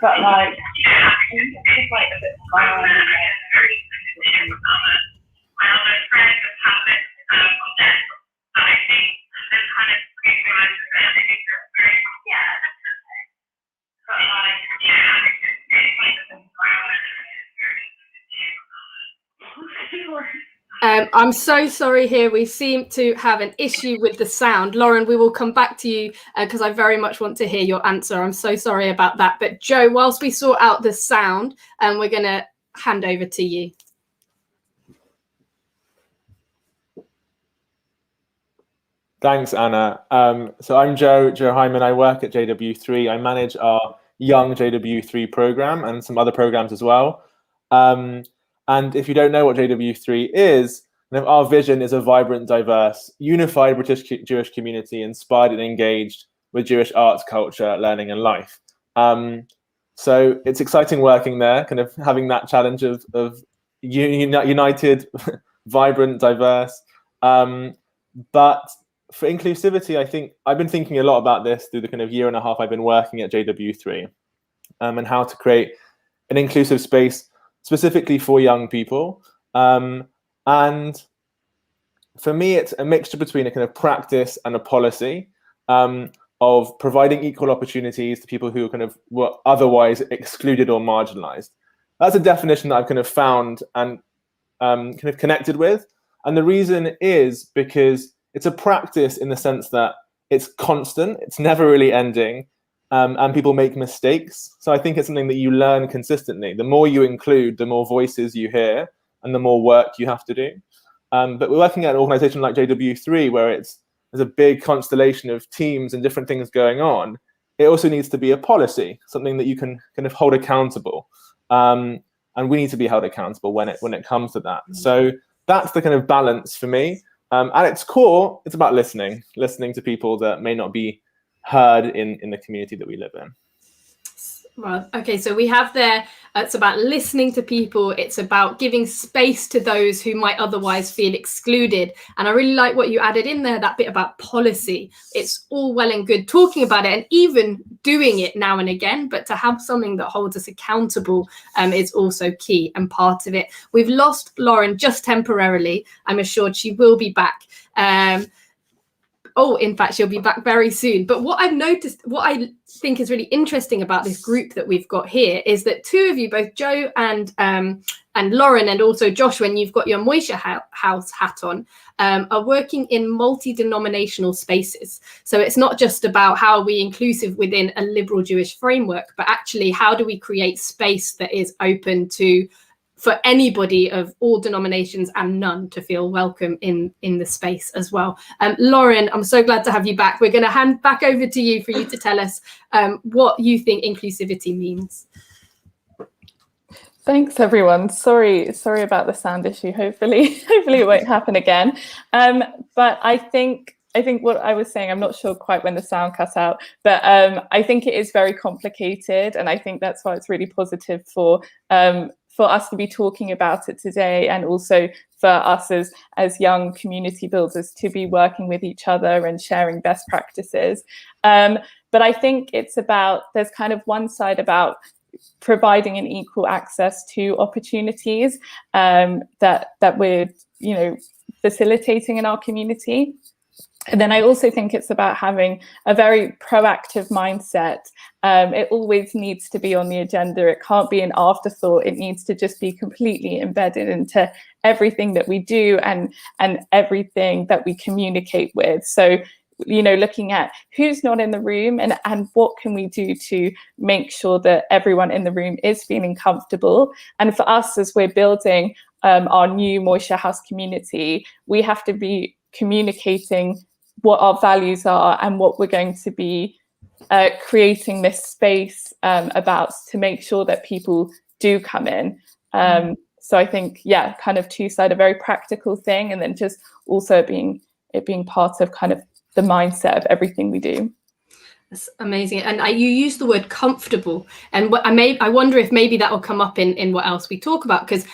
but like it's like a bit fun. I'm very excited to hear from my other friends and panelists on their thoughts. But I think there's kind of two sides of it. I think there's but like it's like a bit fun. I'm so sorry here. We seem to have an issue with the sound. Lauren, we will come back to you because I very much want to hear your answer. I'm so sorry about that. But Joe, whilst we sort out the sound, we're going to hand over to you. Thanks, Anna. So I'm Joe Hyman. I work at JW3. I manage our Young JW3 program and some other programs as well. And if you don't know what JW3 is, our vision is a vibrant, diverse, unified British Jewish community inspired and engaged with Jewish arts, culture, learning, and life. So it's exciting working there, kind of having that challenge of united, vibrant, diverse. But for inclusivity, I think I've been thinking a lot about this through the kind of year and a half I've been working at JW3, and how to create an inclusive space specifically for young people. And for me, it's a mixture between a kind of practice and a policy. of providing equal opportunities to people who kind of were otherwise excluded or marginalized. That's a definition that I've kind of found and kind of connected with. And the reason is because it's a practice in the sense that it's constant, it's never really ending, and people make mistakes. So I think it's something that you learn consistently. The more you include, the more voices you hear, and the more work you have to do. But we're working at an organization like JW3, where there's a big constellation of teams and different things going on. It also needs to be a policy, something that you can kind of hold accountable. And we need to be held accountable when it comes to that. So that's the kind of balance for me. At its core, it's about listening to people that may not be heard in the community that we live in. Well, okay, so we have there, it's about listening to people. It's about giving space to those who might otherwise feel excluded. And I really like what you added in there, that bit about policy. It's all well and good talking about it and even doing it now and again, but to have something that holds us accountable is also key and part of it. We've lost Lauren just temporarily. I'm assured she will be back. In fact, she'll be back very soon. But what I've noticed, what I think is really interesting about this group that we've got here is that two of you, both Joe and Lauren, and also Josh, when you've got your Moishe House hat on, are working in multi-denominational spaces. So it's not just about how are we inclusive within a liberal Jewish framework, but actually how do we create space that is open for anybody of all denominations and none to feel welcome in the space as well. Lauren, I'm so glad to have you back. We're going to hand back over to you for you to tell us what you think inclusivity means. Thanks, everyone. Sorry about the sound issue. Hopefully it won't happen again. But I think what I was saying, I'm not sure quite when the sound cut out, but I think it is very complicated, and I think that's why it's really positive for us to be talking about it today, and also for us as young community builders to be working with each other and sharing best practices. But I think it's about, there's kind of one side about providing an equal access to opportunities that we're, facilitating in our community. And then I also think it's about having a very proactive mindset. It always needs to be on the agenda. It can't be an afterthought. It needs to just be completely embedded into everything that we do and everything that we communicate with. So, looking at who's not in the room and what can we do to make sure that everyone in the room is feeling comfortable. And for us, as we're building our new Moishe House community, we have to be communicating what our values are and what we're going to be creating this space about, to make sure that people do come in. So I think, kind of two-sided, a very practical thing, and then just also being part of kind of the mindset of everything we do. That's amazing. And you use the word comfortable, and I wonder if maybe that will come up in what else we talk about, because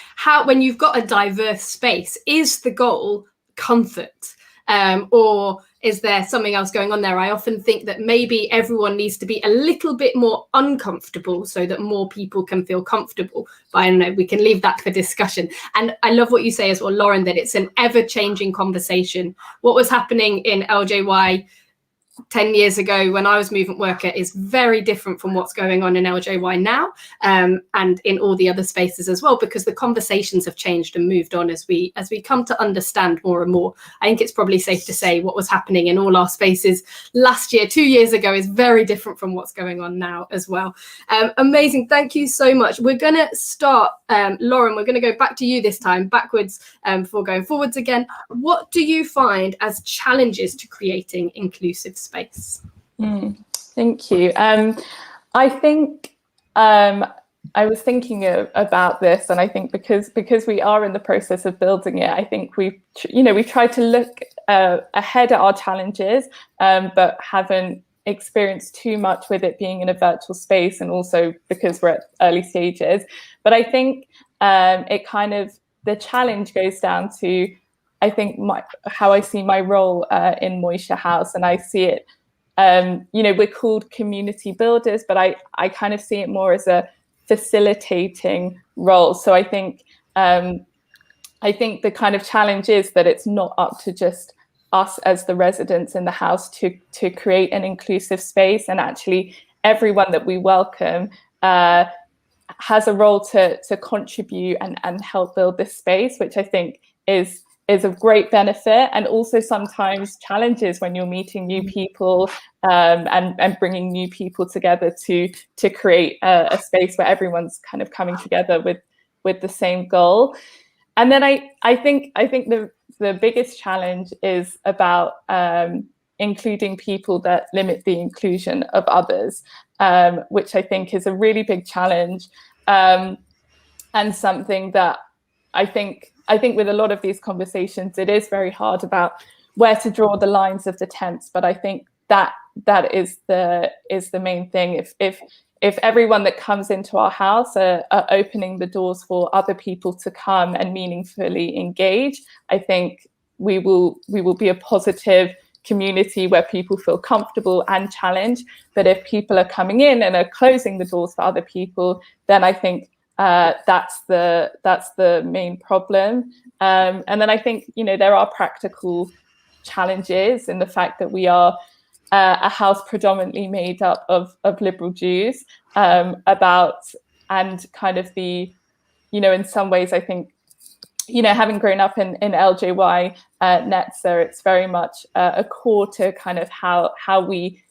when you've got a diverse space, is the goal comfort? Or is there something else going on there? I often think that maybe everyone needs to be a little bit more uncomfortable so that more people can feel comfortable. But I don't know, we can leave that for discussion. And I love what you say as well, Lauren, that it's an ever-changing conversation. What was happening in LJY 10 years ago when I was movement worker is very different from what's going on in LJY now, and in all the other spaces as well, because the conversations have changed and moved on as we come to understand more and more. I think it's probably safe to say what was happening in all our spaces last year, 2 years ago, is very different from what's going on now as well. Amazing. Thank you so much. We're going to start, Lauren, we're going to go back to you this time, backwards before going forwards again. What do you find as challenges to creating inclusive space? Thank you. I think I was thinking about this, and I think because we are in the process of building it, I think we've tried to look ahead at our challenges, but haven't experienced too much with it being in a virtual space, and also because we're at early stages. But I think the challenge goes down to, I think, how I see my role in Moishe House, and I see it, we're called community builders, but I kind of see it more as a facilitating role. So I think the kind of challenge is that it's not up to just us as the residents in the house to create an inclusive space, and actually everyone that we welcome has a role to contribute and help build this space, which I think is of great benefit, and also sometimes challenges when you're meeting new people and bringing new people together to create a space where everyone's kind of coming together with the same goal. And then I think the biggest challenge is about including people that limit the inclusion of others, which I think is a really big challenge, and something that I think with a lot of these conversations, it is very hard about where to draw the lines of the tents. But I think that is the main thing. If everyone that comes into our house are opening the doors for other people to come and meaningfully engage, I think we will be a positive community where people feel comfortable and challenged. But if people are coming in and are closing the doors for other people, then I think that's the main problem. And then I think, there are practical challenges in the fact that we are a house predominantly made up of liberal Jews, and kind of the, in some ways, I think, having grown up in LJY Netzer, it's very much a core to kind of how we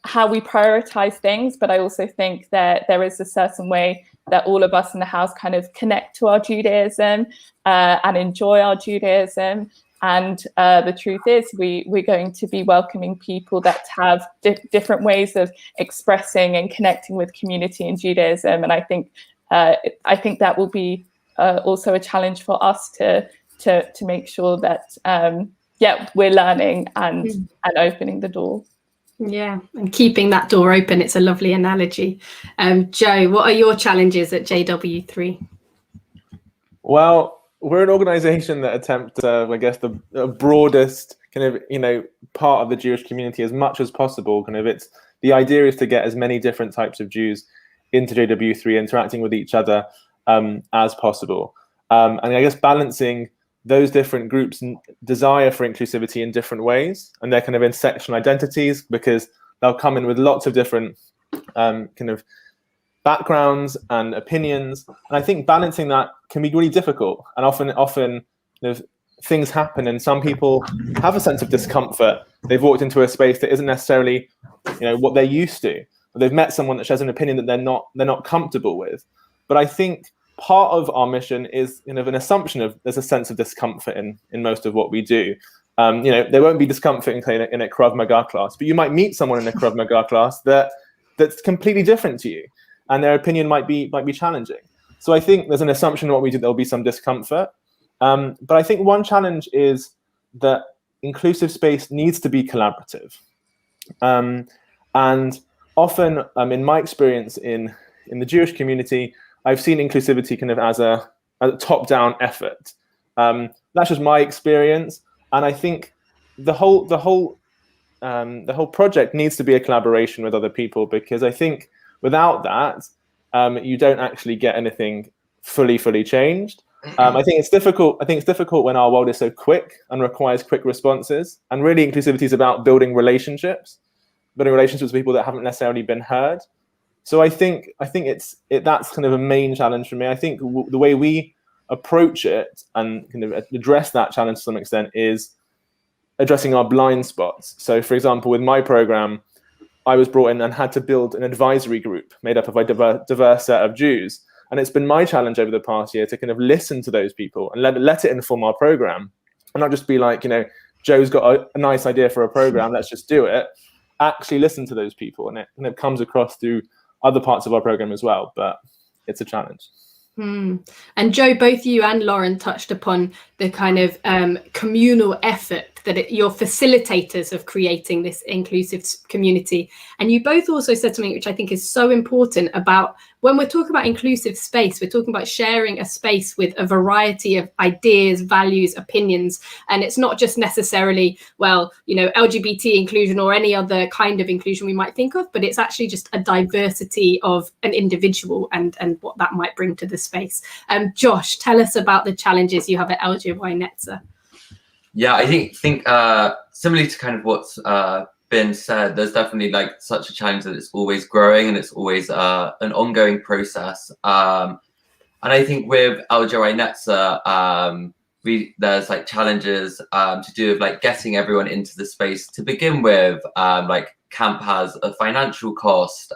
prioritize things. But I also think that there is a certain way that all of us in the house kind of connect to our Judaism and enjoy our Judaism. And the truth is, we're going to be welcoming people that have different ways of expressing and connecting with community in Judaism. And I think that will be also a challenge for us to make sure that we're learning and opening the door. Yeah, and keeping that door open. It's a lovely analogy. Joe, what are your challenges at JW3? Well, we're an organization that attempts, I guess, the broadest kind of, part of the Jewish community as much as possible. Kind of, the idea is to get as many different types of Jews into JW3, interacting with each other as possible. And I guess balancing those different groups' desire for inclusivity in different ways, and their kind of intersectional identities, because they'll come in with lots of different kind of backgrounds and opinions. And I think balancing that can be really difficult. And often things happen, and some people have a sense of discomfort. They've walked into a space that isn't necessarily, what they're used to. Or they've met someone that shares an opinion that they're not comfortable with. But I think part of our mission is an assumption of there's a sense of discomfort in most of what we do. There won't be discomfort in a Krav Maga class, but you might meet someone in a Krav Maga class that's completely different to you, and their opinion might be challenging. So I think there's an assumption in what we do there'll be some discomfort. But I think one challenge is that inclusive space needs to be collaborative. And often, in my experience in the Jewish community, I've seen inclusivity kind of as a top-down effort. That's just my experience, and I think the whole project needs to be a collaboration with other people, because I think without that, you don't actually get anything fully changed. I think it's difficult. I think it's difficult when our world is so quick and requires quick responses. And really, inclusivity is about building relationships with people that haven't necessarily been heard. So I think that's kind of a main challenge for me. I think the way we approach it and kind of address that challenge to some extent is addressing our blind spots. So, for example, with my program, I was brought in and had to build an advisory group made up of a diverse set of Jews. And it's been my challenge over the past year to kind of listen to those people and let it inform our program, and not just be like, Joe's got a nice idea for a program, let's just do it. Actually listen to those people, and it comes across through other parts of our program as well, but it's a challenge. And Joe, both you and Lauren touched upon the kind of communal effort that you're facilitators of creating this inclusive community. And you both also said something which I think is so important about when we're talking about inclusive space, we're talking about sharing a space with a variety of ideas, values, opinions. And it's not just necessarily, LGBT inclusion or any other kind of inclusion we might think of, but it's actually just a diversity of an individual and what that might bring to the space. Josh, tell us about the challenges you have at LJY Netzer. Yeah, I think similarly to kind of what's been said, there's definitely like such a challenge that it's always growing and it's always an ongoing process. And I think with LJY Netzer, there's like challenges to do with like getting everyone into the space to begin with. Like camp has a financial cost.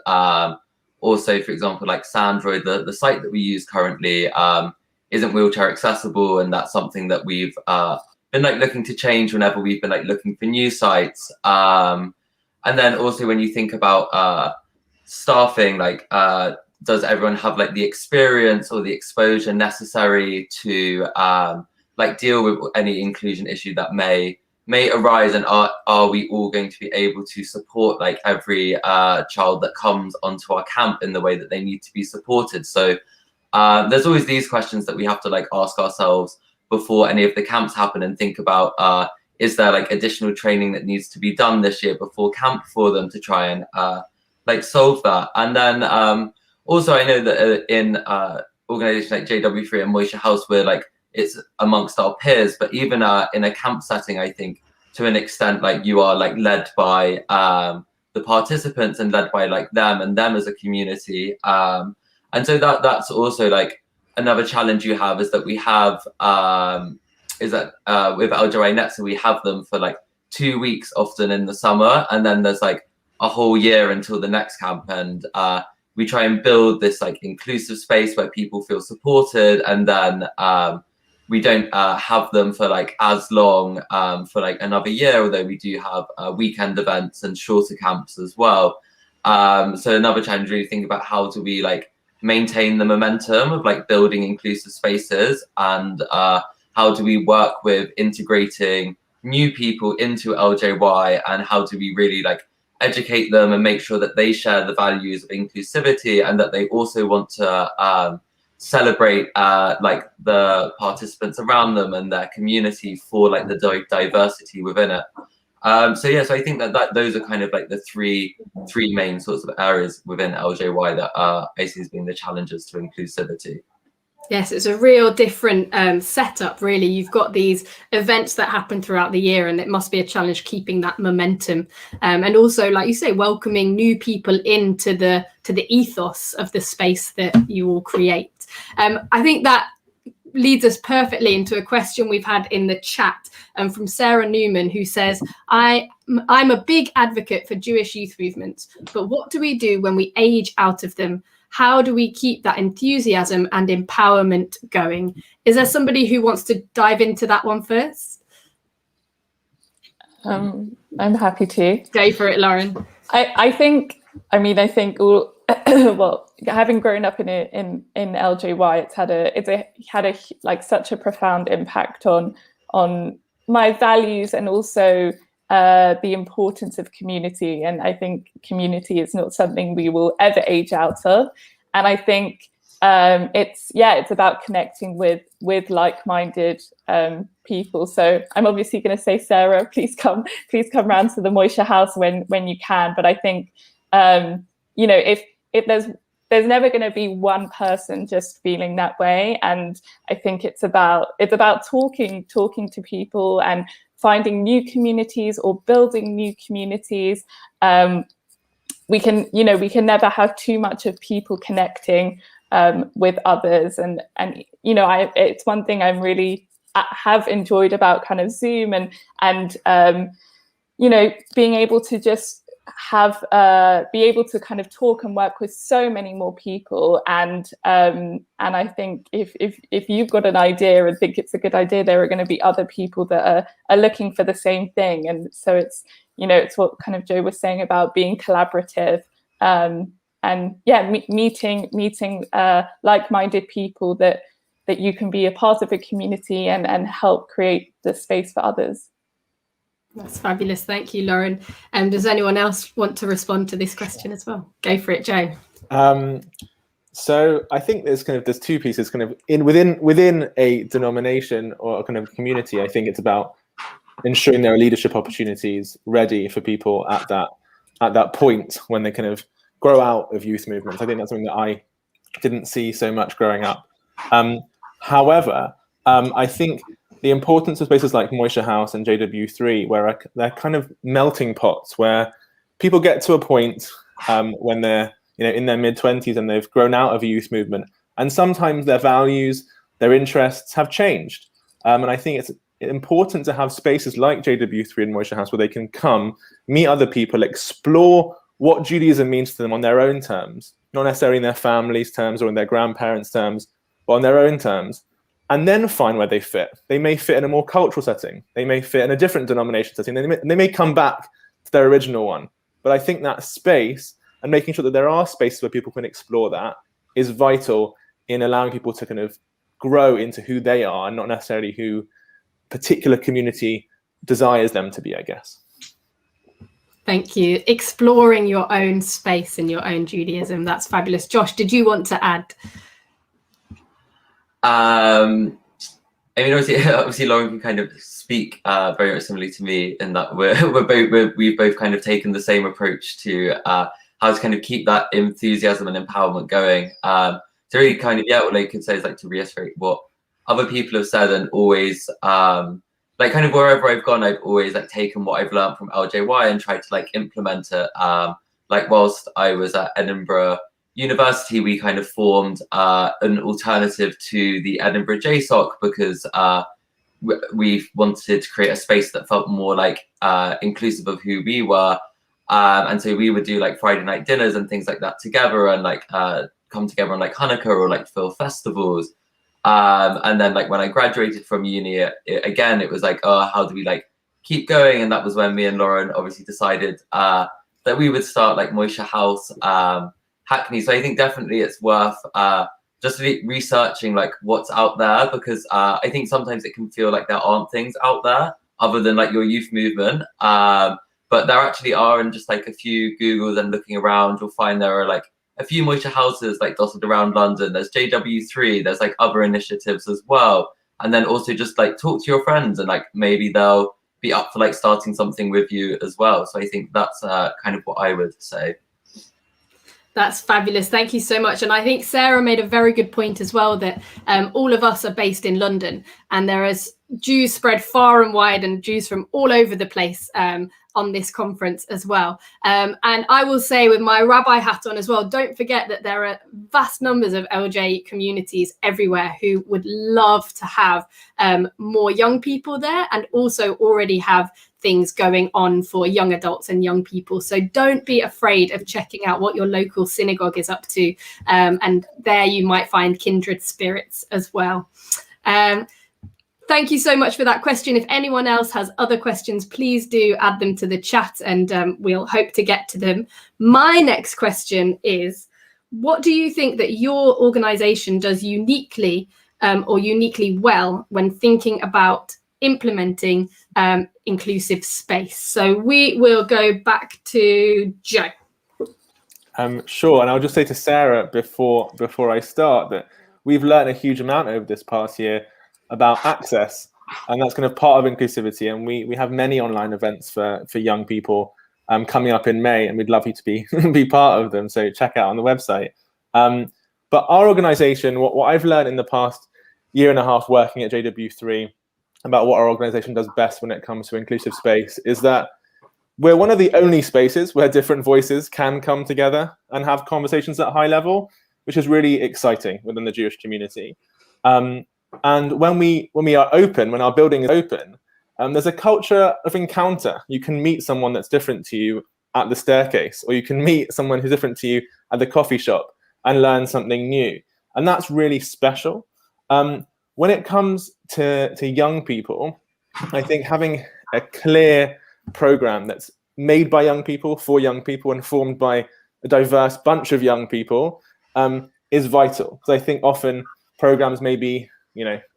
Also, for example, like Sandroid, the site that we use currently isn't wheelchair accessible, and that's something that we've been like looking to change whenever we've been like looking for new sites. And then also when you think about staffing, like does everyone have like the experience or the exposure necessary to like deal with any inclusion issue that may arise, and are we all going to be able to support like every child that comes onto our camp in the way that they need to be supported? So there's always these questions that we have to like ask ourselves before any of the camps happen, and think about is there like additional training that needs to be done this year before camp for them to try and like solve that. And then also I know that in organizations like JW3 and Moishe House, we're like, it's amongst our peers, but even in a camp setting, I think to an extent, like you are like led by the participants and led by like them as a community. And so that's also like another challenge you have, is that we have with LJY Netzer, we have them for like 2 weeks often in the summer, and then there's like a whole year until the next camp, and we try and build this like inclusive space where people feel supported, and then we don't have them for like as long for like another year, although we do have weekend events and shorter camps as well. So another challenge, really think about how do we like maintain the momentum of like building inclusive spaces, and how do we work with integrating new people into LJY, and how do we really like educate them and make sure that they share the values of inclusivity, and that they also want to celebrate like the participants around them and their community for like the diversity within it. So yeah, so I think that those are kind of like the three main sorts of areas within LJY that I see as being the challenges to inclusivity. Yes, it's a real different setup, really. You've got these events that happen throughout the year, and it must be a challenge keeping that momentum. And also, like you say, welcoming new people into the ethos of the space that you will create. I think that leads us perfectly into a question we've had in the chat from Sarah Newman, who says, I'm a big advocate for Jewish youth movements, but what do we do when we age out of them? How do we keep that enthusiasm and empowerment going? Is there somebody who wants to dive into that one first? I'm happy to. Go for it, Lauren. I think all, well, having grown up in LJY, it's had a like such a profound impact on my values, and also the importance of community. And I think community is not something we will ever age out of. And I think it's about connecting with like-minded people. So I'm obviously going to say, Sarah, please come round to the Moishe House when you can. But I think if there's never going to be one person just feeling that way, and I think it's about talking to people and finding new communities or building new communities. We can never have too much of people connecting with others, and it's one thing I'm really have enjoyed about kind of Zoom and being able to just be able to kind of talk and work with so many more people, and I think if you've got an idea and think it's a good idea, there are going to be other people that are looking for the same thing. And so it's what kind of Joe was saying about being collaborative, meeting like-minded people that you can be a part of a community and help create the space for others. That's fabulous. Thank you, Lauren. Does anyone else want to respond to this question as well? Go for it, Joe. So I think there's two pieces kind of within a denomination or a kind of community. I think it's about ensuring there are leadership opportunities ready for people at that point when they kind of grow out of youth movements. I think that's something that I didn't see so much growing up. However, I think the importance of spaces like Moishe House and JW3, where they're kind of melting pots, where people get to a point when they're in their mid-20s and they've grown out of a youth movement, and sometimes their values, their interests have changed. And I think it's important to have spaces like JW3 and Moishe House where they can come, meet other people, explore what Judaism means to them on their own terms, not necessarily in their family's terms or in their grandparents' terms, but on their own terms, and then find where they fit. They may fit in a more cultural setting. They may fit in a different denomination setting. They may come back to their original one. But I think that space and making sure that there are spaces where people can explore that is vital in allowing people to kind of grow into who they are and not necessarily who particular community desires them to be, I guess. Thank you. Exploring your own space in your own Judaism. That's fabulous. Josh, did you want to add? I mean, obviously, Lauren can kind of speak very much similarly to me in that we've both kind of taken the same approach to how to kind of keep that enthusiasm and empowerment going. So really kind of, what I could say is like to reiterate what other people have said, and always like kind of wherever I've gone, I've always like taken what I've learned from LJY and tried to like implement it. Like whilst I was at Edinburgh University, we kind of formed an alternative to the Edinburgh JSOC because we wanted to create a space that felt more like inclusive of who we were. And so we would do like Friday night dinners and things like that together, and like come together on like Hanukkah or like film festivals. And then like when I graduated from uni, it was like, oh, how do we like keep going? And that was when me and Lauren obviously decided that we would start like Moishe House Hackney. So I think definitely it's worth just researching like what's out there, because I think sometimes it can feel like there aren't things out there other than like your youth movement. But there actually are, and just like a few Googles and looking around, you'll find there are like a few Moishe houses like dotted around London. There's JW3, there's like other initiatives as well. And then also just like talk to your friends and like maybe they'll be up for like starting something with you as well. So I think that's kind of what I would say. That's fabulous. Thank you so much. And I think Sarah made a very good point as well, that all of us are based in London, and there is Jews spread far and wide, and Jews from all over the place on this conference as well. And I will say, with my rabbi hat on as well, don't forget that there are vast numbers of LJ communities everywhere who would love to have more young people there, and also already have things going on for young adults and young people. So don't be afraid of checking out what your local synagogue is up to. And there you might find kindred spirits as well. Thank you so much for that question. If anyone else has other questions, please do add them to the chat, and we'll hope to get to them. My next question is, what do you think that your organization does uniquely or uniquely well when thinking about implementing inclusive space? So we will go back to Joe. Sure, and I'll just say to Sarah before I start that we've learned a huge amount over this past year about access, and that's kind of part of inclusivity. And we have many online events for young people coming up in May, and we'd love you to be part of them. So check out on the website. But our organization, what I've learned in the past year and a half working at JW3 about what our organization does best when it comes to inclusive space is that we're one of the only spaces where different voices can come together and have conversations at high level, which is really exciting within the Jewish community. And when we are open, when our building is open, there's a culture of encounter. You can meet someone that's different to you at the staircase, or you can meet someone who's different to you at the coffee shop and learn something new. And that's really special. When it comes to young people, I think having a clear program that's made by young people, for young people, and formed by a diverse bunch of young people is vital. So I think often programs may be,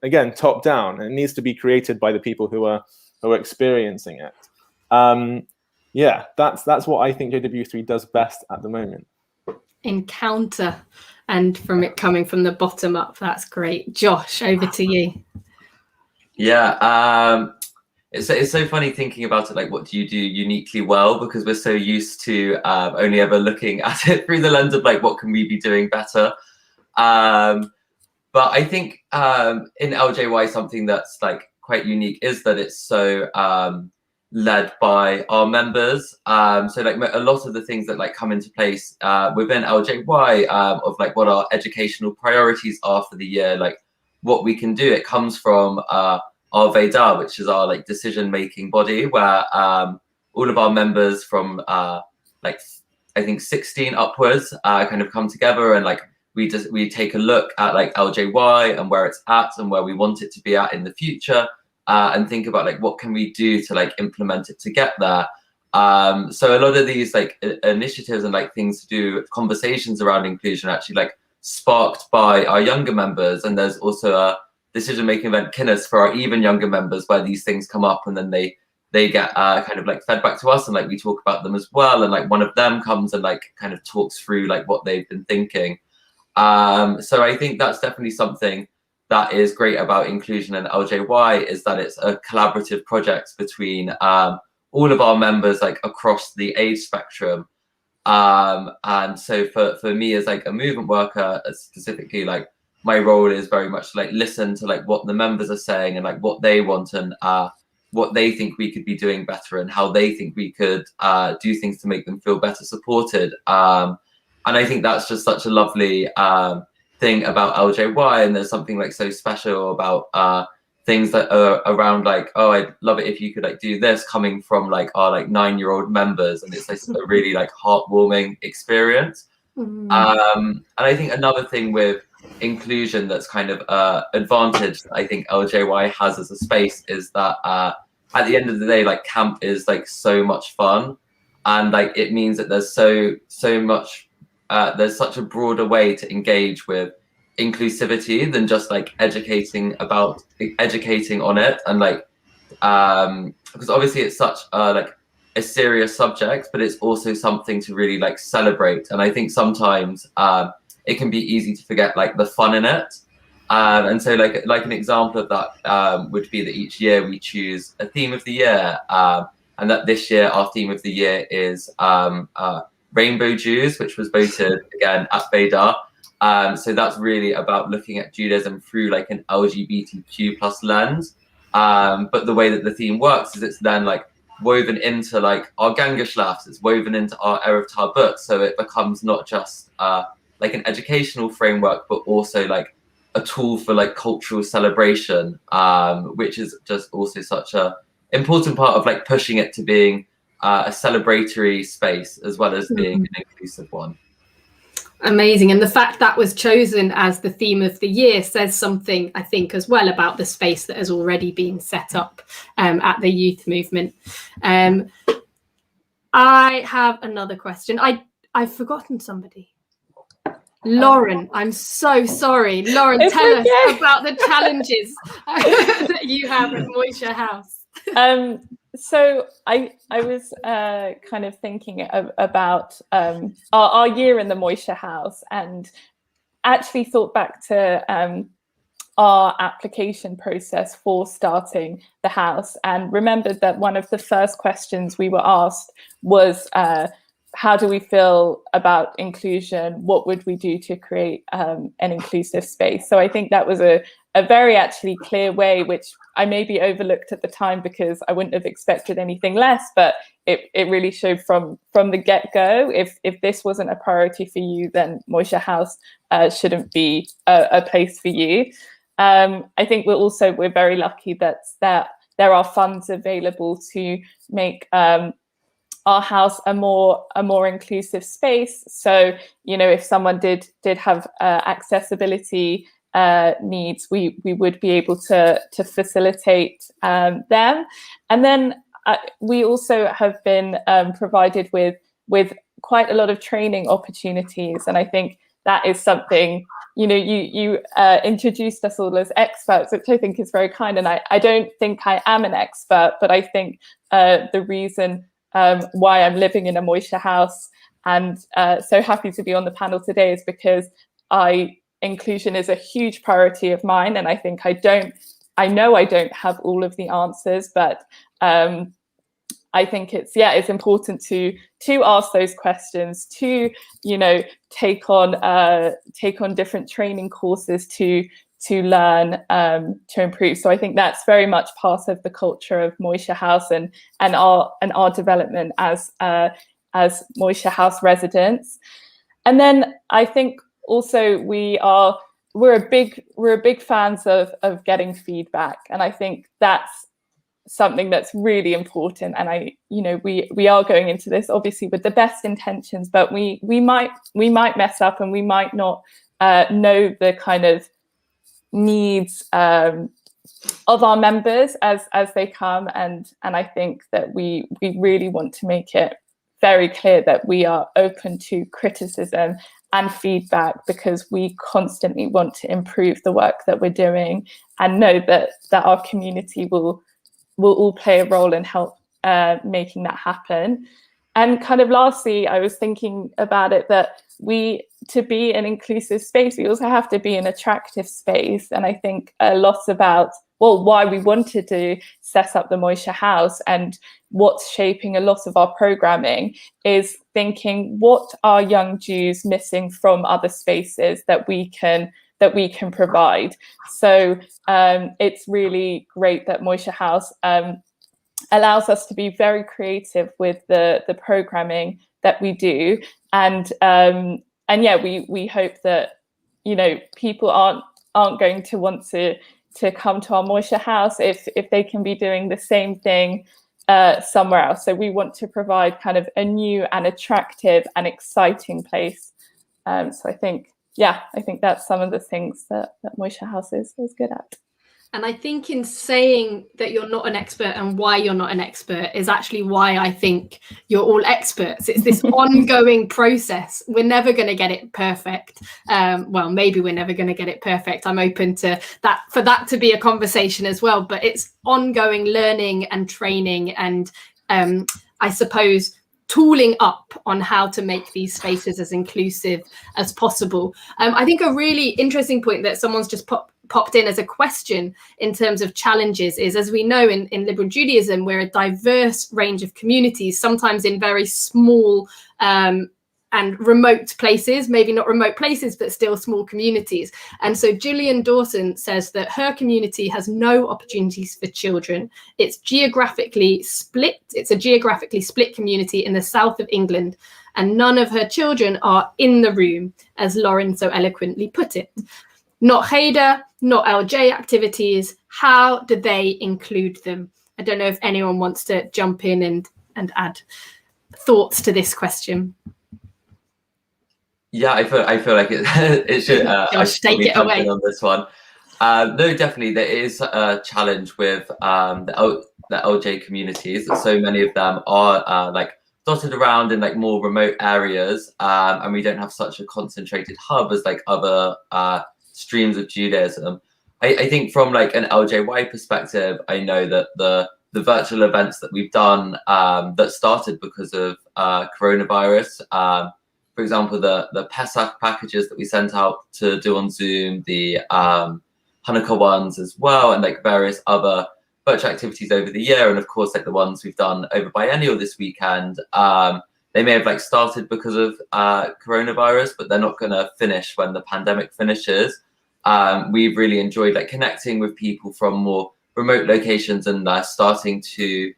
again, top down, and it needs to be created by the people who are experiencing it. That's what I think JW3 does best at the moment. Encounter, and from it coming from the bottom up. That's great. Josh, over to you. Yeah, it's so funny thinking about it, like what do you do uniquely well, because we're so used to only ever looking at it through the lens of like what can we be doing better. But I think in LJY, something that's like quite unique is that it's so led by our members. So like a lot of the things that like come into place within LJY of like what our educational priorities are for the year, like what we can do, it comes from our Veda, which is our like decision-making body, where all of our members from like I think 16 upwards kind of come together, and like we take a look at like LJY and where it's at and where we want it to be at in the future, and think about like what can we do to like implement it to get there. So a lot of these like initiatives and like things to do, conversations around inclusion actually like sparked by our younger members, and there's also a decision-making event Kinnis for our even younger members where these things come up, and then they get kind of like fed back to us, and like we talk about them as well, and like one of them comes and like kind of talks through like what they've been thinking. So I think that's definitely something that is great about inclusion and LJY, is that it's a collaborative project between all of our members like across the age spectrum. And so for me as like a movement worker, specifically, like my role is very much like listen to like what the members are saying and like what they want, and what they think we could be doing better, and how they think we could do things to make them feel better supported. And I think that's just such a lovely thing about LJY, and there's something like so special about things that are around like, oh, I'd love it if you could like do this, coming from like our like 9-year-old members, and it's like a really like heartwarming experience. And I think another thing with inclusion that's kind of advantage I think LJY has as a space is that at the end of the day, like camp is like so much fun, and like it means that there's so much there's such a broader way to engage with inclusivity than just like educating on it, and like because obviously it's such like a serious subject, but it's also something to really like celebrate. And I think sometimes it can be easy to forget like the fun in it. And so like an example of that would be that each year we choose a theme of the year, and that this year our theme of the year is Rainbow Jews, which was voted again at Veda. So that's really about looking at Judaism through like an LGBTQ plus lens. But the way that the theme works is it's then like woven into like our Gangeshlafs, it's woven into our Erev Tarbut, so it becomes not just like an educational framework, but also like a tool for like cultural celebration, which is just also such a important part of like pushing it to being a celebratory space as well as being an inclusive one. Amazing. And the fact that was chosen as the theme of the year says something, I think, as well about the space that has already been set up at the youth movement. I have another question. I've forgotten somebody. Lauren, I'm so sorry. Lauren, tell us about the challenges that you have at Moishe House. So I was kind of thinking about our year in the Moishe House, and actually thought back to our application process for starting the house, and remembered that one of the first questions we were asked was, how do we feel about inclusion? What would we do to create an inclusive space? So I think that was a very actually clear way, which I maybe overlooked at the time because I wouldn't have expected anything less, but it really showed from the get-go, if this wasn't a priority for you, then Moishe House shouldn't be a place for you. I think we're very lucky that there are funds available to make our house a more inclusive space. So, you know, if someone did have accessibility needs, we would be able to facilitate them. And then we also have been provided with quite a lot of training opportunities, and I think that is something, you know, you introduced us all as experts, which I think is very kind, and I don't think I am an expert, but I think the reason why I'm living in a Moishe House and so happy to be on the panel today is because inclusion is a huge priority of mine, and I think I know I don't have all of the answers, but I think it's important to ask those questions, to, you know, take on different training courses to to learn, to improve. So I think that's very much part of the culture of Moishe House and our development as Moishe House residents. And then I think also we're big fans of getting feedback, and I think that's something that's really important. And we are going into this obviously with the best intentions, but we might mess up, and we might not know the kind of needs of our members as they come, and I think that we really want to make it very clear that we are open to criticism and feedback, because we constantly want to improve the work that we're doing, and know that our community will all play a role in help making that happen. And kind of lastly, I was thinking about it that to be an inclusive space, we also have to be an attractive space. And I think a lot about why we wanted to set up the Moishe House and what's shaping a lot of our programming is thinking, what are young Jews missing from other spaces that we can provide? So it's really great that Moishe House allows us to be very creative with the programming that we do, and yeah, we hope that people aren't going to want to come to our Moishe House if they can be doing the same thing somewhere else. So we want to provide kind of a new and attractive and exciting place. So I think that's some of the things that Moishe House is good at. And I think in saying that you're not an expert and why you're not an expert is actually why I think you're all experts. It's this ongoing process. We're never going to get it perfect. Well, maybe we're never going to get it perfect. I'm open to that, for that to be a conversation as well. But it's ongoing learning and training and I suppose tooling up on how to make these spaces as inclusive as possible. I think a really interesting point that someone's just popped in as a question in terms of challenges is, as we know in liberal Judaism, we're a diverse range of communities, sometimes in very small and remote places, maybe not remote places, but still small communities. And so Gillian Dawson says that her community has no opportunities for children. It's geographically split. It's a geographically split community in the south of England, and none of her children are in the room, as Lauren so eloquently put it. Not Cheder, not LJ activities. How do they include them? I don't know if anyone wants to jump in and add thoughts to this question. Yeah, I feel like it should. I should take it away on this one. No, definitely there is a challenge with the LJ communities. So many of them are like dotted around in like more remote areas, and we don't have such a concentrated hub as like other streams of Judaism. I think from like an LJY perspective, I know that the virtual events that we've done that started because of coronavirus, for example, the Pesach packages that we sent out to do on Zoom, the Hanukkah ones as well, and like various other virtual activities over the year, and of course like the ones we've done over Biennial this weekend, they may have like started because of coronavirus, but they're not going to finish when the pandemic finishes. We've really enjoyed like connecting with people from more remote locations and starting to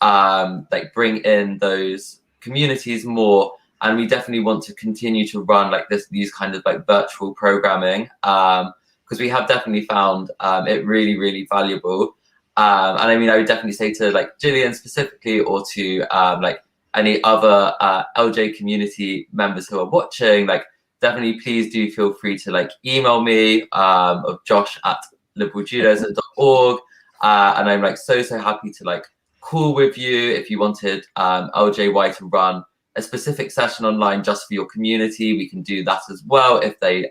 like bring in those communities more. And we definitely want to continue to run like these kind of like virtual programming, because we have definitely found it really, really valuable. And I mean, I would definitely say to like Gillian specifically, or to like any other LJ community members who are watching, like definitely please do feel free to like email me of josh@liberaljudaism.org, and I'm like so happy to like call with you if you wanted LJY to run a specific session online just for your community. We can do that as well if they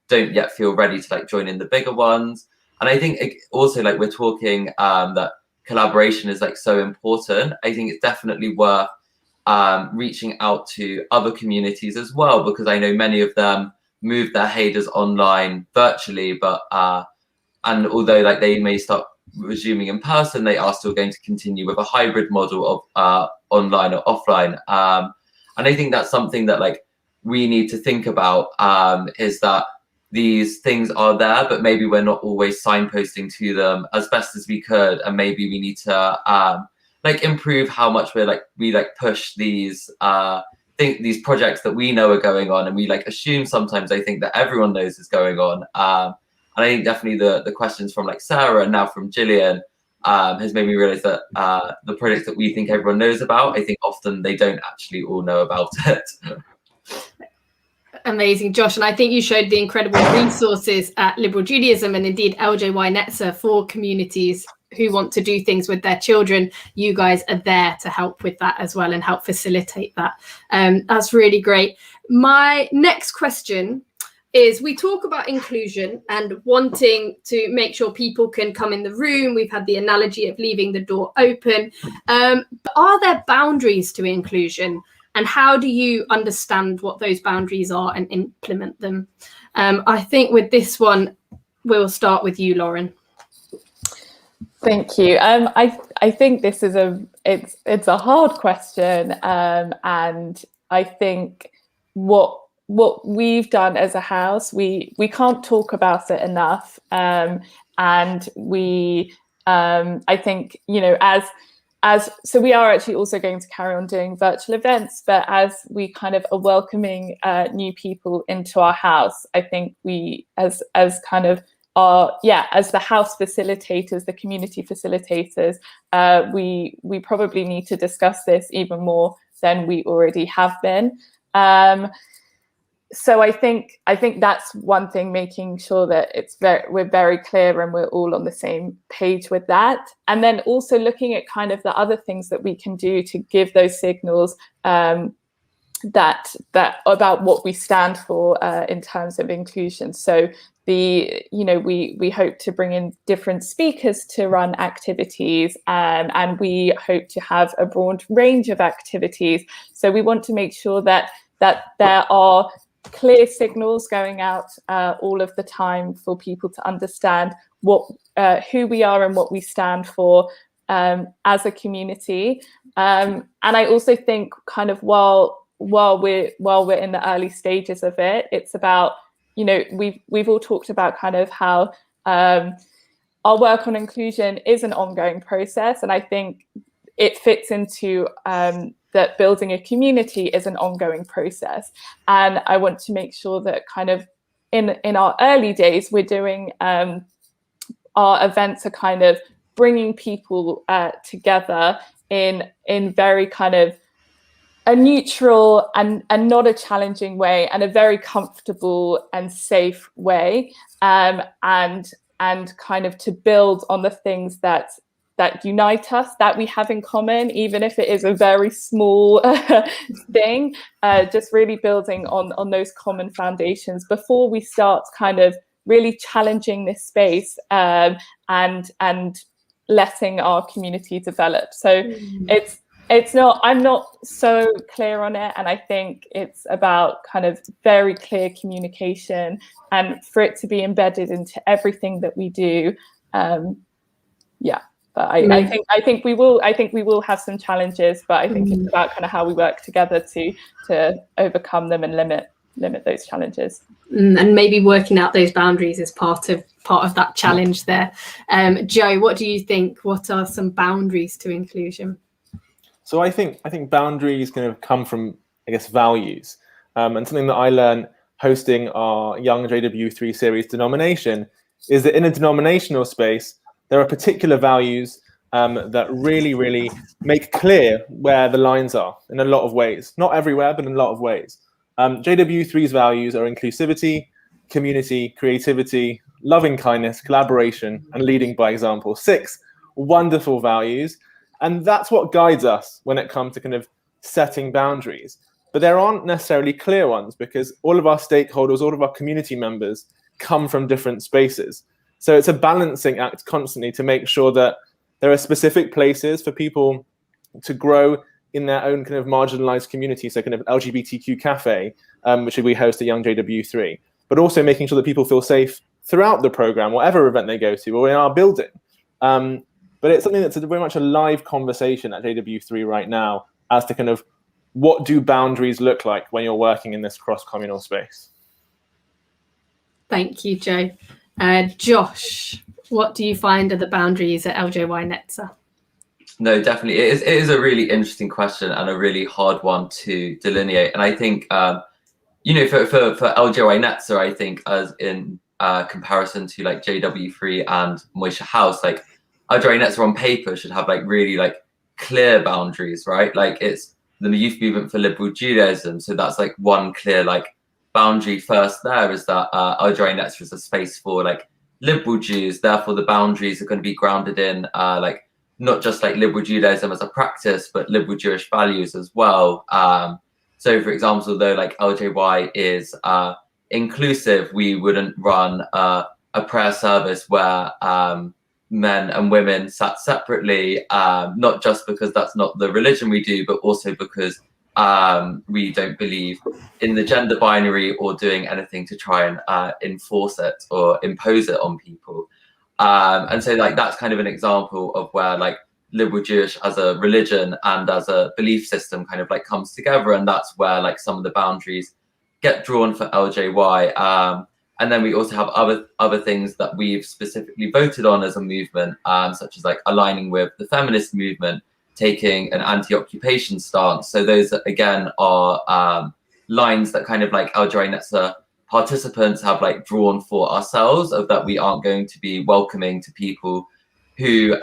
don't yet feel ready to like join in the bigger ones. And I think also like we're talking that collaboration is like so important. I think it's definitely worth reaching out to other communities as well, because I know many of them moved their Heders online virtually, but and although like they may start resuming in person, they are still going to continue with a hybrid model of online or offline. And I think that's something that like we need to think about, is that these things are there, but maybe we're not always signposting to them as best as we could, and maybe we need to like improve how much we push these these projects that we know are going on, and we like assume sometimes I think that everyone knows is going on. And I think definitely the questions from like Sarah and now from Gillian has made me realize that the projects that we think everyone knows about, I think often they don't actually all know about it. Amazing, Josh. And I think you showed the incredible resources at Liberal Judaism and indeed LJY Netzer for communities who want to do things with their children. You guys are there to help with that as well and help facilitate that. That's really great. My next question is, we talk about inclusion and wanting to make sure people can come in the room. We've had the analogy of leaving the door open. But are there boundaries to inclusion? And how do you understand what those boundaries are and implement them? I think with this one, we'll start with you, Lauren. Thank you. I think this is it's a hard question, and I think what we've done as a house, we can't talk about it enough, and we I think, you know, so we are actually also going to carry on doing virtual events, but as we kind of are welcoming new people into our house, I think we as kind of as the house facilitators, the community facilitators, we probably need to discuss this even more than we already have been. So I think that's one thing, making sure that we're very clear and we're all on the same page with that. And then also looking at kind of the other things that we can do to give those signals that about what we stand for in terms of inclusion. So we hope to bring in different speakers to run activities, and we hope to have a broad range of activities. So we want to make sure that there are clear signals going out all of the time for people to understand who we are and what we stand for as a community. And I also think kind of while we're in the early stages of it, it's about, you know, we've all talked about kind of how our work on inclusion is an ongoing process, and I think it fits into that building a community is an ongoing process. And I want to make sure that kind of in our early days, we're doing our events are kind of bringing people together in very kind of a neutral and not a challenging way, and a very comfortable and safe way, and kind of to build on the things that unite us, that we have in common, even if it is a very small thing, just really building on those common foundations before we start kind of really challenging this space and letting our community develop. So I'm not so clear on it, and I think it's about kind of very clear communication and for it to be embedded into everything that we do. But I think we will have some challenges, but I think it's about kind of how we work together to overcome them and limit those challenges. And maybe working out those boundaries is part of that challenge there. Joe, what do you think? What are some boundaries to inclusion? So I think boundaries kind of come from, I guess, values. And something that I learned hosting our Young JW3 series Denomination is that in a denominational space, there are particular values that really, really make clear where the lines are in a lot of ways. Not everywhere, but in a lot of ways. JW3's values are inclusivity, community, creativity, loving kindness, collaboration, and leading by example. 6 wonderful values. And that's what guides us when it comes to kind of setting boundaries. But there aren't necessarily clear ones, because all of our stakeholders, all of our community members come from different spaces. So it's a balancing act constantly to make sure that there are specific places for people to grow in their own kind of marginalized community. So kind of LGBTQ Cafe, which we host at Young JW3, but also making sure that people feel safe throughout the program, whatever event they go to, or in our building. But it's something that's very much a live conversation at JW3 right now as to kind of what do boundaries look like when you're working in this cross-communal space. Thank you, Joe. Josh, what do you find are the boundaries at LJY Netzer? No, definitely. It is a really interesting question and a really hard one to delineate. And I think, you know, for LJY Netzer, I think as in comparison to like JW3 and Moishe House, like LJY Netzer on paper should have like really like clear boundaries, right? Like it's the youth movement for liberal Judaism. So that's like one clear like boundary first there is that LJY Netzer is a space for like liberal Jews. Therefore, the boundaries are going to be grounded in like not just like liberal Judaism as a practice, but liberal Jewish values as well. So, for example, though like LJY is inclusive, we wouldn't run a prayer service where men and women sat separately, not just because that's not the religion we do, but also because we don't believe in the gender binary or doing anything to try and enforce it or impose it on people. And so like that's kind of an example of where like liberal Jewish as a religion and as a belief system kind of like comes together, and that's where like some of the boundaries get drawn for LJY. And then we also have other things that we've specifically voted on as a movement, such as like aligning with the feminist movement, taking an anti-occupation stance. So those again are lines that kind of like LJY Netzer participants have like drawn for ourselves, of that we aren't going to be welcoming to people who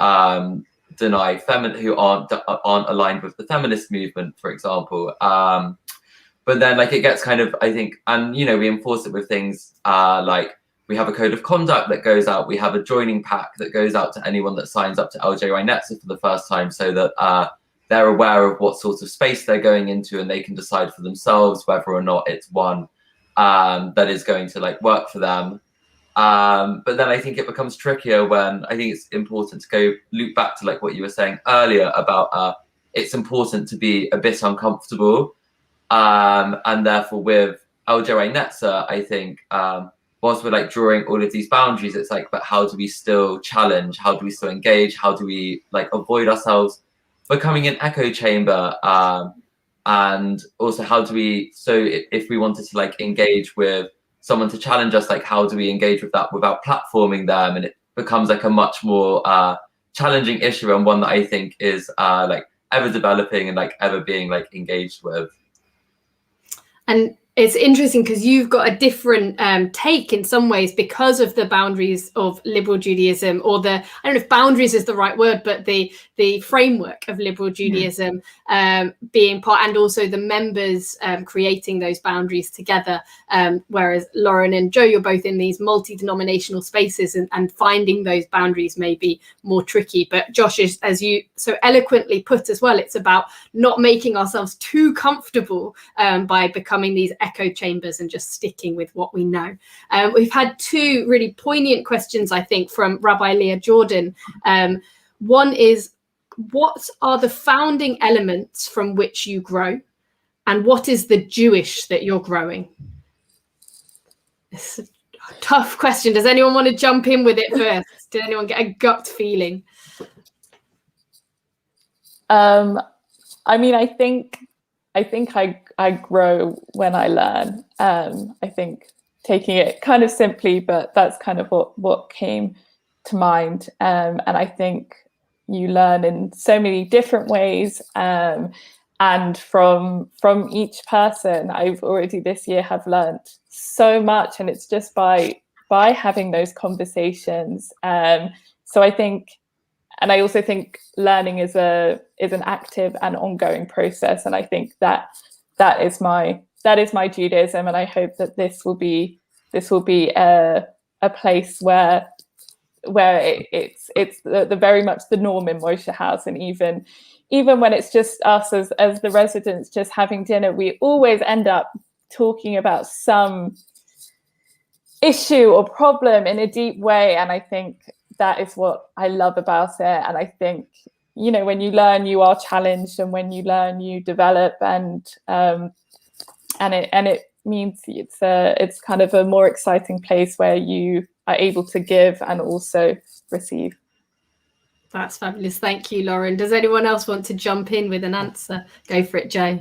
deny who aren't aligned with the feminist movement, for example. But then like it gets kind of, I think, and you know, we enforce it with things like we have a code of conduct that goes out, we have a joining pack that goes out to anyone that signs up to LJY Netzer for the first time, so that they're aware of what sort of space they're going into, and they can decide for themselves whether or not it's one that is going to like work for them. But then I think it becomes trickier when I think it's important to go loop back to like what you were saying earlier about it's important to be a bit uncomfortable. And therefore with LJY Netzer, I think whilst we're like drawing all of these boundaries, it's like, but how do we still challenge? How do we still engage? How do we like avoid ourselves becoming an echo chamber? And also how do we, so if we wanted to like engage with someone to challenge us, like how do we engage with that without platforming them? And it becomes like a much more challenging issue, and one that I think is like ever developing and like ever being like engaged with. And it's interesting because you've got a different take in some ways because of the boundaries of liberal Judaism, or the, I don't know if boundaries is the right word, but the framework of liberal Judaism being part, and also the members creating those boundaries together. Whereas Lauren and Joe, you're both in these multi-denominational spaces, and finding those boundaries may be more tricky. But Josh, as you so eloquently put as well, it's about not making ourselves too comfortable by becoming these echo chambers and just sticking with what we know. We've had two really poignant questions, I think, from Rabbi Leah Jordan. One is, what are the founding elements from which you grow, and what is the Jewish that you're growing? It's a tough question. Does anyone want to jump in with it first? Did anyone get a gut feeling? I mean, I think I grow when I learn. I think taking it kind of simply, but that's kind of what came to mind. And I think you learn in so many different ways. And from each person, I've already this year have learned so much, and it's just by having those conversations. So I think, and I also think learning is an active and ongoing process, and I think that is my Judaism, and I hope that this will be a place where it's the very much the norm in Moishe House, and even when it's just us as the residents just having dinner, we always end up talking about some issue or problem in a deep way, and I think that is what I love about it. And I think, you know, when you learn, you are challenged, and when you learn, you develop, and it means it's kind of a more exciting place where you are able to give and also receive. That's fabulous. Thank you, Lauren. Does anyone else want to jump in with an answer? Go for it, Joe.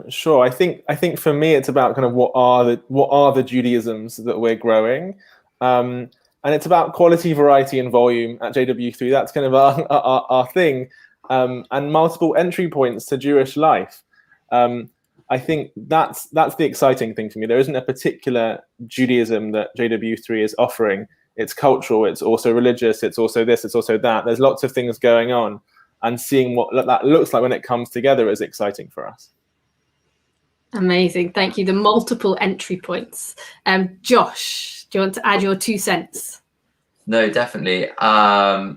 Sure. I think for me it's about kind of what are the Judaisms that we're growing, and it's about quality, variety, and volume at JW3. That's kind of our thing, and multiple entry points to Jewish life. I think that's the exciting thing for me. There isn't a particular Judaism that JW3 is offering. It's cultural. It's also religious. It's also this. It's also that. There's lots of things going on, and seeing what that looks like when it comes together is exciting for us. Amazing, thank you. The multiple entry points. Josh, do you want to add your 2 cents? No, definitely. I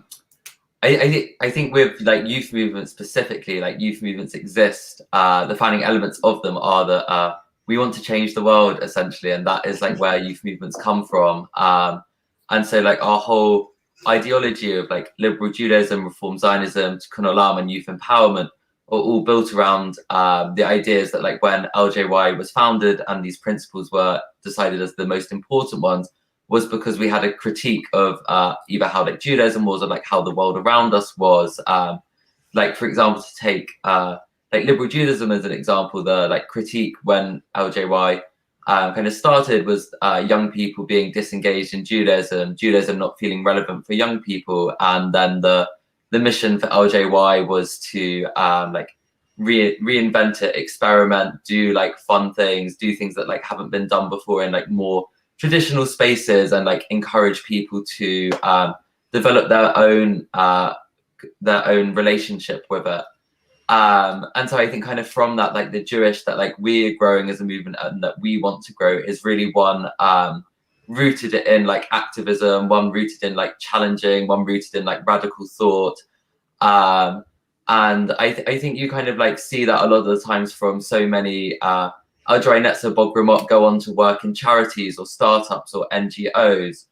think with like youth movements specifically, like youth movements exist. The founding elements of them are that we want to change the world essentially, and that is like where youth movements come from. And so like our whole ideology of like liberal Judaism, Reform Zionism, Tikkun Olam, and youth empowerment are all built around the ideas that like when LJY was founded and these principles were decided as the most important ones was because we had a critique of either how like Judaism was or like how the world around us was. Like for example, to take like liberal Judaism as an example, the like critique when LJY kind of started was young people being disengaged in Judaism not feeling relevant for young people, and then the mission for LJY was to like reinvent it, experiment, do like fun things, do things that like haven't been done before in like more traditional spaces, and like encourage people to develop their own relationship with it. And so I think kind of from that, like the Jewish that like we're growing as a movement and that we want to grow is really one rooted in like activism, one rooted in like challenging, one rooted in like radical thought. And I think you kind of like see that a lot of the times from so many Al-Jari Netzer Bogramot go on to work in charities or startups or NGOs.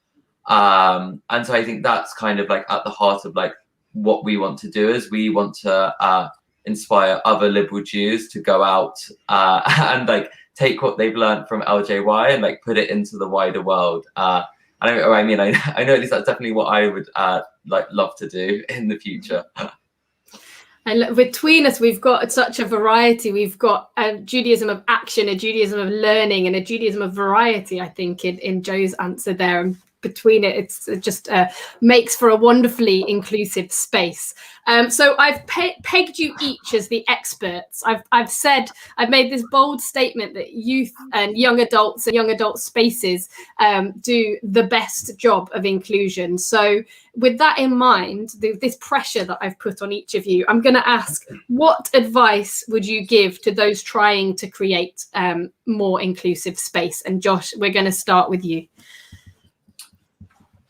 And so I think that's kind of like at the heart of like what we want to do is we want to inspire other liberal Jews to go out and like take what they've learned from LJY and like put it into the wider world. I know at least that's definitely what I would like love to do in the future. And between us, we've got such a variety. We've got a Judaism of action, a Judaism of learning, and a Judaism of variety, I think, in Joe's answer there. And between it just makes for a wonderfully inclusive space. So I've pegged you each as the experts. I've made this bold statement that youth and young adults and young adult spaces do the best job of inclusion. So with that in mind, this pressure that I've put on each of you, I'm going to ask, what advice would you give to those trying to create more inclusive space? And Josh, we're going to start with you.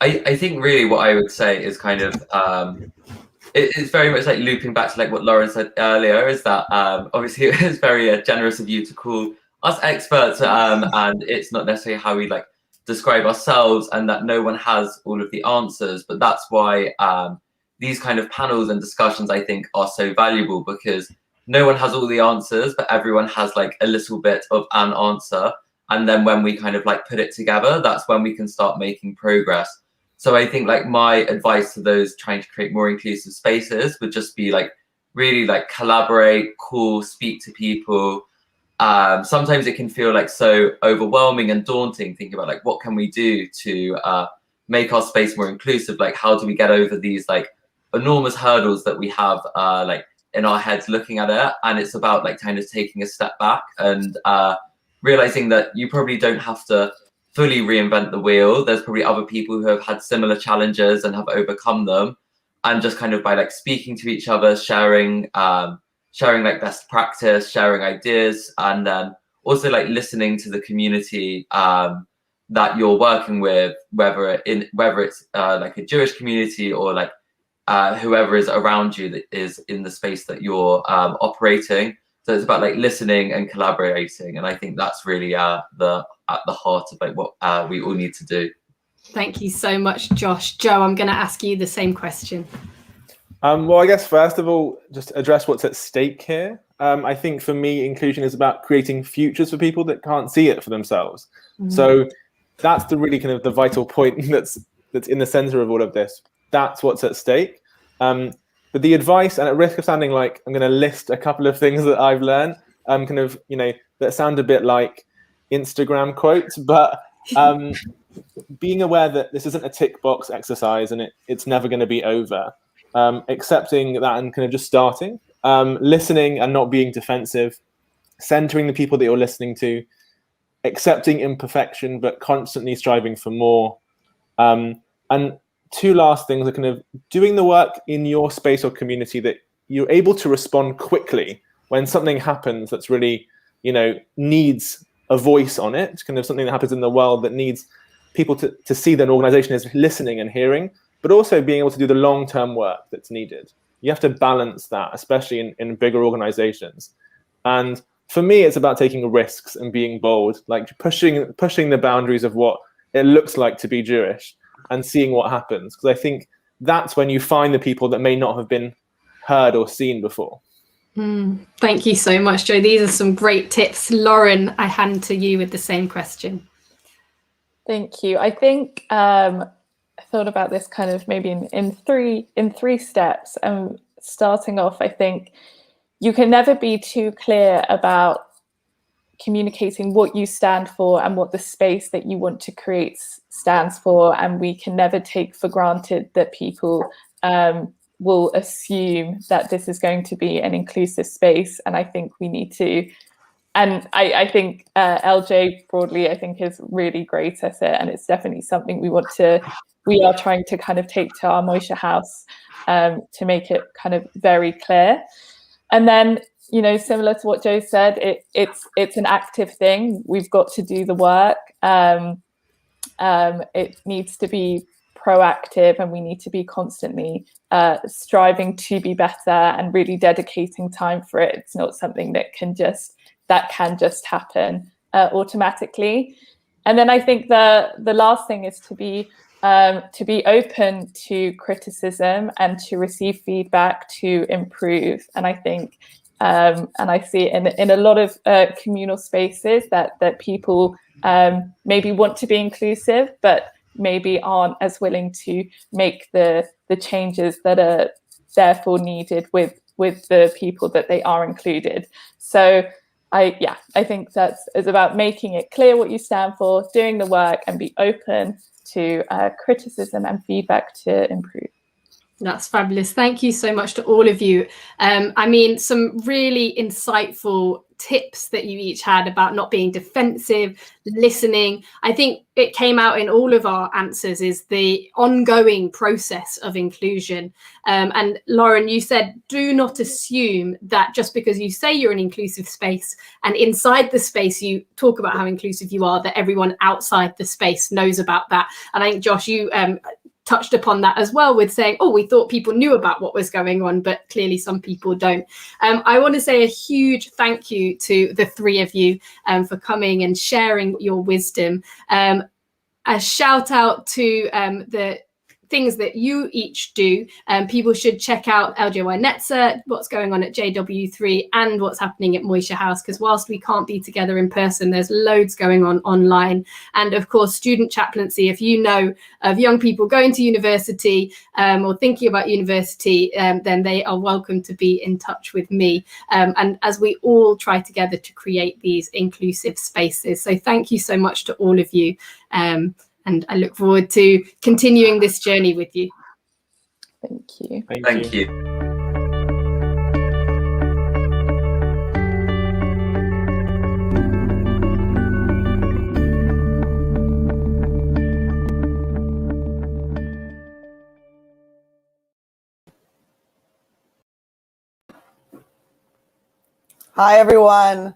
I think really what I would say is kind of it's very much like looping back to like what Lauren said earlier, is that obviously it was very generous of you to call us experts, and it's not necessarily how we like describe ourselves, and that no one has all of the answers. But that's why these kind of panels and discussions I think are so valuable, because no one has all the answers, but everyone has like a little bit of an answer. And then when we kind of like put it together, that's when we can start making progress. So I think like my advice to those trying to create more inclusive spaces would just be like really like collaborate, call, speak to people. Sometimes it can feel like so overwhelming and daunting, thinking about like what can we do to make our space more inclusive? Like how do we get over these like enormous hurdles that we have like in our heads looking at it? And it's about like kind of taking a step back and realizing that you probably don't have to fully reinvent the wheel. There's probably other people who have had similar challenges and have overcome them, and just kind of by like speaking to each other, sharing like best practice, sharing ideas, and then also like listening to the community that you're working with, whether it's like a Jewish community or like whoever is around you that is in the space that you're operating. So it's about like listening and collaborating, and I think that's really at the heart of like what we all need to do. Thank you so much, Josh. Joe, I'm going to ask you the same question. Well, I guess first of all, just address what's at stake here. I think for me, inclusion is about creating futures for people that can't see it for themselves. Mm-hmm. So that's the really kind of the vital point that's in the center of all of this. That's what's at stake. But the advice, and at risk of sounding like I'm going to list a couple of things that I've learned, kind of, that sound a bit like Instagram quotes, but being aware that this isn't a tick box exercise and it's never going to be over. Accepting that and kind of just starting, listening and not being defensive, centering the people that you're listening to, accepting imperfection, but constantly striving for more. And two last things are kind of doing the work in your space or community that you're able to respond quickly when something happens that's really, needs a voice on it, kind of something that happens in the world that needs people to see that an organization is listening and hearing, but also being able to do the long-term work that's needed. You have to balance that, especially in bigger organizations. And for me, it's about taking risks and being bold, like pushing the boundaries of what it looks like to be Jewish and seeing what happens. Because I think that's when you find the people that may not have been heard or seen before. Thank you so much, Joe. These are some great tips. Lauren, I hand to you with the same question. Thank you. I think I thought about this kind of maybe in three steps. Starting off, I think you can never be too clear about communicating what you stand for and what the space that you want to create stands for. And we can never take for granted that people will assume that this is going to be an inclusive space. And I think we need to, and I think LJ broadly, I think is really great at it. And it's definitely something we are trying to kind of take to our Moishe house to make it kind of very clear. And then, similar to what Joe said, it's an active thing. We've got to do the work. It needs to be proactive, and we need to be constantly striving to be better and really dedicating time for it. It's not something that can just happen automatically. And then I think the last thing is to be open to criticism and to receive feedback to improve. And I think, and I see it in a lot of communal spaces that people maybe want to be inclusive, but maybe aren't as willing to make the changes that are therefore needed with the people that they are included. So I think it's about making it clear what you stand for, doing the work, and be open to criticism and feedback to improve. That's fabulous. Thank you so much to all of you. Some really insightful tips that you each had about not being defensive, listening. I think it came out in all of our answers is the ongoing process of inclusion. And Lauren, you said, do not assume that just because you say you're an inclusive space and inside the space you talk about how inclusive you are, that everyone outside the space knows about that. And I think, Josh, you touched upon that as well with saying, we thought people knew about what was going on, but clearly some people don't. I want to say a huge thank you to the three of you for coming and sharing your wisdom. A shout out to the things that you each do. People should check out LJY Netzer, what's going on at JW3 and what's happening at Moishe House, because whilst we can't be together in person, there's loads going on online. And of course, student chaplaincy, if you know of young people going to university or thinking about university, then they are welcome to be in touch with me. And as we all try together to create these inclusive spaces. So thank you so much to all of you. And I look forward to continuing this journey with you. Thank you. Thank you. Hi, everyone.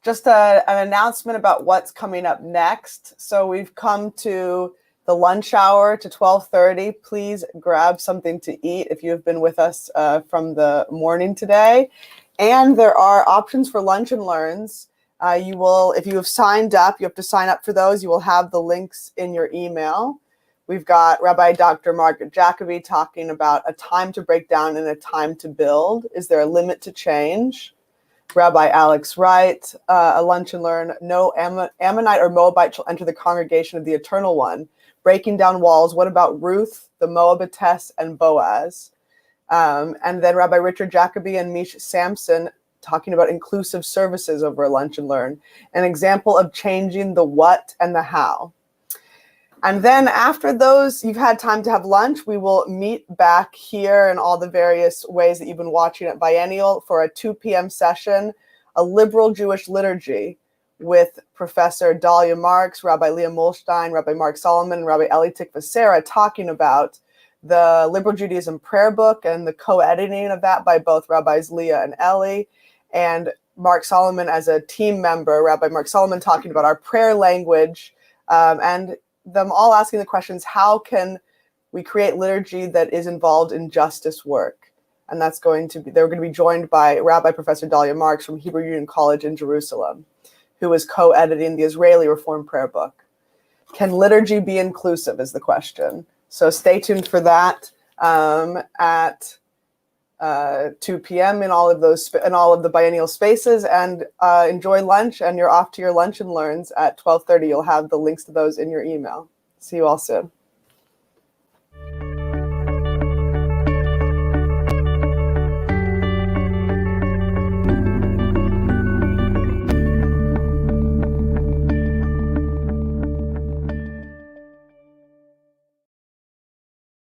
Just an announcement about what's coming up next. So we've come to the lunch hour to 12:30. Please grab something to eat if you have been with us from the morning today. And there are options for lunch and learns. If you have signed up, you have to sign up for those. You will have the links in your email. We've got Rabbi Dr. Margaret Jacoby talking about a time to break down and a time to build. Is there a limit to change? Rabbi Alex Wright, a lunch and learn, no Ammonite or Moabite shall enter the congregation of the Eternal One. Breaking down walls, what about Ruth, the Moabitess, and Boaz? And then Rabbi Richard Jacoby and Mish Sampson talking about inclusive services over lunch and learn, an example of changing the what and the how. And then after those, you've had time to have lunch, we will meet back here in all the various ways that you've been watching at Biennial for a 2 p.m. session, a liberal Jewish liturgy with Professor Dalia Marks, Rabbi Leah Molstein, Rabbi Mark Solomon, and Rabbi Eli Tikvasera talking about the Liberal Judaism prayer book and the co-editing of that by both Rabbis Leah and Eli, and Mark Solomon as a team member, Rabbi Mark Solomon talking about our prayer language, and them all asking the questions, how can we create liturgy that is involved in justice work? And that's going to be, they're going to be joined by Rabbi Professor Dalia Marks from Hebrew Union College in Jerusalem, who is co-editing the Israeli Reform Prayer Book. Can liturgy be inclusive is the question. So stay tuned for that at 2 p.m. in all of the Biennial spaces, and enjoy lunch, and you're off to your lunch and learns at 12:30. You'll have the links to those in your email. See you all soon.